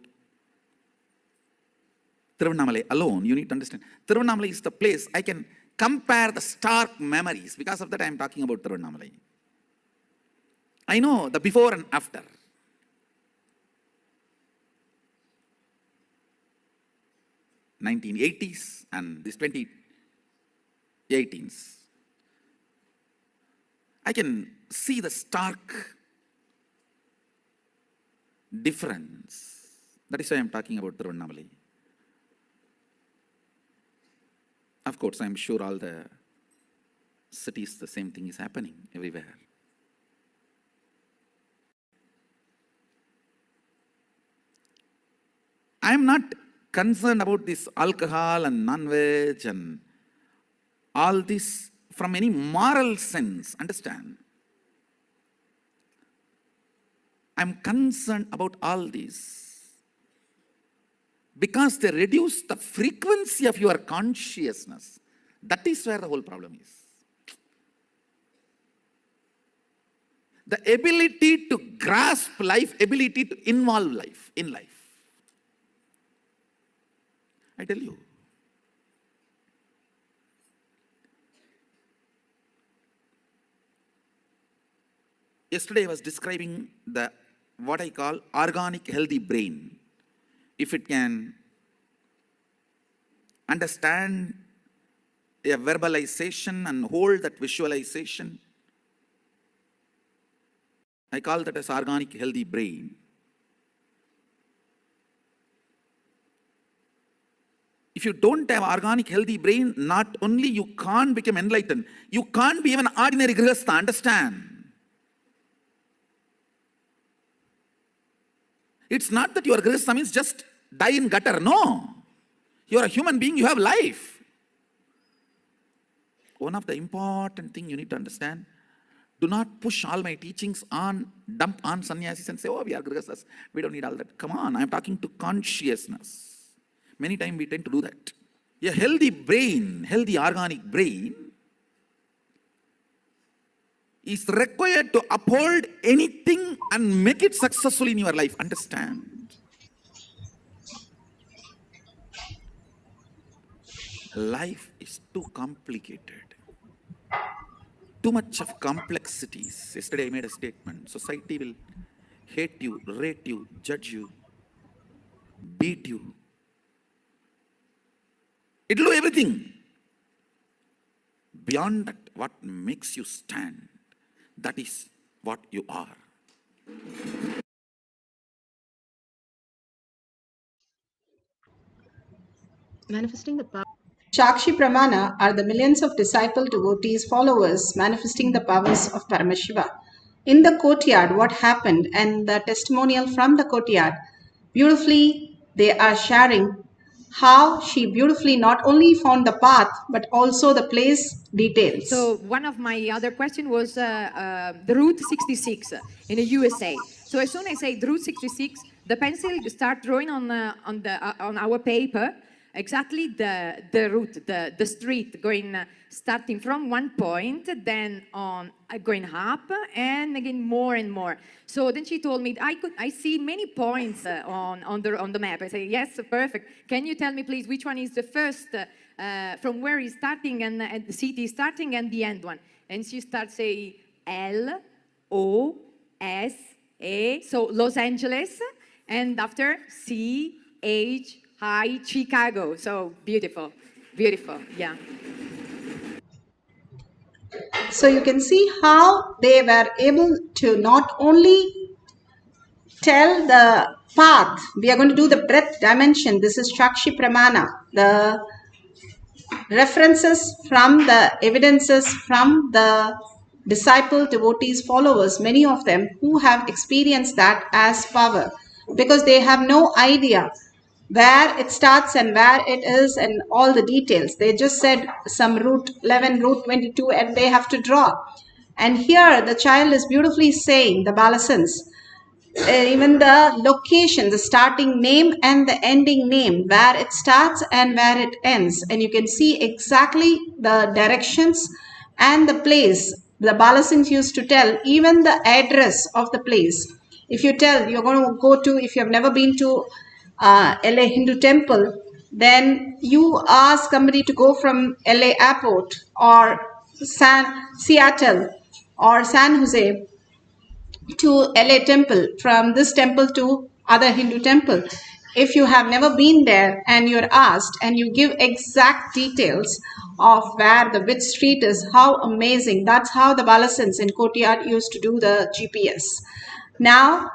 Tiruvannamalai alone. You need to understand. Tiruvannamalai is the place I can compare the stark memories. Because of that, I'm talking about Tiruvannamalai. I know the before and after. 1980s and this 2018s. I can see the stark difference. That is why I'm talking about Tiruvannamalai. Of course, I'm sure all the cities, the same thing is happening everywhere. I'm not concerned about this alcohol and non-veg and all this from any moral sense, understand? I'm concerned about all this because they reduce the frequency of your consciousness. That is where the whole problem is. The ability to grasp life, ability to involve life in life. I tell you. Yesterday I was describing what I call organic healthy brain. If it can understand a verbalization and hold that visualization, I call that as organic healthy brain. If you don't have organic healthy brain, not only you can't become enlightened, you can't be even an ordinary grihastha, understand? It's not that your grihastha means just die in gutter, no. You are a human being, you have life. One of the important things you need to understand, do not push all my teachings on, dump on sannyasis and say, oh, we are grihasthas, we don't need all that. Come on, I'm talking to consciousness. Many times we tend to do that. A healthy brain, healthy organic brain is required to uphold anything and make it successful in your life. Understand? Life is too complicated. Too much of complexities. Yesterday I made a statement. Society will hate you, rate you, judge you, beat you. It will do everything. Beyond that, what makes you stand, that is what you are. Manifesting the power. Shakshi Pramana are the millions of disciple devotees, followers, manifesting the powers of Paramashiva. In the courtyard, what happened and the testimonial from the courtyard, beautifully they are sharing how she beautifully not only found the path, but also the place details. So one of my other question was the Route 66 in the USA. So as soon as I say Route 66, the pencil start drawing on our paper exactly the route, the street going starting from one point, then on going up, and again more and more. So then she told me I see many points on the map. I say yes, perfect. Can you tell me please which one is the first from where is starting and the city is starting and the end one? And she starts saying LOSA, so Los Angeles, and after CHI, Chicago. So beautiful, beautiful, yeah. So you can see how they were able to not only tell the path, we are going to do the breadth dimension. This is Chakshi Pramana, the references from the evidences from the disciple, devotees, followers, many of them who have experienced that as power, because they have no idea where it starts and where it is and all the details. They just said some route 11, route 22, and they have to draw. And here the child is beautifully saying, the Balasans, even the location, the starting name and the ending name, where it starts and where it ends. And you can see exactly the directions and the place. The Balasins used to tell even the address of the place. If you tell you're going to go to, if you have never been to LA Hindu temple, then you ask somebody to go from LA airport or Seattle or San Jose to LA temple, from this temple to other Hindu temple. If you have never been there and you're asked and you give exact details of where the which street is, how amazing. That's how the Balasans in Kotiyad used to do the GPS. Now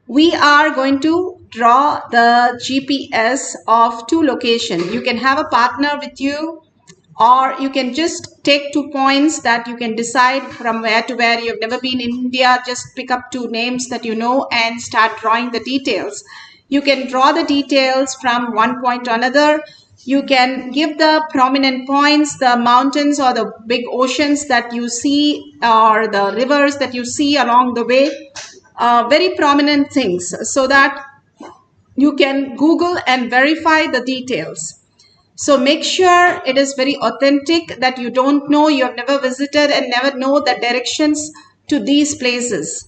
we are going to draw the GPS of two locations. You can have a partner with you, or you can just take 2 points that you can decide from where to where. You've never been in India, just pick up 2 names that you know and start drawing the details. You can draw the details from one point to another. You can give the prominent points, the mountains or the big oceans that you see, or the rivers that you see along the way, very prominent things, so that you can Google and verify the details. So make sure it is very authentic, that you don't know, you have never visited and never know the directions to these places.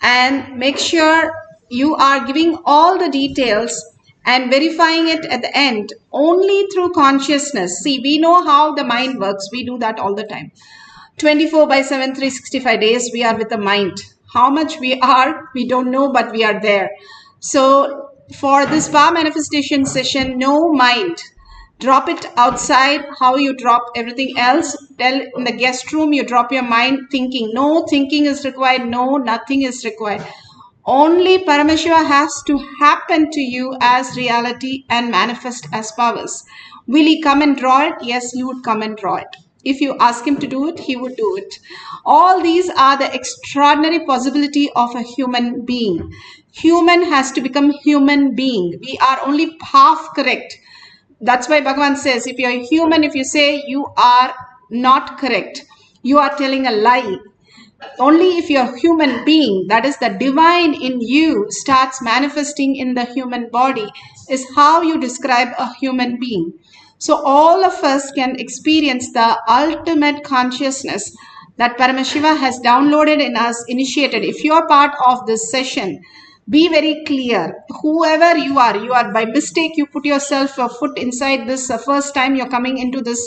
And make sure you are giving all the details and verifying it at the end only through consciousness. See, we know how the mind works. We do that all the time. 24/7, 365 days, we are with the mind. How much we are, we don't know, but we are there. So for this power manifestation session, no mind. Drop it outside, how you drop everything else. Tell in the guest room, you drop your mind thinking. No thinking is required. No, nothing is required. Only Paramashiva has to happen to you as reality and manifest as powers. Will he come and draw it? Yes, he would come and draw it. If you ask him to do it, he would do it. All these are the extraordinary possibility of a human being. Human has to become human being. We are only half correct. That's why Bhagavan says, if you're a human, if you say you are not correct, you are telling a lie. Only if you're a human being, that is the divine in you, starts manifesting in the human body, is how you describe a human being. So all of us can experience the ultimate consciousness that Paramashiva has downloaded in us, initiated. If you are part of this session, be very clear. Whoever you are by mistake, you put yourself a foot inside this first time you're coming into this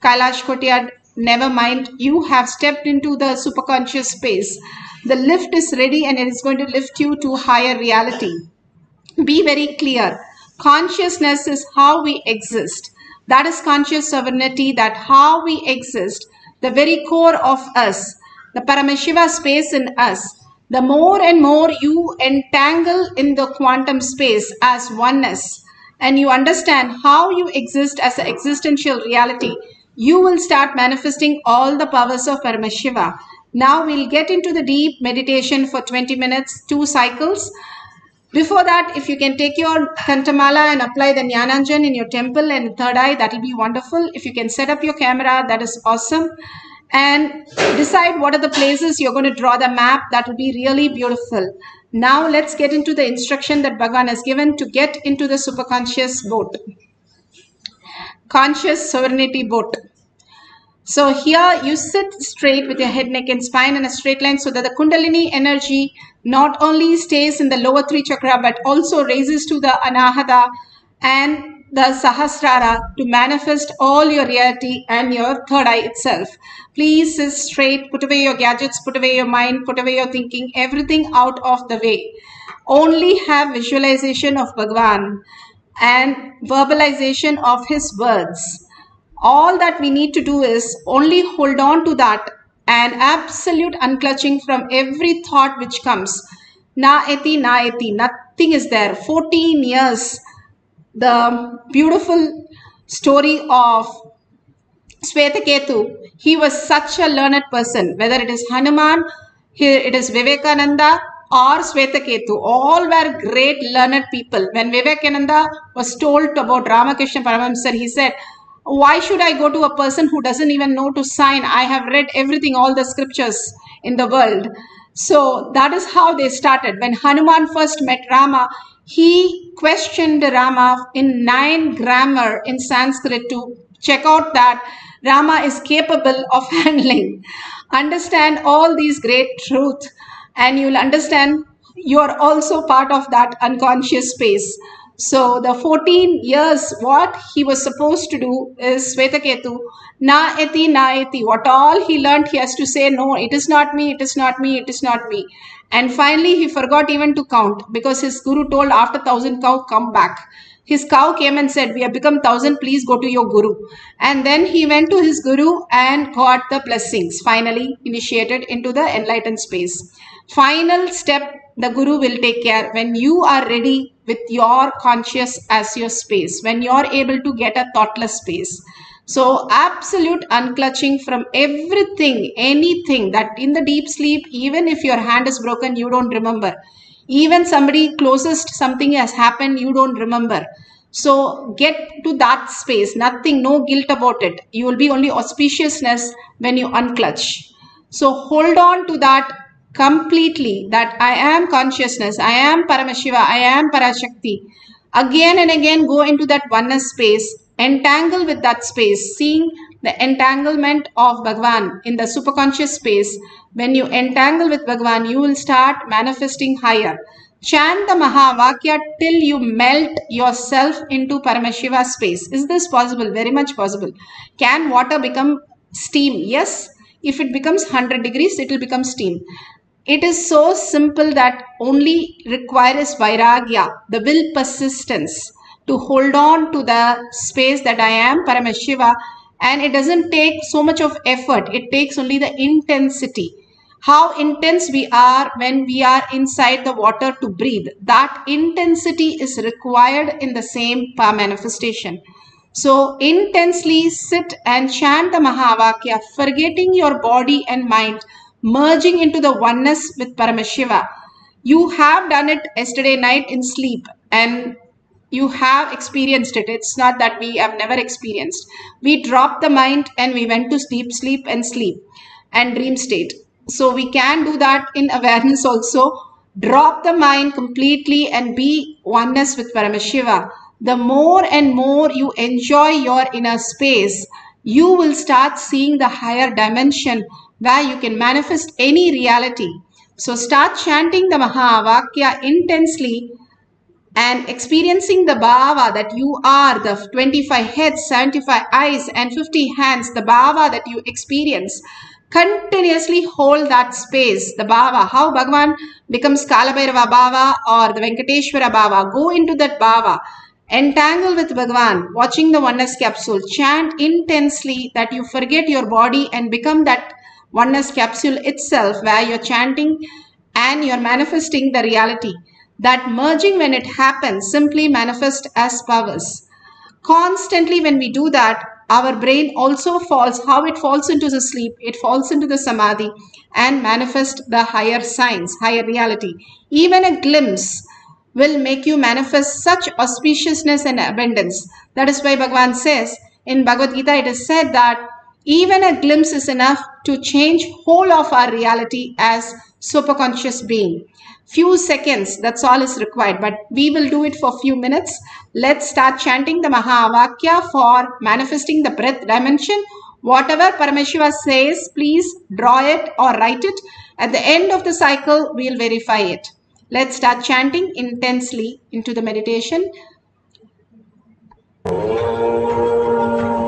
Kailash Kotiyad, never mind, you have stepped into the superconscious space. The lift is ready and it is going to lift you to higher reality. Be very clear. Consciousness is how we exist. That is conscious sovereignty, that how we exist, the very core of us, the Paramashiva space in us. The more and more you entangle in the quantum space as oneness, and you understand how you exist as an existential reality, you will start manifesting all the powers of Paramashiva. Now we'll get into the deep meditation for 20 minutes, 2 cycles. Before that, if you can take your Kantamala and apply the Jnananjan in your temple and third eye, that will be wonderful. If you can set up your camera, that is awesome. and decide what are the places you're going to draw the map. That will be really beautiful. Now let's get into the instruction that Bhagavan has given to get into the superconscious boat, conscious sovereignty boat. So here you sit straight with your head, neck and spine in a straight line so that the Kundalini energy not only stays in the lower three chakra but also raises to the Anahata and the Sahasrara to manifest all your reality and your third eye itself. Please sit straight, put away your gadgets, put away your mind, put away your thinking, everything out of the way. Only have visualization of Bhagavan and verbalization of his words. All that we need to do is only hold on to that and absolute unclutching from every thought which comes. Na-eti, nothing is there. 14 years, the beautiful story of Swetaketu, he was such a learned person, whether it is Hanuman, here it is Vivekananda or Swetaketu, all were great learned people. When Vivekananda was told about Ramakrishna Paramahamsa, he said, why should I go to a person who doesn't even know to sign? I have read everything, all the scriptures in the world. So that is how they started. When Hanuman first met Rama, he questioned Rama in 9 grammar in Sanskrit to check out that Rama is capable of handling. Understand all these great truths and you'll understand you're also part of that unconscious space. So the 14 years, what he was supposed to do is Swetaketu, na eti, what all he learned, he has to say, no, it is not me, it is not me, it is not me. And finally, he forgot even to count because his guru told after 1,000 cow, come back. His cow came and said, we have become 1,000, please go to your guru. And then he went to his guru and got the blessings, finally initiated into the enlightened space. Final step, the guru will take care when you are ready with your conscious as your space, when you're able to get a thoughtless space. So absolute unclutching from everything, anything that in the deep sleep, even if your hand is broken, you don't remember. Even somebody closest, something has happened, you don't remember. So get to that space, nothing, no guilt about it. You will be only auspiciousness when you unclutch. So hold on to that completely, that I am consciousness, I am Paramashiva, I am Parashakti. Again and again go into that oneness space, entangle with that space, seeing the entanglement of Bhagavan in the superconscious space. When you entangle with Bhagavan, you will start manifesting higher. Chant the Mahavakya till you melt yourself into Paramashiva space. Is this possible? Very much possible. Can water become steam? Yes. If it becomes 100 degrees, it will become steam. It is so simple that only requires vairagya, the will persistence to hold on to the space that I am Paramashiva, and it doesn't take so much of effort. It takes only the intensity. How intense we are when we are inside the water to breathe. That intensity is required in the same manifestation. So intensely sit and chant the Mahavakya, forgetting your body and mind, merging into the oneness with Paramashiva. You have done it yesterday night in sleep and you have experienced it. It's not that we have never experienced. We dropped the mind and we went to sleep and dream state. So we can do that in awareness also. Drop the mind completely and be oneness with Paramashiva. The more and more you enjoy your inner space, you will start seeing the higher dimension where you can manifest any reality. So start chanting the Mahavakya intensely and experiencing the bhava that you are the 25 heads, 75 eyes and 50 hands, the bhava that you experience. Continuously hold that space, the bhava, how Bhagavan becomes Kalabhairava bhava or the Venkateshwara bhava. Go into that bhava. Entangle with Bhagavan, watching the oneness capsule. Chant intensely that you forget your body and become that oneness capsule itself where you're chanting and you're manifesting the reality. That merging, when it happens, simply manifest as powers. Constantly when we do that, our brain also falls. How it falls into the sleep, it falls into the samadhi and manifest the higher signs, higher reality. Even a glimpse will make you manifest such auspiciousness and abundance. That is why Bhagavan says in Bhagavad Gita, it is said that even a glimpse is enough to change whole of our reality as superconscious being. Few seconds, that's all is required, but we will do it for few minutes. Let's start chanting the Mahavakya for manifesting the breath dimension. Whatever Paramashiva says, please draw it or write it. At the end of the cycle, we'll verify it. Let's start chanting intensely into the meditation.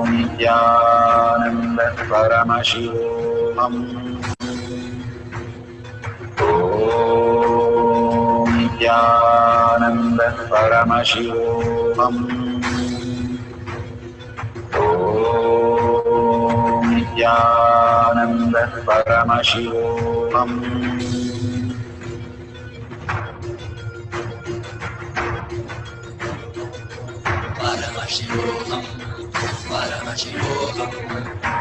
Nithyananda Paramashivoham. Om Nithyananda Paramashivoham. Om Nithyananda Paramashivoham.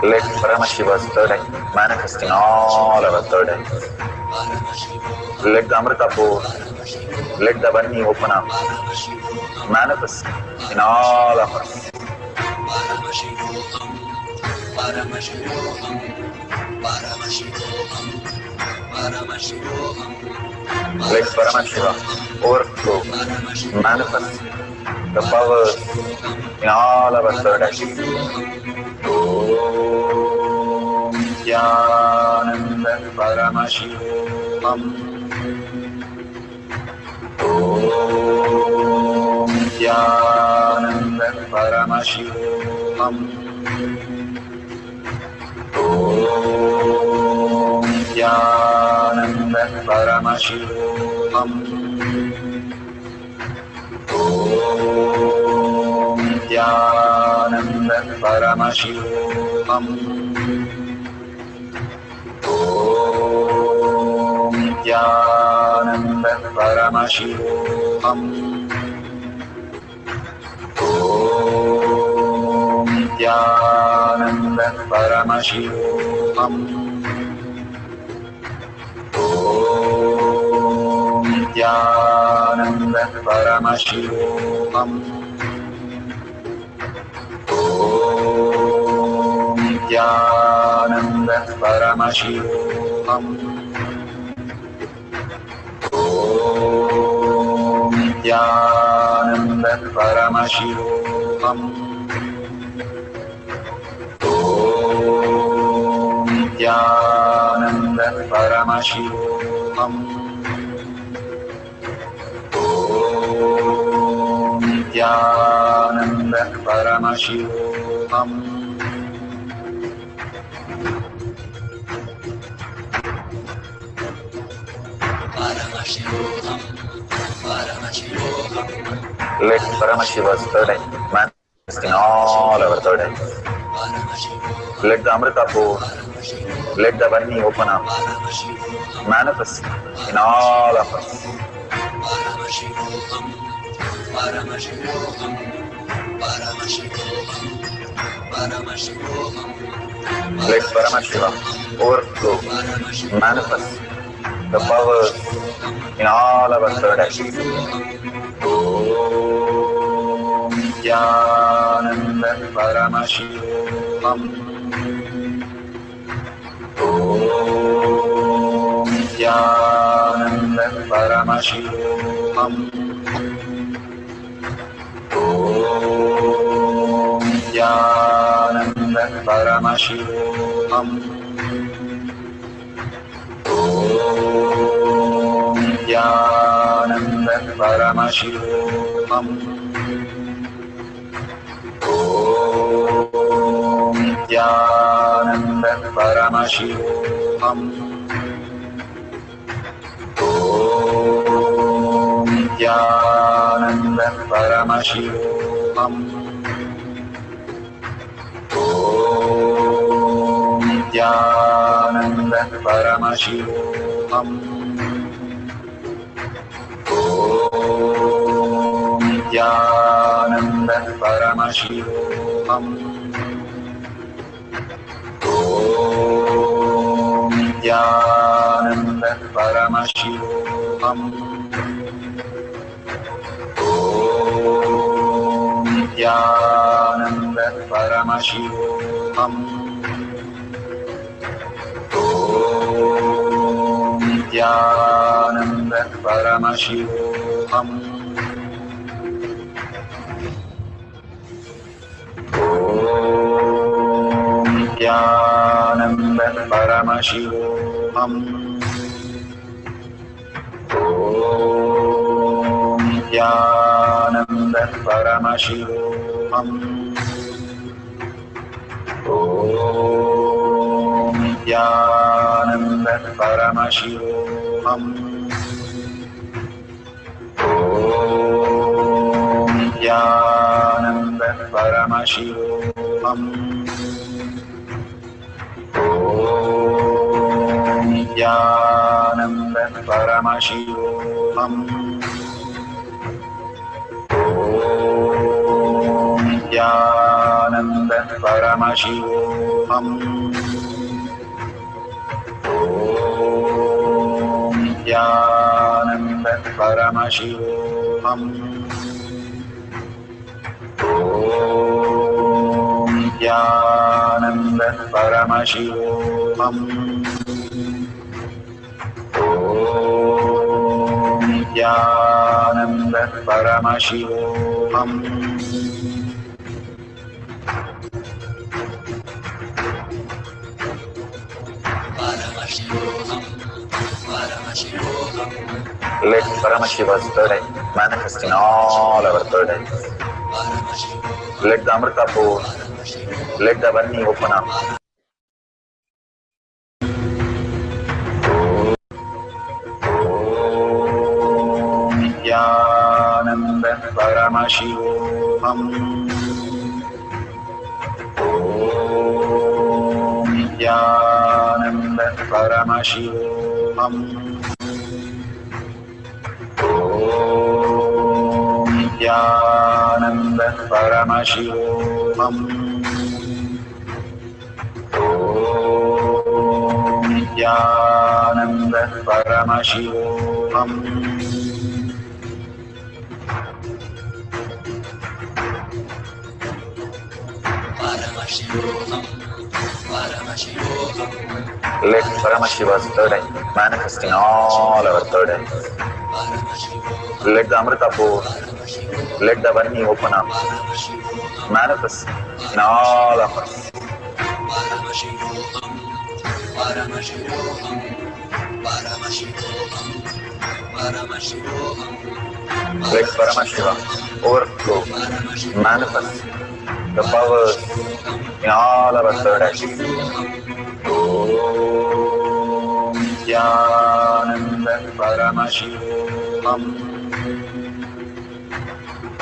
Let Paramashiva's third eye manifest in all our third eyes. Let the Amrita pour, let the Vani open up, manifest in all of us. Let Paramashiva overflow, manifest the powers in all our third eyes. Om Nithyananda Paramashivoham. Om Nithyananda Paramashivoham. Om Nithyananda Paramashivoham. Om Nithyananda Paramashivoham. Om Nithyananda Paramashivoham. Om Nithyananda Paramashivoham. Om Nithyananda Paramashivoham. Om Nithyananda Paramashivoham. Om Nithyananda Paramashivoham. Om Nithyananda Paramashivoham. Om Nithyananda Paramashivoham. Let Paramashiva's third eye manifest in all our third eyes. Let the Amrita pour, let the Vani open up, manifest in all of us. Let Paramashiva overflow, manifest the powers in all our third eyes. Om Nithyananda Paramashivoham. Om Nithyananda Paramashivoham. Om Nithyananda Paramashivoham. Om Nithyananda Paramashivoham. Om Nithyananda Paramashivoham. Om Nithyananda Paramashivoham. Om Nithyananda Paramashivoham. Om Nithyananda Paramashivoham. Om Nithyananda Paramashivoham. Om Nithyananda Paramashivoham. Om Nithyananda Paramashivoham. Om Nithyananda Paramashivoham. Om Nithyananda Paramashivoham. Om Nithyananda Paramashivoham. Om Nithyananda Paramashivoham. Om Nithyananda Paramashivoham. Om Nithyananda Paramashivoham. Om Nithyananda Paramashivoham. Om Nithyananda Paramashivoham. Om Nithyananda Paramashivoham. Let Paramashiva's third eye manifest in all our third eyes. Let the Amrita pour, let the Vani open up. Om Nithyananda Paramashivoham. Om Nithyananda Paramashivoham. Om Nithyananda Paramashivoham. Om Nithyananda Paramashivoham. Let Paramashiva's third eye manifest in all our third eyes. Let the Amrita pour, let the Vani open up, manifest in all of us. Let Paramashiva overflow, manifest the powers in all our third eyes. Om Nithyananda Paramashivoham.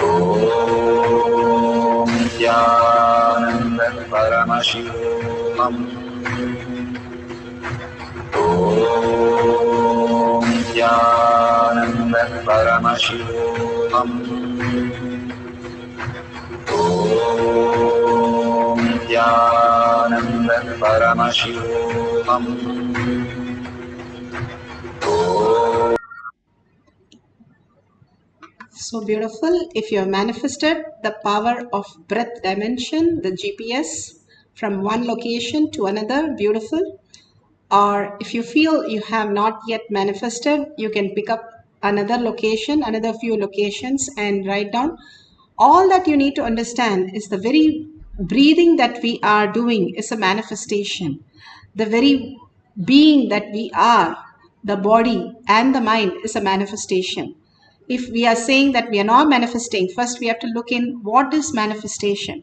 Om Nithyananda Paramashivoham. Om Nithyananda Paramashivoham. Om Nithyananda Paramashivoham. So beautiful. If you have manifested the power of breath dimension, the GPS, from one location to another, beautiful. Or if you feel you have not yet manifested, you can pick up another location, another few locations, and write down. All that you need to understand is the very breathing that we are doing is a manifestation. The very being that we are, the body and the mind, is a manifestation. If we are saying that we are not manifesting, first we have to look in what is manifestation.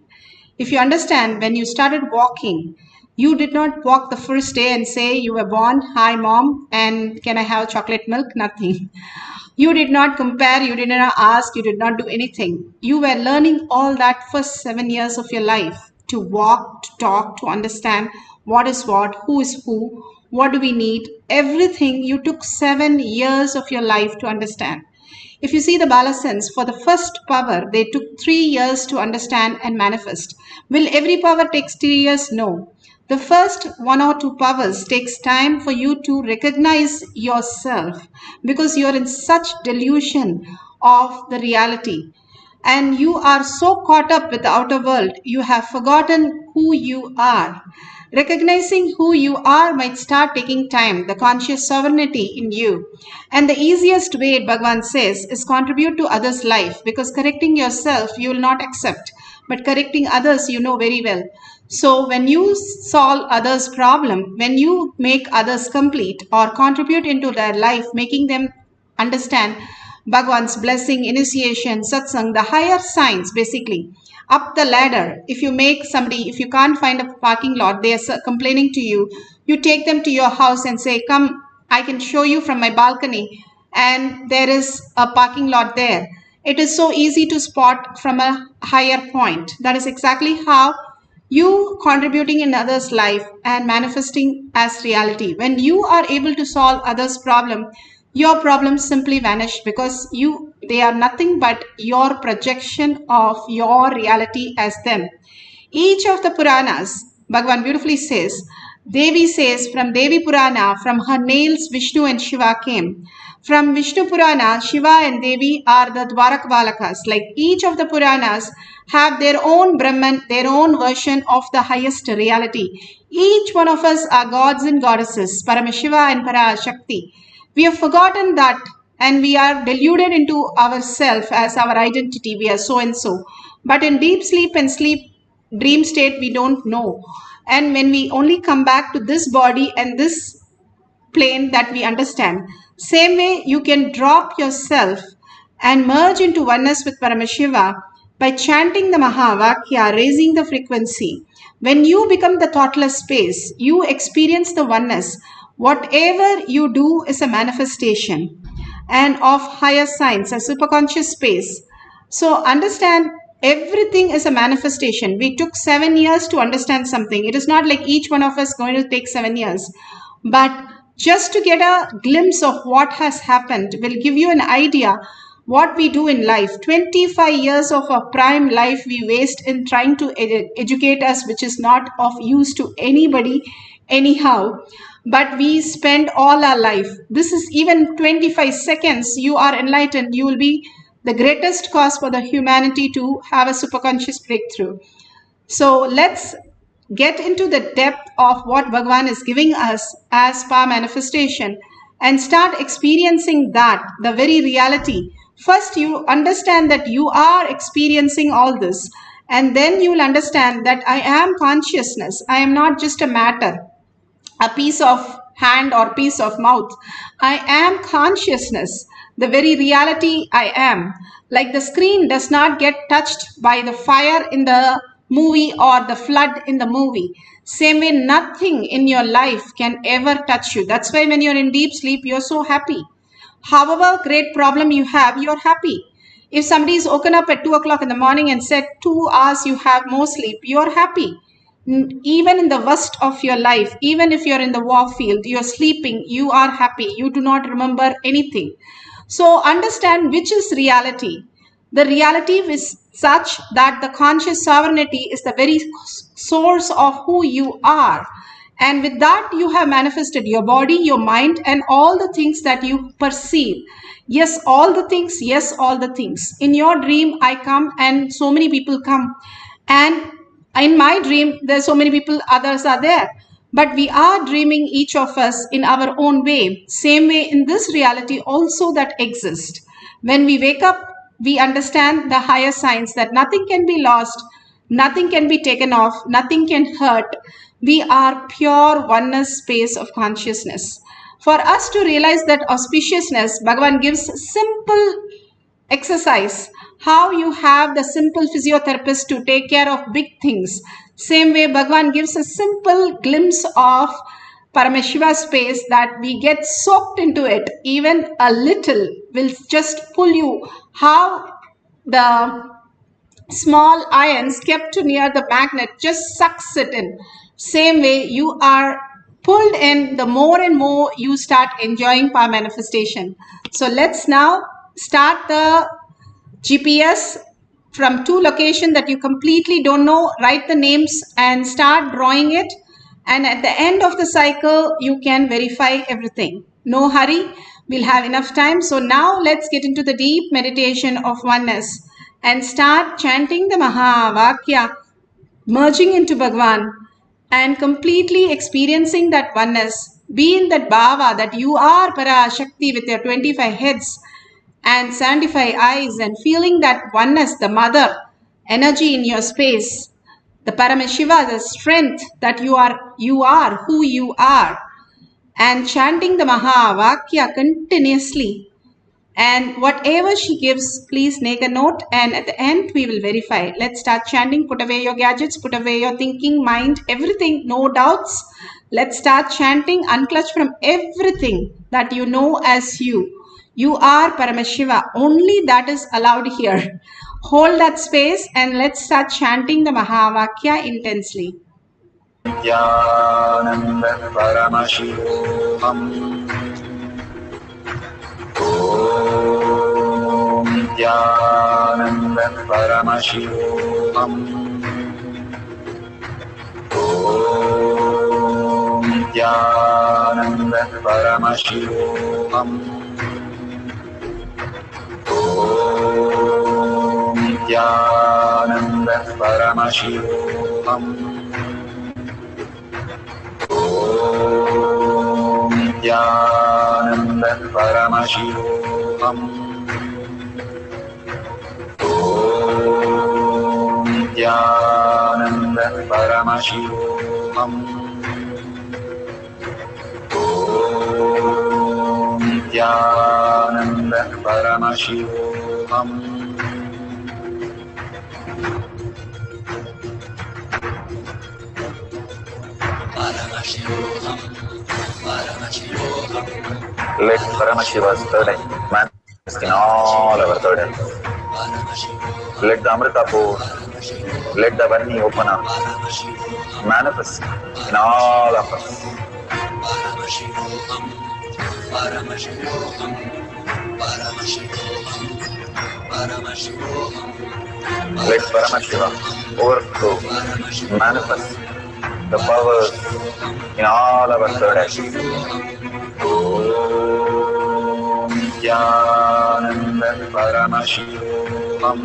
If you understand, when you started walking, you did not walk the first day and say you were born, hi mom, and can I have chocolate milk? Nothing. You did not compare, you did not ask, you did not do anything. You were learning all that first 7 years of your life, to walk, to talk, to understand what is what, who is who, what do we need. Everything you took 7 years of your life to understand. If you see the Balasans, for the first power, they took 3 years to understand and manifest. Will every power take 3 years? No. The first 1 or 2 powers takes time for you to recognize yourself, because you're in such delusion of the reality. and you are so caught up with the outer world, you have forgotten who you are. Recognizing who you are might start taking time, the conscious sovereignty in you. And the easiest way, Bhagavan says, is contribute to others' life, because correcting yourself you will not accept, but correcting others you know very well. So when you solve others' problem, when you make others complete or contribute into their life, making them understand Bhagwan's blessing, initiation, satsang, the higher signs basically, up the ladder. If you make somebody, if you can't find a parking lot, they are complaining to you, you take them to your house and say, come, I can show you from my balcony, and there is a parking lot there. It is so easy to spot from a higher point. That is exactly how you contributing in others' life and manifesting as reality. When you are able to solve others' problem, your problems simply vanish, because they are nothing but your projection of your reality as them. Each of the Puranas, Bhagavan beautifully says, Devi says, from Devi Purana, from her nails Vishnu and Shiva came. From Vishnu Purana, Shiva and Devi are the Dwarak Balakas. Like each of the Puranas have their own Brahman, their own version of the highest reality. Each one of us are gods and goddesses, Paramashiva and Parashakti. We have forgotten that, and we are deluded into ourselves as our identity. We are so and so. But in deep sleep and dream state, we don't know. And when we only come back to this body and this plane, that we understand. Same way, you can drop yourself and merge into oneness with Paramashiva by chanting the Mahavakya, raising the frequency. When you become the thoughtless space, you experience the oneness. Whatever you do is a manifestation and of higher signs, a superconscious space. So understand, everything is a manifestation. We took 7 years to understand something. It is not like each one of us going to take 7 years. But just to get a glimpse of what has happened will give you an idea what we do in life. 25 years of our prime life we waste in trying to educate us, which is not of use to anybody anyhow. But we spend all our life. This is even 25 seconds. You are enlightened. You will be the greatest cause for the humanity to have a superconscious breakthrough. So let's get into the depth of what Bhagavan is giving us as power manifestation and start experiencing that, the very reality. First, you understand that you are experiencing all this, and then you will understand that I am consciousness. I am not just a matter, a piece of hand or piece of mouth. I am consciousness, the very reality I am. Like the screen does not get touched by the fire in the movie or the flood in the movie. Same way, nothing in your life can ever touch you. That's why when you're in deep sleep, you're so happy. However great problem you have, you're happy. If somebody is woken up at 2 o'clock in the morning and said 2 hours you have more sleep, you're happy. Even in the worst of your life, even if you're in the war field, you're sleeping, you are happy. You do not remember anything. So understand which is reality. The reality is such that the conscious sovereignty is the very source of who you are. And with that, you have manifested your body, your mind, and all the things that you perceive. Yes, all the things. Yes, all the things. In your dream, I come and so many people come. And in my dream, there's so many people, others are there. But we are dreaming, each of us, in our own way. Same way in this reality also that exists. When we wake up, we understand the higher signs that nothing can be lost, nothing can be taken off, nothing can hurt. We are pure oneness space of consciousness. For us to realize that auspiciousness, Bhagavan gives simple exercise. How you have the simple physiotherapist to take care of big things. Same way, Bhagavan gives a simple glimpse of Paramashiva space that we get soaked into it. Even a little will just pull you. How the small ions kept near the magnet just sucks it in. Same way, you are pulled in, the more and more you start enjoying power manifestation. So let's now start the GPS from 2 locations that you completely don't know. Write the names and start drawing it. And at the end of the cycle, you can verify everything. No hurry. We'll have enough time. So now let's get into the deep meditation of oneness. and start chanting the Mahavakya, merging into Bhagwan and completely experiencing that oneness. Be in that bhava that you are Parashakti with your 25 heads and 75 eyes, and feeling that oneness, the mother energy in your space, the Paramashiva, the strength that you are who you are, and chanting the Mahavakya continuously. And whatever she gives, please make a note, and at the end we will verify. Let's start chanting. Put away your gadgets, put away your thinking, mind, everything, no doubts. Let's start chanting, unclutch from everything that you know as you. You are Paramashiva. Only that is allowed here. Hold that space and let's start chanting the Mahavakya intensely. Nithyananda Paramashivoham. Om Nithyananda Paramashivoham. Om Nithyananda Paramashivoham. Om Nithyananda Paramashivoham. Om Nithyananda Paramashivoham. Om Nithyananda Paramashivoham. Om Nithyananda Paramashivoham. Let Paramashiva's third eye manifest in all our third eyes. Let the Amrita pour, let the Varni open up, manifest in all of us. Let Paramashiva overflow, manifest the powers in all our third eyes. Om Nithyananda Paramashivoham.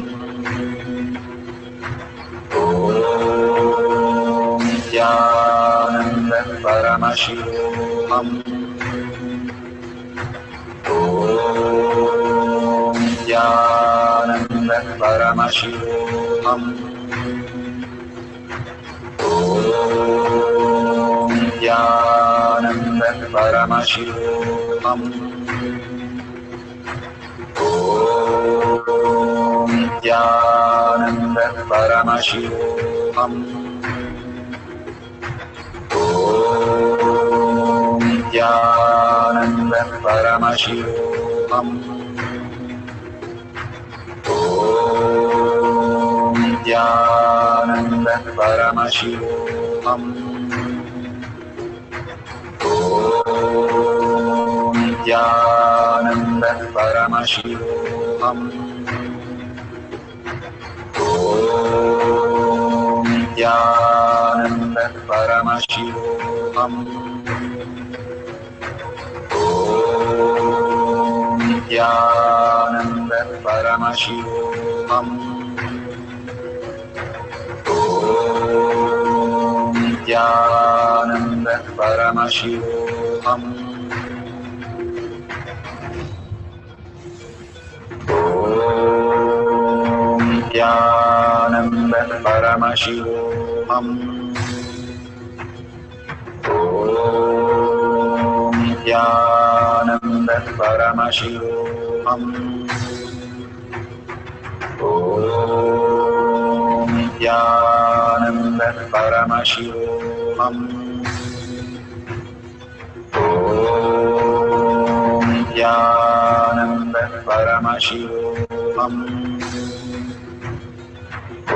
Om Nithyananda Paramashivoham. Om Nithyananda Paramashivoham. Om Nithyananda Paramashivoham. Om Nithyananda Paramashivoham. Om Nithyananda Paramashivoham. Om Nithyananda Paramashivoham. Om Nithyananda Paramashivoham. Om Nithyananda Paramashivoham. Om Nithyananda Paramashivoham. Om Nithyananda Paramashivoham. Om Nithyananda Paramashivoham. Om Nithyananda Paramashivoham. Om Nithyananda Paramashivoham. Om Nithyananda Paramashivoham. Om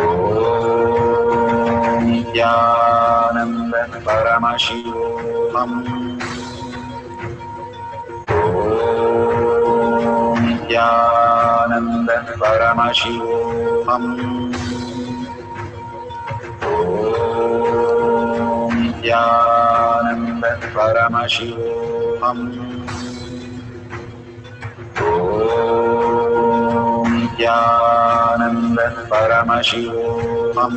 Nithyananda Paramashivoham. Om Nithyananda Paramashivoham. Om Nithyananda Paramashivoham. Om Nithyananda Paramashivoham.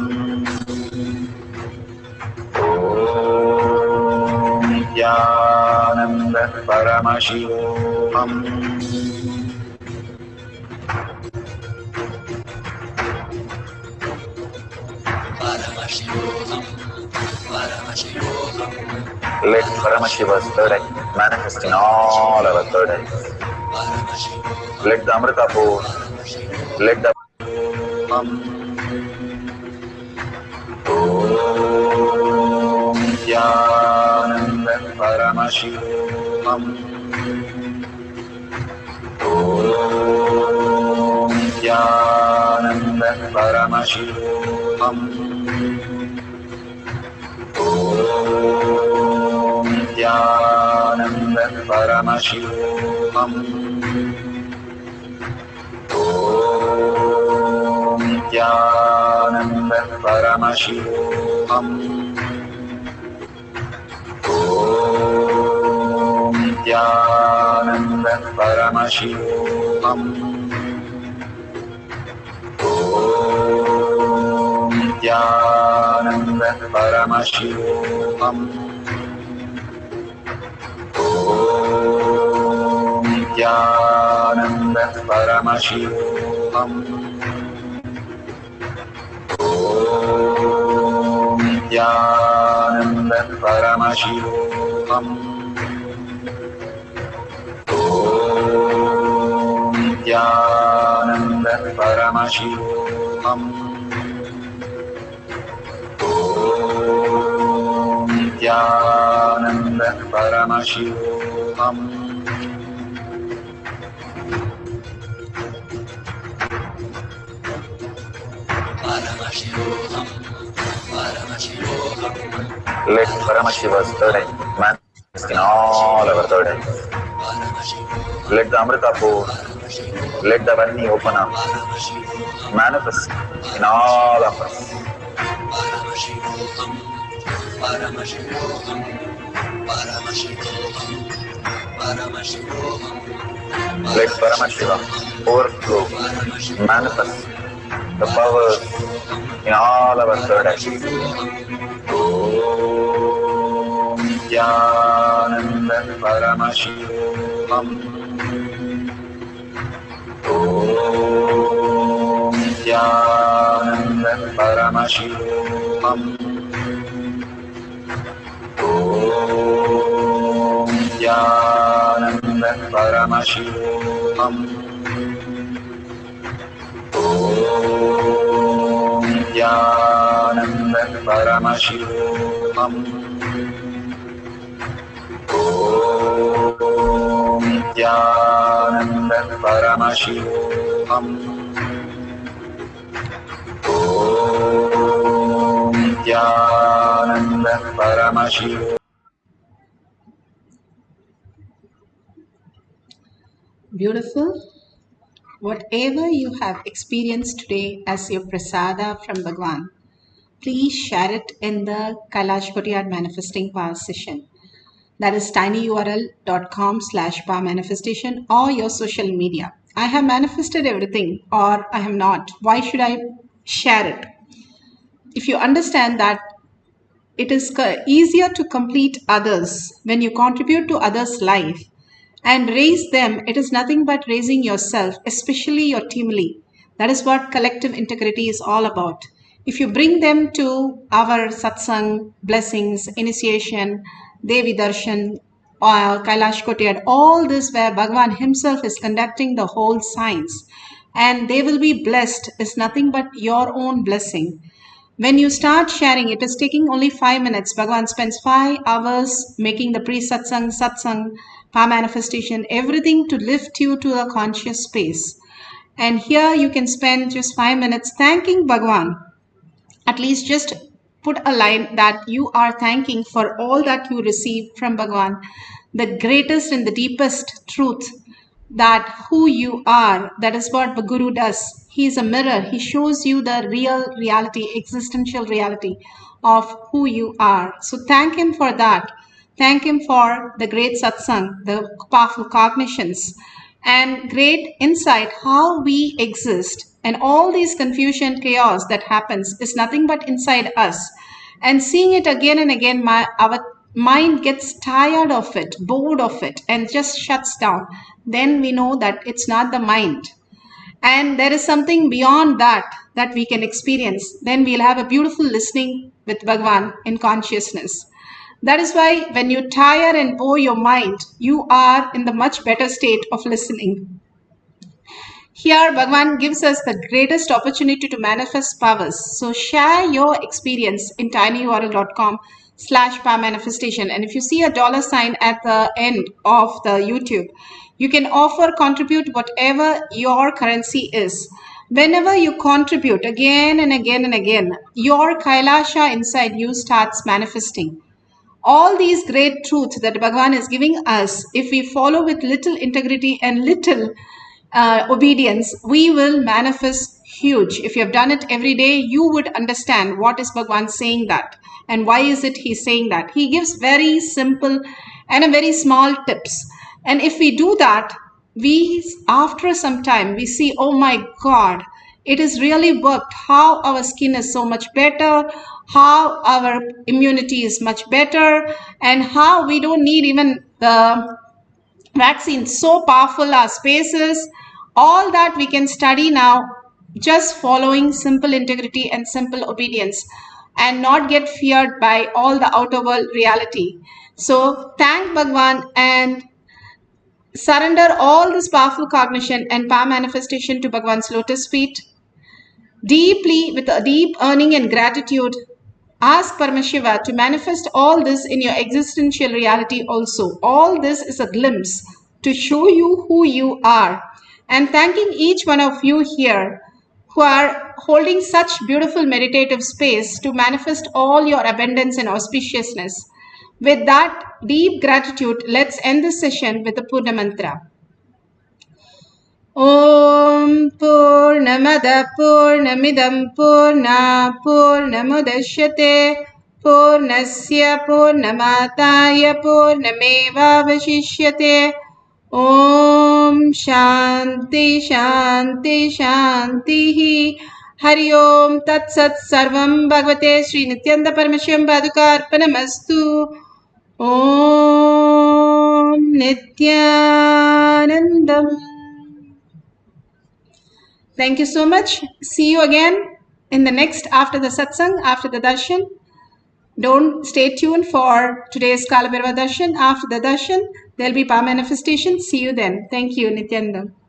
Om Nithyananda Paramashivoham. Let Paramashiva's third eye manifest in all our third eyes. Let the Amrita pour, let the Om Nithyananda Paramashivoham. Om Nithyananda Paramashivoham. Om Nithyananda Paramashivoham. Om Nithyananda Paramashivoham. Om Nithyananda Paramashivoham. Om Nithyananda Paramashivoham. Om Nithyananda Paramashivoham. Om Nithyananda Paramashivoham. Om Nithyananda Paramashivoham. Om Nithyananda Paramashivoham. Let Paramashiva's third eye manifest in all our third eyes. Let the Amrita pour, let the Varni open up, manifest in all of us. Let Paramashiva overflow, manifest the powers in all our third eyes. Om Nithyananda Paramashivoham. Om Nithyananda Paramashivoham. Om Nithyananda Paramashivoham. Om Nithyananda Paramashivoham. Om Nithyananda Paramashivoham. Om Nithyananda Paramashivoham. Beautiful. Whatever you have experienced today as your prasada from Bhagwan, please share it in the Kailasa Manifesting Power session. That is tinyurl.com/power manifestation or your social media. I have manifested everything or I have not. Why should I share it? If you understand that it is easier to complete others when you contribute to others' life and raise them, it is nothing but raising yourself, especially your teamly. That is what collective integrity is all about. If you bring them to our satsang, blessings, initiation, Devi Darshan, Kailash Kotiyad, all this where Bhagavan himself is conducting the whole science, and they will be blessed, is nothing but your own blessing. When you start sharing, it is taking only 5 minutes. Bhagavan spends 5 hours making the pre-satsang, satsang, power manifestation, everything to lift you to a conscious space. And here you can spend just 5 minutes thanking Bhagavan. At least just put a line that you are thanking for all that you received from Bhagavan, the greatest and the deepest truth, that who you are. That is what the Guru does. He is a mirror. He shows you the real reality, existential reality of who you are. So thank him for that. Thank him for the great satsang, the powerful cognitions, and great insight how we exist. And all these confusion, chaos that happens is nothing but inside us. And seeing it again and again, our mind gets tired of it, bored of it, and just shuts down. Then we know that it's not the mind. And there is something beyond that that we can experience. Then we'll have a beautiful listening with Bhagwan in consciousness. That is why when you tire and bore your mind, you are in the much better state of listening. Here, Bhagwan gives us the greatest opportunity to manifest powers. So share your experience in tinyurl.com/powermanifestation. And if you see a $sign at the end of the YouTube, you can contribute whatever your currency is. Whenever you contribute again and again and again, your Kailasa inside you starts manifesting. All these great truths that Bhagavan is giving us, if we follow with little integrity and little obedience, we will manifest huge. If you have done it every day, you would understand what is Bhagavan saying that and why is it he's saying that. He gives very simple and a very small tips. And if we do that, after some time, we see, oh my God, it has really worked. How our skin is so much better, how our immunity is much better, and how we don't need even the vaccine. So powerful our spaces. All that we can study now, just following simple integrity and simple obedience, and not get feared by all the outer world reality. So thank Bhagwan and surrender all this powerful cognition and power manifestation to Bhagwan's lotus feet. Deeply, with a deep earning and gratitude, ask Paramashiva to manifest all this in your existential reality also. All this is a glimpse to show you who you are. And thanking each one of you here who are holding such beautiful meditative space to manifest all your abundance and auspiciousness. With that deep gratitude, let's end this session with the Purna Mantra. Om Purnamada Purnamidam Purna Purnamudashyate Purnasya Purnamataya Purnameva Vashishyate. Om Shanti Shanti Shanti Hari Om Tat Sat Sarvam Bhagavate Sri Nithyananda Paramashivam Padukarpanamastu. Om Nithyanandam. Thank you so much. See you again in the next, after the satsang, after the darshan. Don't stay tuned for today's Kalabhairava darshan. After the darshan, there'll be power manifestation. See you then. Thank you, Nithyanandam.